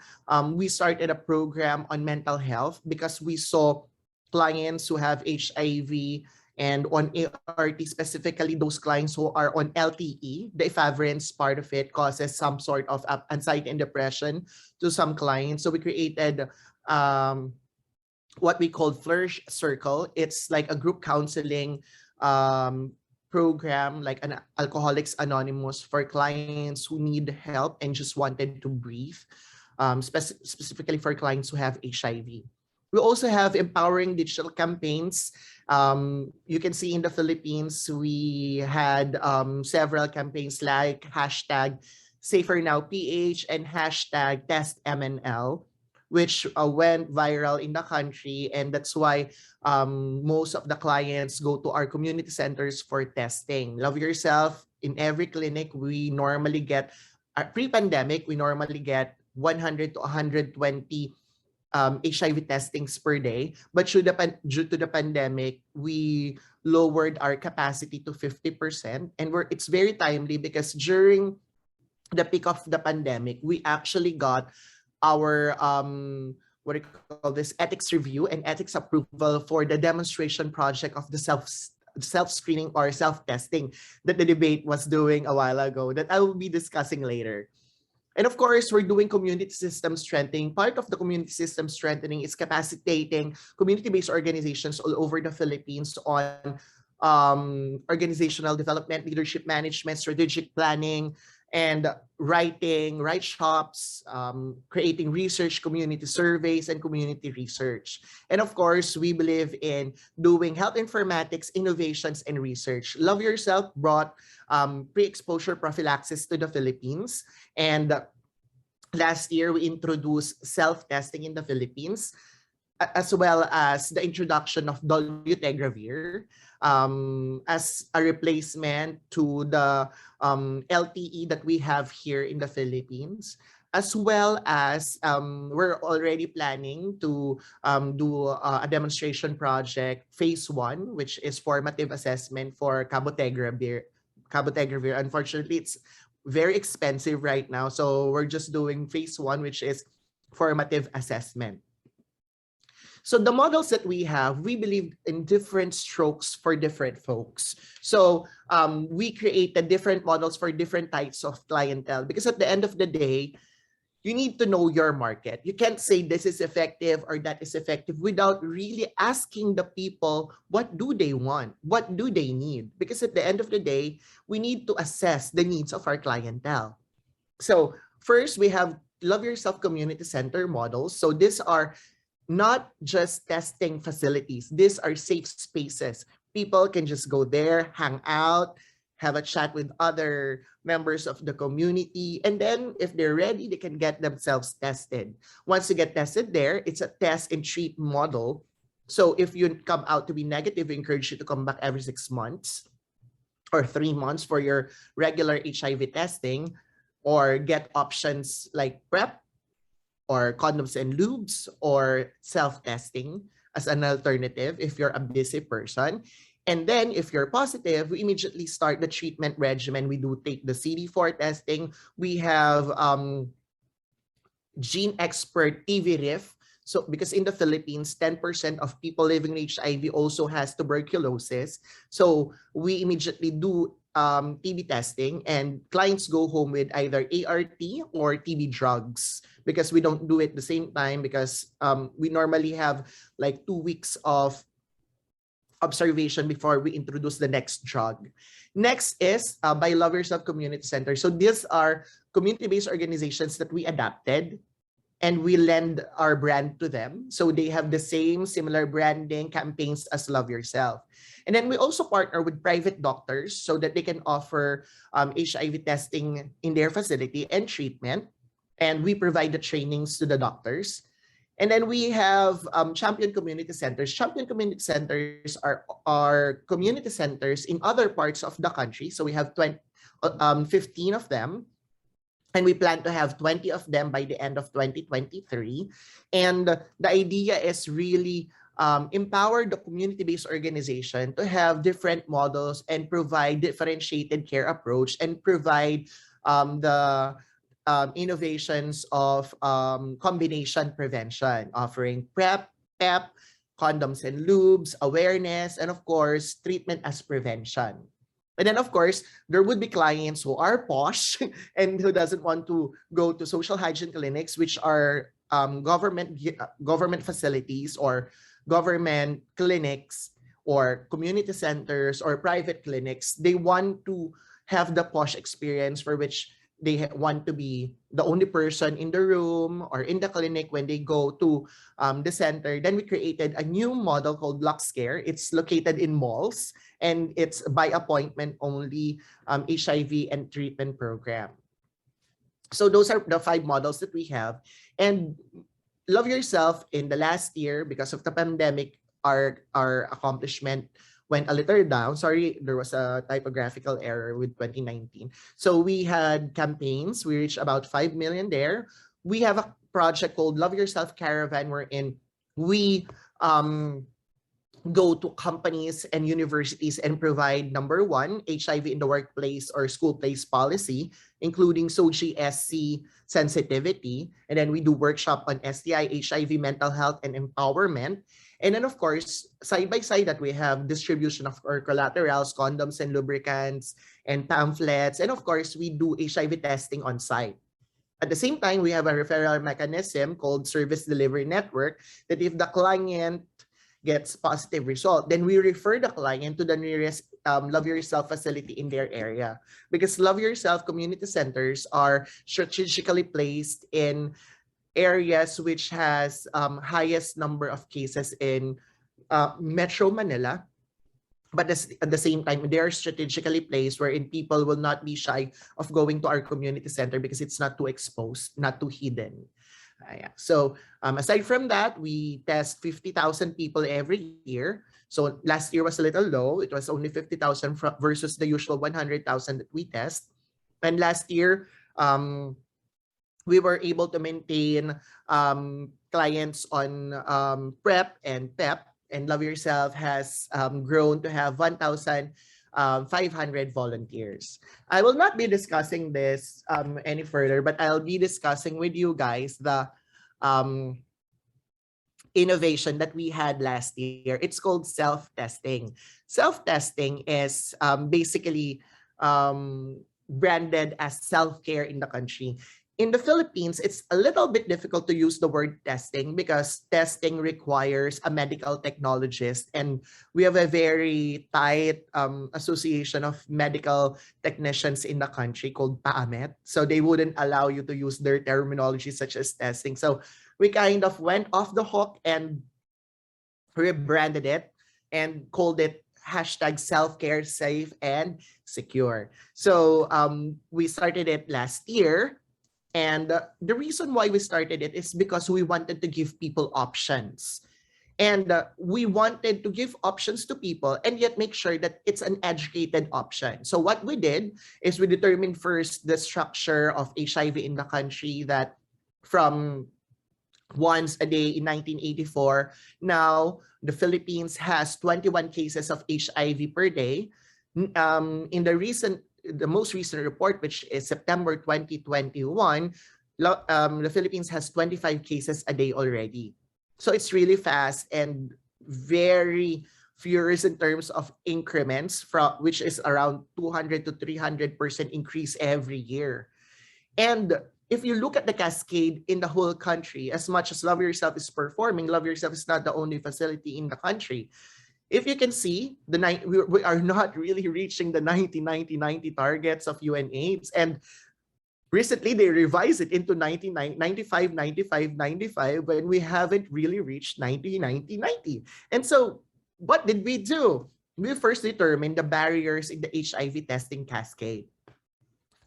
we started a program on mental health because we saw clients who have HIV and on ART, specifically those clients who are on LTE, the efavirenz part of it causes some sort of anxiety and depression to some clients. So we created what we call Flourish Circle. It's like a group counseling program, like an Alcoholics Anonymous for clients who need help and just wanted to breathe, specifically for clients who have HIV. We also have empowering digital campaigns. You can see in the Philippines, we had several campaigns like hashtag SaferNowPH and hashtag TestMNL, which went viral in the country. And that's why most of the clients go to our community centers for testing. Love Yourself, in every clinic, we normally get, pre-pandemic, we normally get 100 to 120 HIV testings per day, but due to the pandemic, we lowered our capacity to 50%, and it's very timely because during the peak of the pandemic, we actually got our what do you call this, ethics review and ethics approval for the demonstration project of the self-screening or self-testing that the debate was doing a while ago that I will be discussing later. And of course, we're doing community system strengthening. Part of the community system strengthening is capacitating community-based organizations all over the Philippines on organizational development, leadership management, strategic planning, and writing, write shops, creating research, community surveys, and community research. And of course, we believe in doing health informatics, innovations, and research. Love Yourself brought pre-exposure prophylaxis to the Philippines. And last year, we introduced self-testing in the Philippines, as well as the introduction of dolutegravir as a replacement to the LTE that we have here in the Philippines, as well as we're already planning to do a demonstration project, phase 1, which is formative assessment for cabotegravir. Unfortunately, it's very expensive right now, so we're just doing phase 1, which is formative assessment. So the models that we have, we believe in different strokes for different folks. So we created different models for different types of clientele, because at the end of the day, you need to know your market. You can't say this is effective or that is effective without really asking the people, what do they want? What do they need? Because at the end of the day, we need to assess the needs of our clientele. So first, we have Love Yourself Community Center models. So these are not just testing facilities. These are safe spaces. People can just go there, hang out, have a chat with other members of the community. And then if they're ready, they can get themselves tested. Once you get tested there, it's a test and treat model. So if you come out to be negative, we encourage you to come back every 6 months or 3 months for your regular HIV testing, or get options like PrEP, or condoms and lubes, or self-testing as an alternative if you're a busy person. And then if you're positive, we immediately start the treatment regimen. We do take the CD4 testing. We have gene expert TVRIF. So because in the Philippines, 10% of people living with HIV also has tuberculosis. So we immediately do TB testing, and clients go home with either ART or TB drugs, because we don't do it at the same time, because we normally have like 2 weeks of observation before we introduce the next drug. Next is by Love Yourself Community Center. So these are community-based organizations that we adapted, and we lend our brand to them. So they have the same similar branding campaigns as Love Yourself. And then we also partner with private doctors so that they can offer HIV testing in their facility and treatment. And we provide the trainings to the doctors. And then we have champion community centers. Champion community centers are community centers in other parts of the country. So we have 15 of them. And we plan to have 20 of them by the end of 2023. And the idea is really empower the community-based organization to have different models and provide differentiated care approach, and provide the innovations of combination prevention, offering PrEP, PEP, condoms and lubes, awareness, and of course, treatment as prevention. And then, of course, there would be clients who are posh and who doesn't want to go to social hygiene clinics, which are government facilities or government clinics or community centers or private clinics. They want to have the posh experience, for which they want to be the only person in the room or in the clinic when they go to the center. Then we created a new model called LuxCare. It's located in malls, and it's by appointment only HIV and treatment program. So those are the 5 models that we have. And Love Yourself in the last year, because of the pandemic, our accomplishment went a little down. Sorry, there was a typographical error with 2019. So we had campaigns. We reached about 5 million there. We have a project called Love Yourself Caravan, wherein we go to companies and universities and provide, number 1, HIV in the workplace or school place policy, including SOGI SC sensitivity. And then we do workshop on STI, HIV, mental health, and empowerment. And then, of course, side by side that we have distribution of our collaterals, condoms and lubricants, and pamphlets. And of course, we do HIV testing on site. At the same time, we have a referral mechanism called service delivery network that if the client gets positive result, then we refer the client to the nearest Love Yourself facility in their area, because Love Yourself community centers are strategically placed in areas which has highest number of cases in Metro Manila. But at the same time, they are strategically placed wherein people will not be shy of going to our community center because it's not too exposed, not too hidden. Yeah. So aside from that, we test 50,000 people every year. So last year was a little low. It was only 50,000 versus the usual 100,000 that we test. And last year, we were able to maintain clients on PrEP and PEP. And Love Yourself has grown to have 1,500 volunteers. I will not be discussing this any further, but I'll be discussing with you guys the innovation that we had last year. It's called self-testing. Self-testing is basically branded as self-care in the country. In the Philippines, it's a little bit difficult to use the word testing because testing requires a medical technologist, and we have a very tight association of medical technicians in the country called PAAMET. So they wouldn't allow you to use their terminology such as testing. So we kind of went off the hook and rebranded it and called it hashtag self-care safe and secure. So we started it last year. And the reason why we started it is because we wanted to give people options. And we wanted to give options to people and yet make sure that it's an educated option. So what we did is we determined first the structure of HIV in the country, that from once a day in 1984, now the Philippines has 21 cases of HIV per day. In the most recent report, which is September 2021, the Philippines has 25 cases a day already. So it's really fast and very furious in terms of increments, which is around 200 to 300% increase every year. And if you look at the cascade in the whole country, as much as Love Yourself is performing, Love Yourself is not the only facility in the country. If you can see, we are not really reaching the 90-90-90 targets of UNAIDS. And recently, they revised it into 95-95-95 when we haven't really reached 90-90-90. And so what did we do? We first determined the barriers in the HIV testing cascade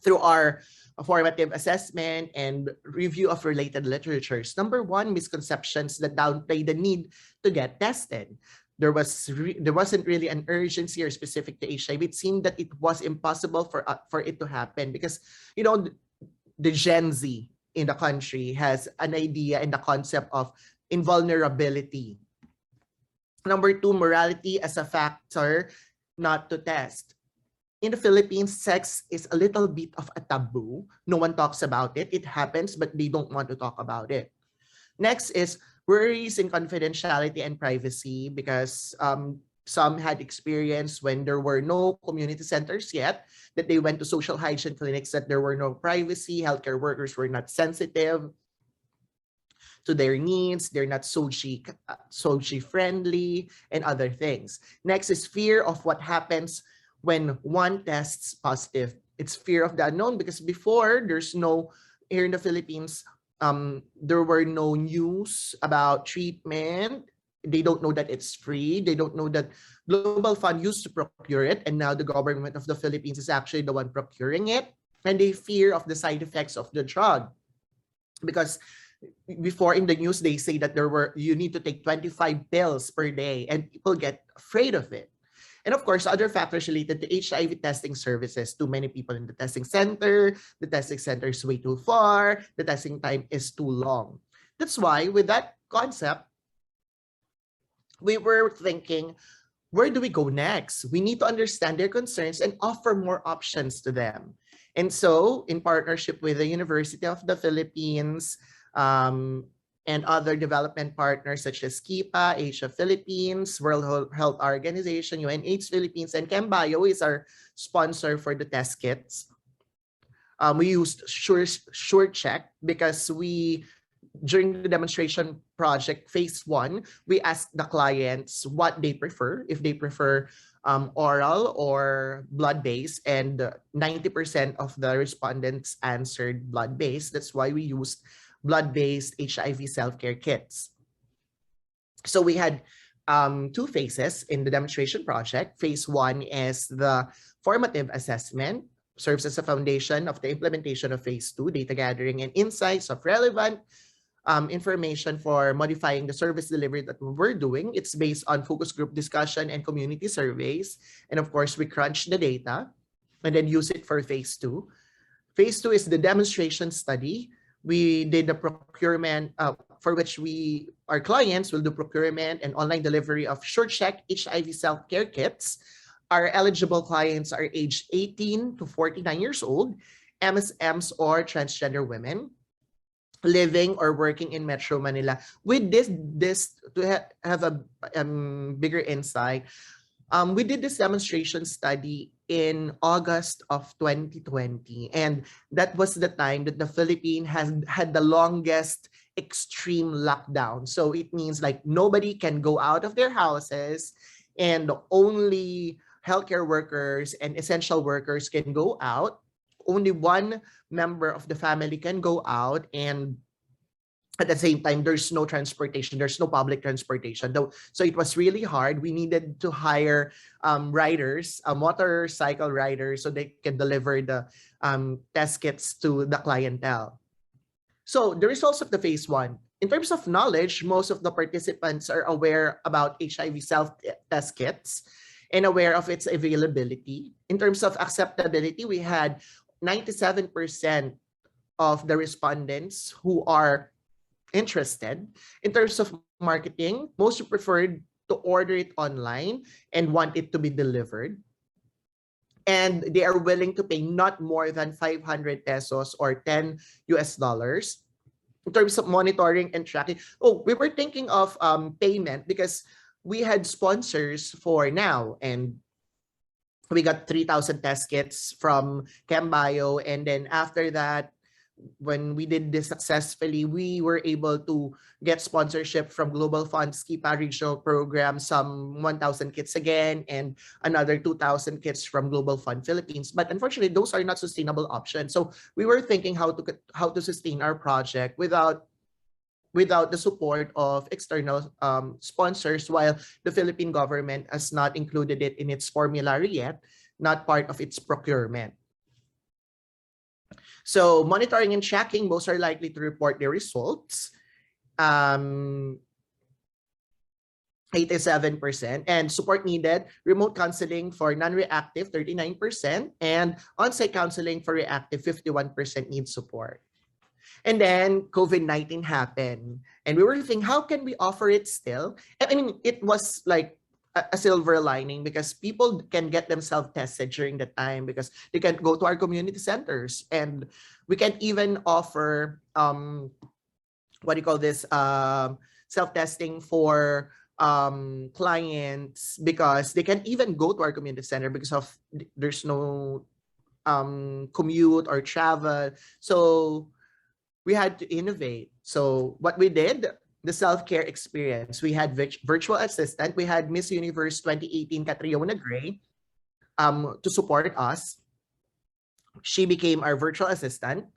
through our formative assessment and review of related literatures. Number one, misconceptions that downplay the need to get tested. There wasn't really an urgency or specific to HIV. It seemed that it was impossible for it to happen because, you know, the Gen Z in the country has an idea and the concept of invulnerability. Number two, morality as a factor not to test. In the Philippines, sex is a little bit of a taboo. No one talks about it. It happens, but they don't want to talk about it. Next is worries in confidentiality and privacy, because some had experience when there were no community centers yet, that they went to social hygiene clinics, that there were no privacy, healthcare workers were not sensitive to their needs, they're not SOGI friendly, and other things. Next is fear of what happens when one tests positive. It's fear of the unknown, because before, there's no, here in the Philippines, there were no news about treatment. They don't know that it's free. They don't know that Global Fund used to procure it, and now the government of the Philippines is actually the one procuring it. And they fear of the side effects of the drug, because before in the news they say that you need to take 25 pills per day, and people get afraid of it. And of course, other factors related to HIV testing services. Too many people in the testing center. The testing center is way too far. The testing time is too long. That's why, with that concept, we were thinking, where do we go next? We need to understand their concerns and offer more options to them. And so, in partnership with the University of the Philippines, and other development partners such as KIPA, Asia Philippines, World Health Organization, UNAIDS Philippines, and ChemBio is our sponsor for the test kits. We used Sure Check because during the demonstration project phase 1, we asked the clients what they prefer, if they prefer oral or blood-based, and 90% of the respondents answered blood-based. That's why we used blood-based HIV self-care kits. So we had 2 phases in the demonstration project. Phase 1 is the formative assessment, serves as a foundation of the implementation of phase 2, data gathering and insights of relevant information for modifying the service delivery that we're doing. It's based on focus group discussion and community surveys. And of course, we crunch the data and then use it for phase 2. Phase 2 is the demonstration study. We did the procurement for which our clients will do procurement and online delivery of SureCheck HIV self-care kits. Our eligible clients are aged 18 to 49 years old, MSMs or transgender women, living or working in Metro Manila. With this to have a bigger insight, we did this demonstration study in August of 2020, and that was the time that the Philippines had the longest extreme lockdown. So it means like nobody can go out of their houses, and only healthcare workers and essential workers can go out. Only one member of the family can go out, and at the same time, there's no transportation, there's no public transportation. So it was really hard. We needed to hire riders, motorcycle riders, so they can deliver the test kits to the clientele. So the results of the phase 1. In terms of knowledge, most of the participants are aware about HIV self-test kits and aware of its availability. In terms of acceptability, we had 97% of the respondents who are interested. In terms of marketing, most preferred to order it online and want it to be delivered. And they are willing to pay not more than 500 pesos or $10 US. In terms of monitoring and tracking, we were thinking of payment because we had sponsors for now, and we got 3,000 test kits from ChemBio, and then after that, when we did this successfully, we were able to get sponsorship from Global Fund's KIPA regional program, some 1,000 kits again, and another 2,000 kits from Global Fund Philippines. But unfortunately, those are not sustainable options. So we were thinking how to sustain our project without the support of external sponsors, while the Philippine government has not included it in its formulary yet, not part of its procurement. So monitoring and tracking, most are likely to report their results, 87%, and support needed, remote counseling for non-reactive, 39%, and on-site counseling for reactive, 51% need support. And then COVID-19 happened, and we were thinking, how can we offer it still? I mean, it was like a silver lining because people can get themselves tested during the time because they can go to our community centers, and we can even offer self-testing for clients because they can even go to our community center because of there's no commute or travel. So we had to innovate. So what we did, the self-care experience. We had virtual assistant. We had Miss Universe 2018 Catriona Gray to support us. She became our virtual assistant.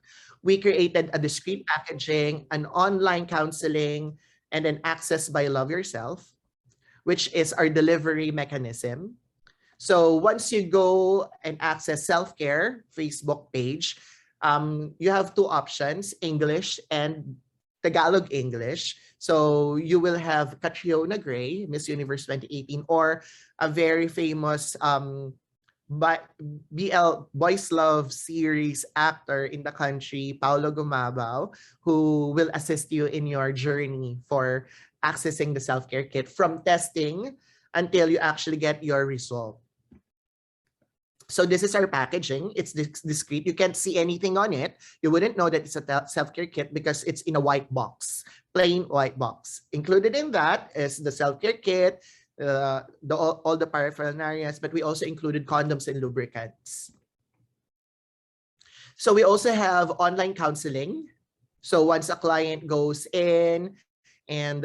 We created a discrete packaging, an online counseling, and an access by Love Yourself, which is our delivery mechanism. So once you go and access self-care Facebook page, you have 2 options, English and Tagalog English. So you will have Catriona Gray, Miss Universe 2018, or a very famous BL Boys Love series actor in the country, Paolo Gumabao, who will assist you in your journey for accessing the self-care kit from testing until you actually get your result. So this is our packaging. It's discreet. You can't see anything on it. You wouldn't know that it's a self-care kit because it's in a white box, plain white box. Included in that is the self-care kit, all the paraphernalias, but we also included condoms and lubricants. So we also have online counseling. So once a client goes in and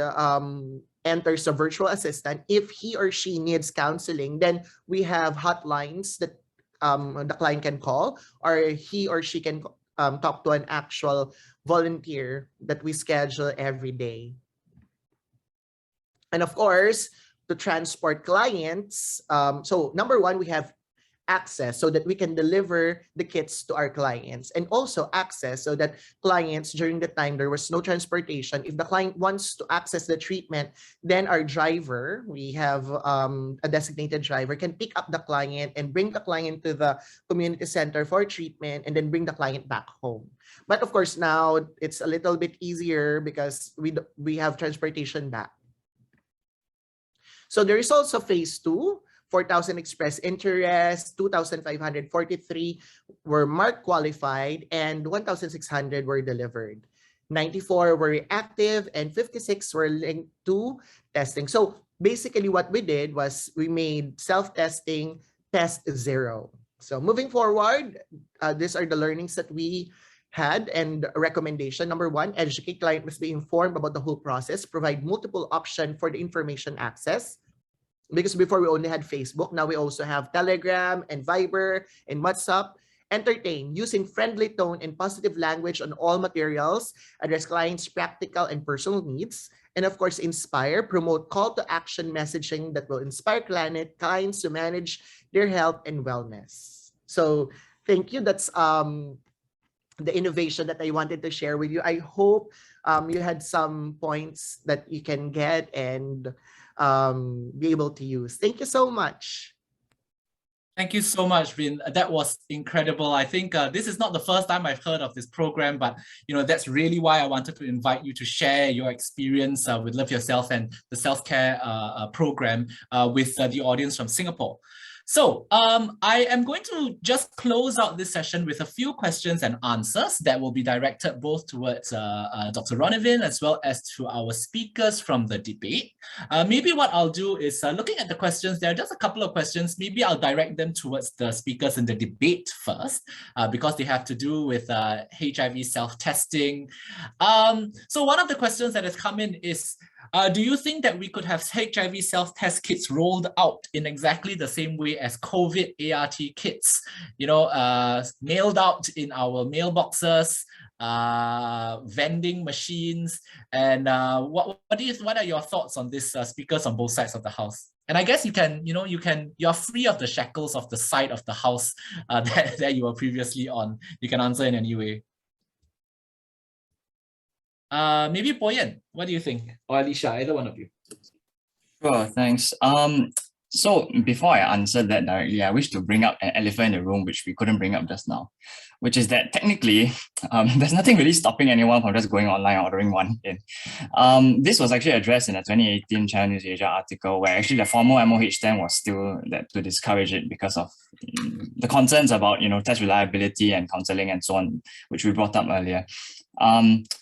enters a virtual assistant, if he or she needs counseling, then we have hotlines that the client can call, or he or she can talk to an actual volunteer that we schedule every day. And of course, to transport clients, so number one, we have access so that we can deliver the kits to our clients, and also access so that clients, during the time there was no transportation, if the client wants to access the treatment, then our driver, we have a designated driver, can pick up the client and bring the client to the community center for treatment, and then bring the client back home. But of course, now it's a little bit easier because we have transportation back. So there is also phase 2. 4,000 expressed interest, 2,543 were marked qualified, and 1,600 were delivered. 94 were reactive, and 56 were linked to testing. So basically what we did was we made self-testing test 0. So moving forward, these are the learnings that we had, and recommendation. Number 1, educate client must be informed about the whole process, provide multiple options for the information access. Because before we only had Facebook, now we also have Telegram and Viber and WhatsApp. Entertain, using friendly tone and positive language on all materials, address clients' practical and personal needs. And of course, inspire, promote call to action messaging that will inspire clients to manage their health and wellness. So thank you. That's the innovation that I wanted to share with you. I hope you had some points that you can get and be able to use. Thank you so much. Thank you so much, Vin. That was incredible. I think this is not the first time I've heard of this program, but that's really why I wanted to invite you to share your experience with Love Yourself and the self-care program with the audience from Singapore. So I am going to just close out this session with a few questions and answers that will be directed both towards Dr. Ronivin as well as to our speakers from the debate. Maybe what I'll do is looking at the questions, there are just a couple of questions. Maybe I'll direct them towards the speakers in the debate first because they have to do with HIV self-testing. So one of the questions that has come in is, do you think that we could have HIV self-test kits rolled out in exactly the same way as COVID ART kits, mailed out in our mailboxes, vending machines, and what are your thoughts on this, speakers on both sides of the house? And I guess you're free of the shackles of the side of the house that you were previously on. You can answer in any way. Maybe Boyan, what do you think? Or Alicia, either one of you. Sure, thanks. So before I answer that directly, I wish to bring up an elephant in the room, which we couldn't bring up just now, which is that technically, there's nothing really stopping anyone from just going online and ordering one in. This was actually addressed in a 2018 Channel News Asia article, where actually the formal MOH stand was still that to discourage it because of the concerns about test reliability and counseling and so on, which we brought up earlier.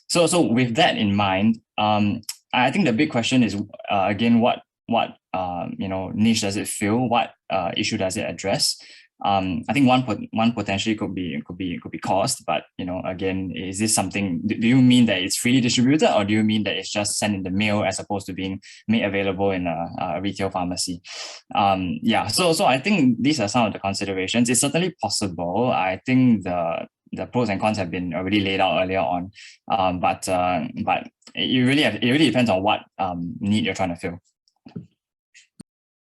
So with that in mind, I think the big question is again, what niche does it fill? What issue does it address? I think one potentially could be cost, but again, is this something? Do you mean that it's freely distributed, or do you mean that it's just sent in the mail as opposed to being made available in a retail pharmacy? So I think these are some of the considerations. It's certainly possible. I think the pros and cons have been already laid out earlier on, but it really depends on what need you're trying to fill.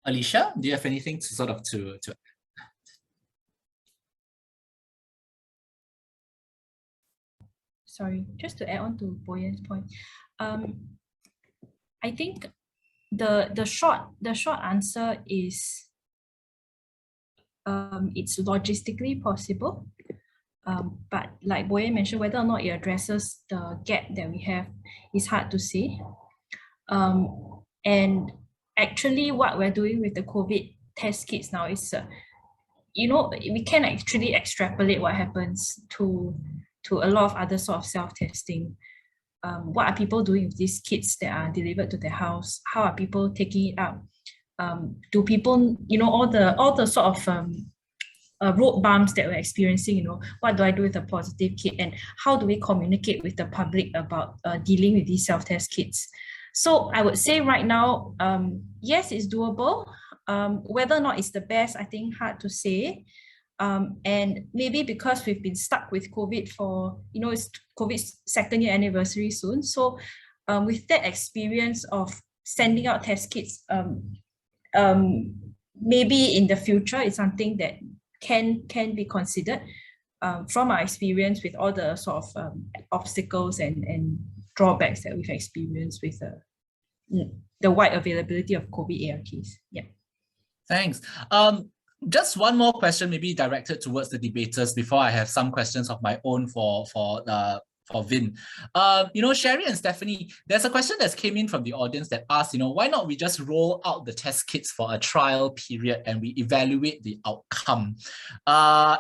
Alicia, do you have anything to sort of to Sorry, just to add on to Boyan's point, I think the short answer is it's logistically possible, but like Boyan mentioned, whether or not it addresses the gap that we have is hard to say. And actually, what we're doing with the COVID test kits now is, we can actually extrapolate what happens to a lot of other sort of self-testing. What are people doing with these kits that are delivered to their house? How are people taking it up? Do people, all the sort of road bumps that we're experiencing, what do I do with a positive kit, and how do we communicate with the public about dealing with these self-test kits? So I would say right now, yes, it's doable. Whether or not it's the best, I think hard to say. And maybe because we've been stuck with COVID for, it's COVID's second year anniversary soon. So with that experience of sending out test kits, maybe in the future it's something that can be considered from our experience with all the sort of obstacles and drawbacks that we've experienced with the wide availability of COVID ARTs. Yeah. Thanks. Just one more question, maybe directed towards the debaters before I have some questions of my own for Vin. Sherry and Stephanie, there's a question that came in from the audience that asked, why not we just roll out the test kits for a trial period and we evaluate the outcome?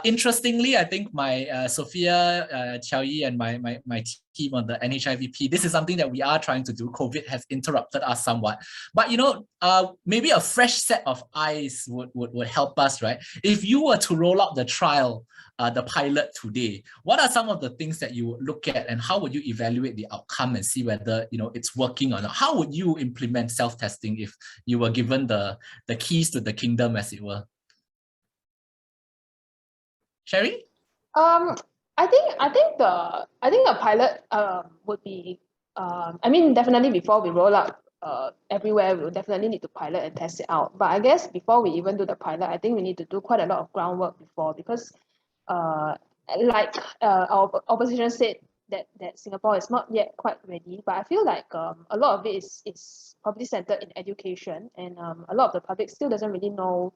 Interestingly, I think my Sophia, Chiao Yi, and my team on the NHIVP, this is something that we are trying to do. COVID has interrupted us somewhat, but maybe a fresh set of eyes would help us, right? If you were to roll out the trial, the pilot today, what are some of the things that you would look at, and how would you evaluate the outcome and see whether it's working or not? How would you implement self-testing if you were given the keys to the kingdom, as it were? Sherry? I think a pilot would be definitely before we roll out everywhere, we'll definitely need to pilot and test it out. But I guess before we even do the pilot, I think we need to do quite a lot of groundwork before, because our opposition said that Singapore is not yet quite ready, but I feel like a lot of it is probably centered in education, and a lot of the public still doesn't really know.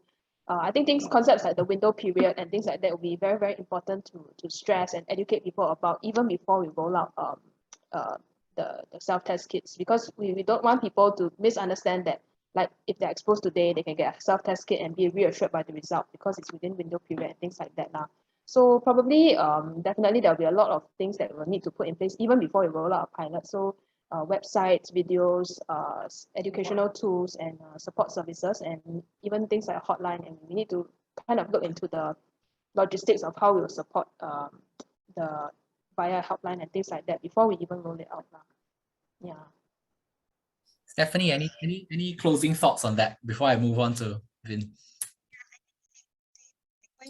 I think concepts like the window period and things like that will be very, very important to stress and educate people about, even before we roll out the self-test kits, because we don't want people to misunderstand that, like, if they're exposed today, they can get a self-test kit and be reassured by the result because it's within window period and things like that now. So probably, definitely there'll be a lot of things that we'll need to put in place even before we roll out a pilot. So websites, videos, educational tools, and support services, and even things like a hotline. And we need to kind of look into the logistics of how we will support the via helpline and things like that before we even roll it out now. Yeah. Stephanie, any closing thoughts on that before I move on to Vin?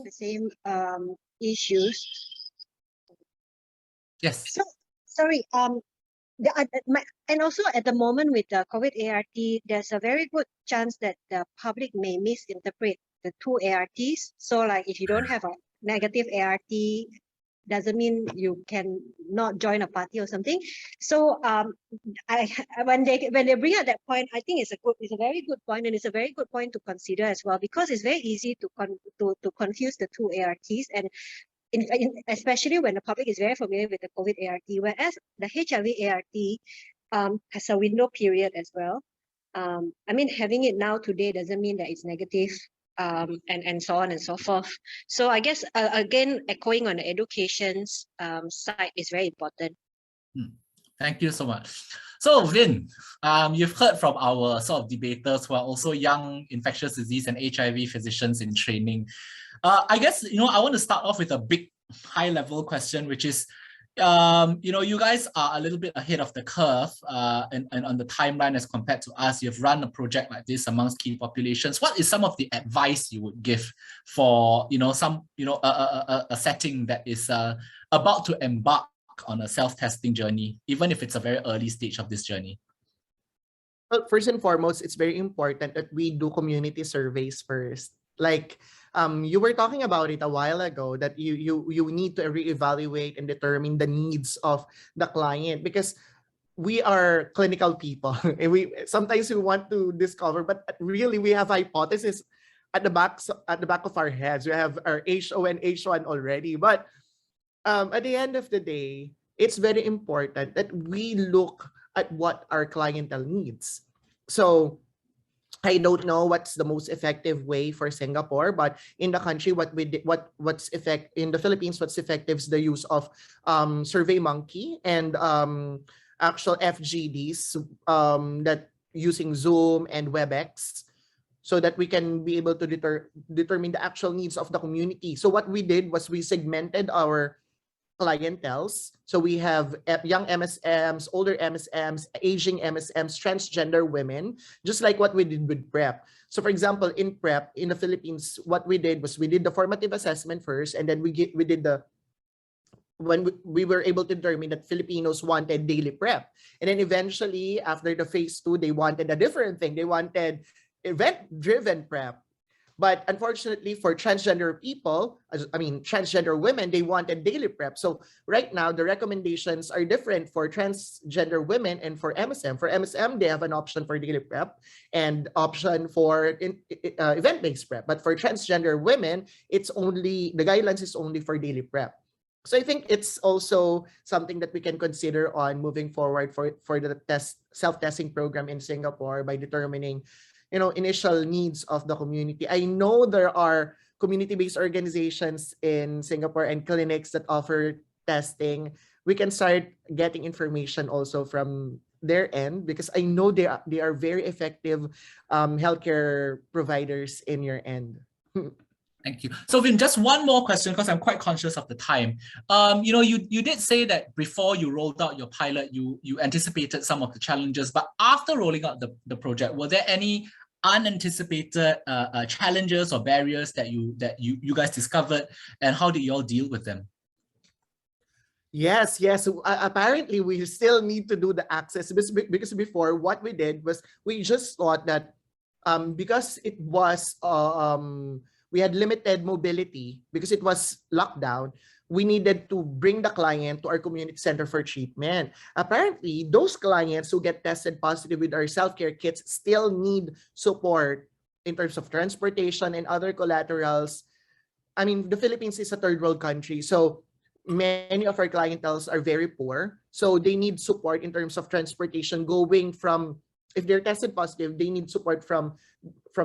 The same issues. Yes. So sorry. And also at the moment with the COVID ART, there's a very good chance that the public may misinterpret the two ARTs. So like if you don't have a negative ART, doesn't mean you can not join a party or something. So when they bring up that point, I think it's a very good point, and it's a very good point to consider as well, because it's very easy to confuse the two ARTs, and especially when the public is very familiar with the COVID ART, whereas the HIV ART has a window period as well. Having it now today doesn't mean that it's negative, and so on and so forth. So I guess, again, echoing on the education's side is very important. Thank you so much. So Vin, you've heard from our sort of debaters who are also young infectious disease and HIV physicians in training. I guess, I want to start off with a big high level question, which is, you guys are a little bit ahead of the curve and on the timeline as compared to us. You've run a project like this amongst key populations. What is some of the advice you would give for, a setting that is about to embark on a self-testing journey, even if it's a very early stage of this journey? Well, first and foremost, it's very important that we do community surveys first. Like, you were talking about it a while ago, that you need to reevaluate and determine the needs of the client, because we are clinical people. And sometimes we want to discover, but really we have hypotheses at the back of our heads. We have our HO and H1 already. But at the end of the day, it's very important that we look at what our clientele needs. So I don't know what's the most effective way for Singapore, but in the country, in the Philippines, what's effective is the use of SurveyMonkey and actual FGDs that using Zoom and WebEx. so that we can be able to determine the actual needs of the community. So what we did was we segmented our clienteles. So we have young MSMs, older MSMs, aging MSMs, transgender women, just like what we did with PrEP. So for example, in PrEP, in the Philippines, what we did was we did the formative assessment first, and then we did the, when we were able to determine that Filipinos wanted daily PrEP. And then eventually, after the phase 2, they wanted a different thing. They wanted event-driven PrEP. But unfortunately for transgender people, transgender women, they wanted daily PrEP. So right now, the recommendations are different for transgender women and for MSM. For MSM, they have an option for daily PrEP and option for event-based PrEP. But for transgender women, it's only, the guidelines is only for daily PrEP. So I think it's also something that we can consider on moving forward for the self-testing program in Singapore by determining, initial needs of the community. I know there are community-based organizations in Singapore and clinics that offer testing. We can start getting information also from their end, because I know they are very effective healthcare providers in your end. Thank you. So Vin, just one more question, because I'm quite conscious of the time. You did say that before you rolled out your pilot, you anticipated some of the challenges, but after rolling out the project, were there any unanticipated challenges or barriers that you guys discovered, and how did you all deal with them? Yes. Apparently, we still need to do the access, because before what we did was we just thought that because it was we had limited mobility because it was lockdown, we needed to bring the client to our community center for treatment. Apparently, those clients who get tested positive with our self-care kits still need support in terms of transportation and other collaterals. I mean, the Philippines is a third world country, so many of our clienteles are very poor. So they need support in terms of transportation going from, if they're tested positive, they need support from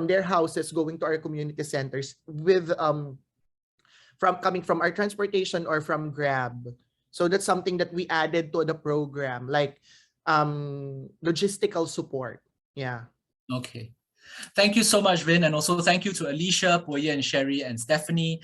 their houses going to our community centers with coming from our transportation or from Grab. So that's something that we added to the program, like logistical support. Yeah. Okay. Thank you so much, Vin, and also thank you to Alicia, Poya, and Sherry, and Stephanie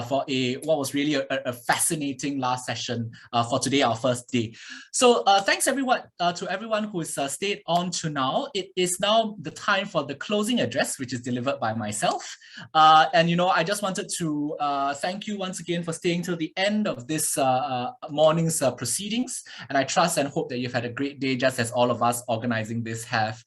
for what was really a fascinating last session for today, our first day. So thanks everyone to everyone who has stayed on to now. It is now the time for the closing address, which is delivered by myself. And I just wanted to thank you once again for staying till the end of this morning's proceedings. And I trust and hope that you've had a great day, just as all of us organizing this have.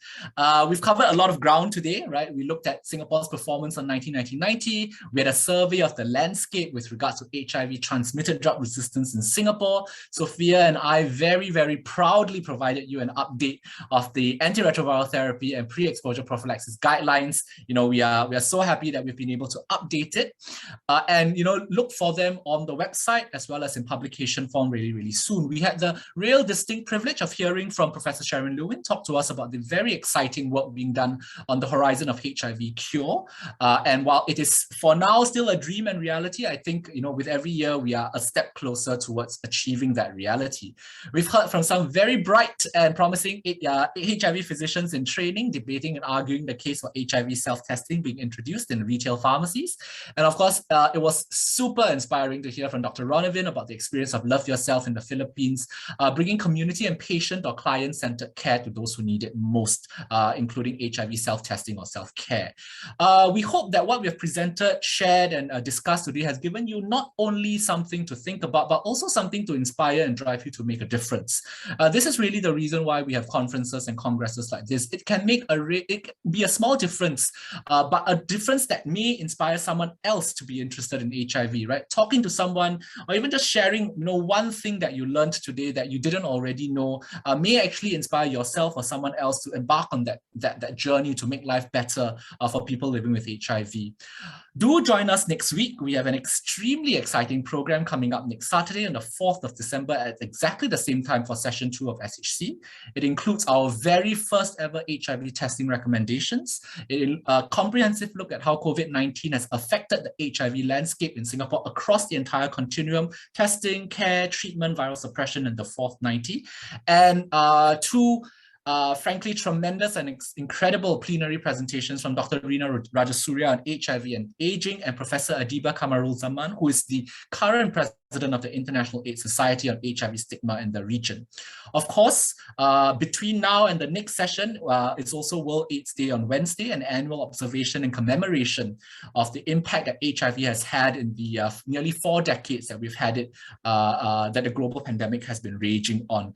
We've covered a lot of ground today, right? We looked at Singapore's performance on 1990. We had a survey of the landscape with regards to HIV transmitted drug resistance in Singapore. Sophia and I very, very proudly provided you an update of the antiretroviral therapy and pre-exposure prophylaxis guidelines. We are so happy that we've been able to update it, and look for them on the website as well as in publication form really, really soon. We had the real distinct privilege of hearing from Professor Sharon Lewin talk to us about the very exciting work being done on the horizon of HIV cure. And while it is for now still a dream and reality, I think with every year we are a step closer towards achieving that reality. We've heard from some very bright and promising HIV physicians in training, debating and arguing the case for HIV self-testing being introduced in retail pharmacies. And of course, it was super inspiring to hear from Dr. Ronavin about the experience of Love Yourself in the Philippines, bringing community and patient or client-centered care to those who need it most, including HIV self-testing or self-care. We hope that what we have presented, shared, and discussed today has given you not only something to think about, but also something to inspire and drive you to make a difference. This is really the reason why we have conferences and congresses like this. It can make it can be a small difference, but a difference that may inspire someone else to be interested in HIV, right? Talking to someone, or even just sharing, one thing that you learned today that you didn't already know, may actually inspire yourself or someone else to embark on that journey to make life better for people living with HIV. Do join us next week. We have an extremely exciting program coming up next Saturday on the 4th of December at exactly the same time for session 2 of SHC. It includes our very first ever HIV testing recommendations, a comprehensive look at how COVID-19 has affected the HIV landscape in Singapore across the entire continuum: testing, care, treatment, viral suppression, and the fourth 90. And 2 frankly, tremendous and incredible plenary presentations from Dr. Rina Rajasurya on HIV and aging, and Professor Adiba Kamarul Zaman, who is the current president of the International AIDS Society on HIV stigma in the region. Of course, between now and the next session, it's also World AIDS Day on Wednesday, an annual observation and commemoration of the impact that HIV has had in the nearly 4 decades that we've had it, that the global pandemic has been raging on.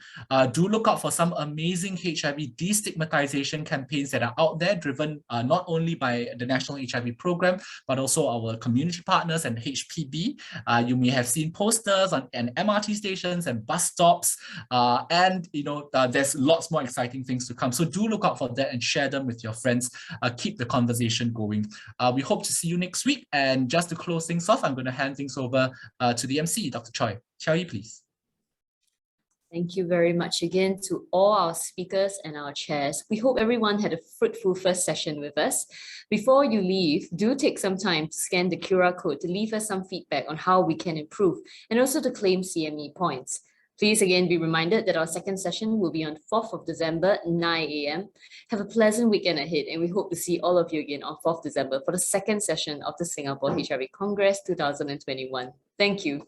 Do look out for some amazing HIV destigmatization campaigns that are out there, driven not only by the National HIV Programme, but also our community partners and HPB. You may have seen posters on MRT stations and bus stops, and there's lots more exciting things to come. So do look out for that and share them with your friends. Keep the conversation going. We hope to see you next week. And just to close things off, I'm going to hand things over to the MC, Dr. Choi. Choi, please. Thank you very much again to all our speakers and our chairs. We hope everyone had a fruitful first session with us. Before you leave, do take some time to scan the QR code to leave us some feedback on how we can improve and also to claim CME points. Please again be reminded that our second session will be on 4th of December, 9 a.m. Have a pleasant weekend ahead, and we hope to see all of you again on 4th December for the second session of the Singapore HIV Congress 2021. Thank you.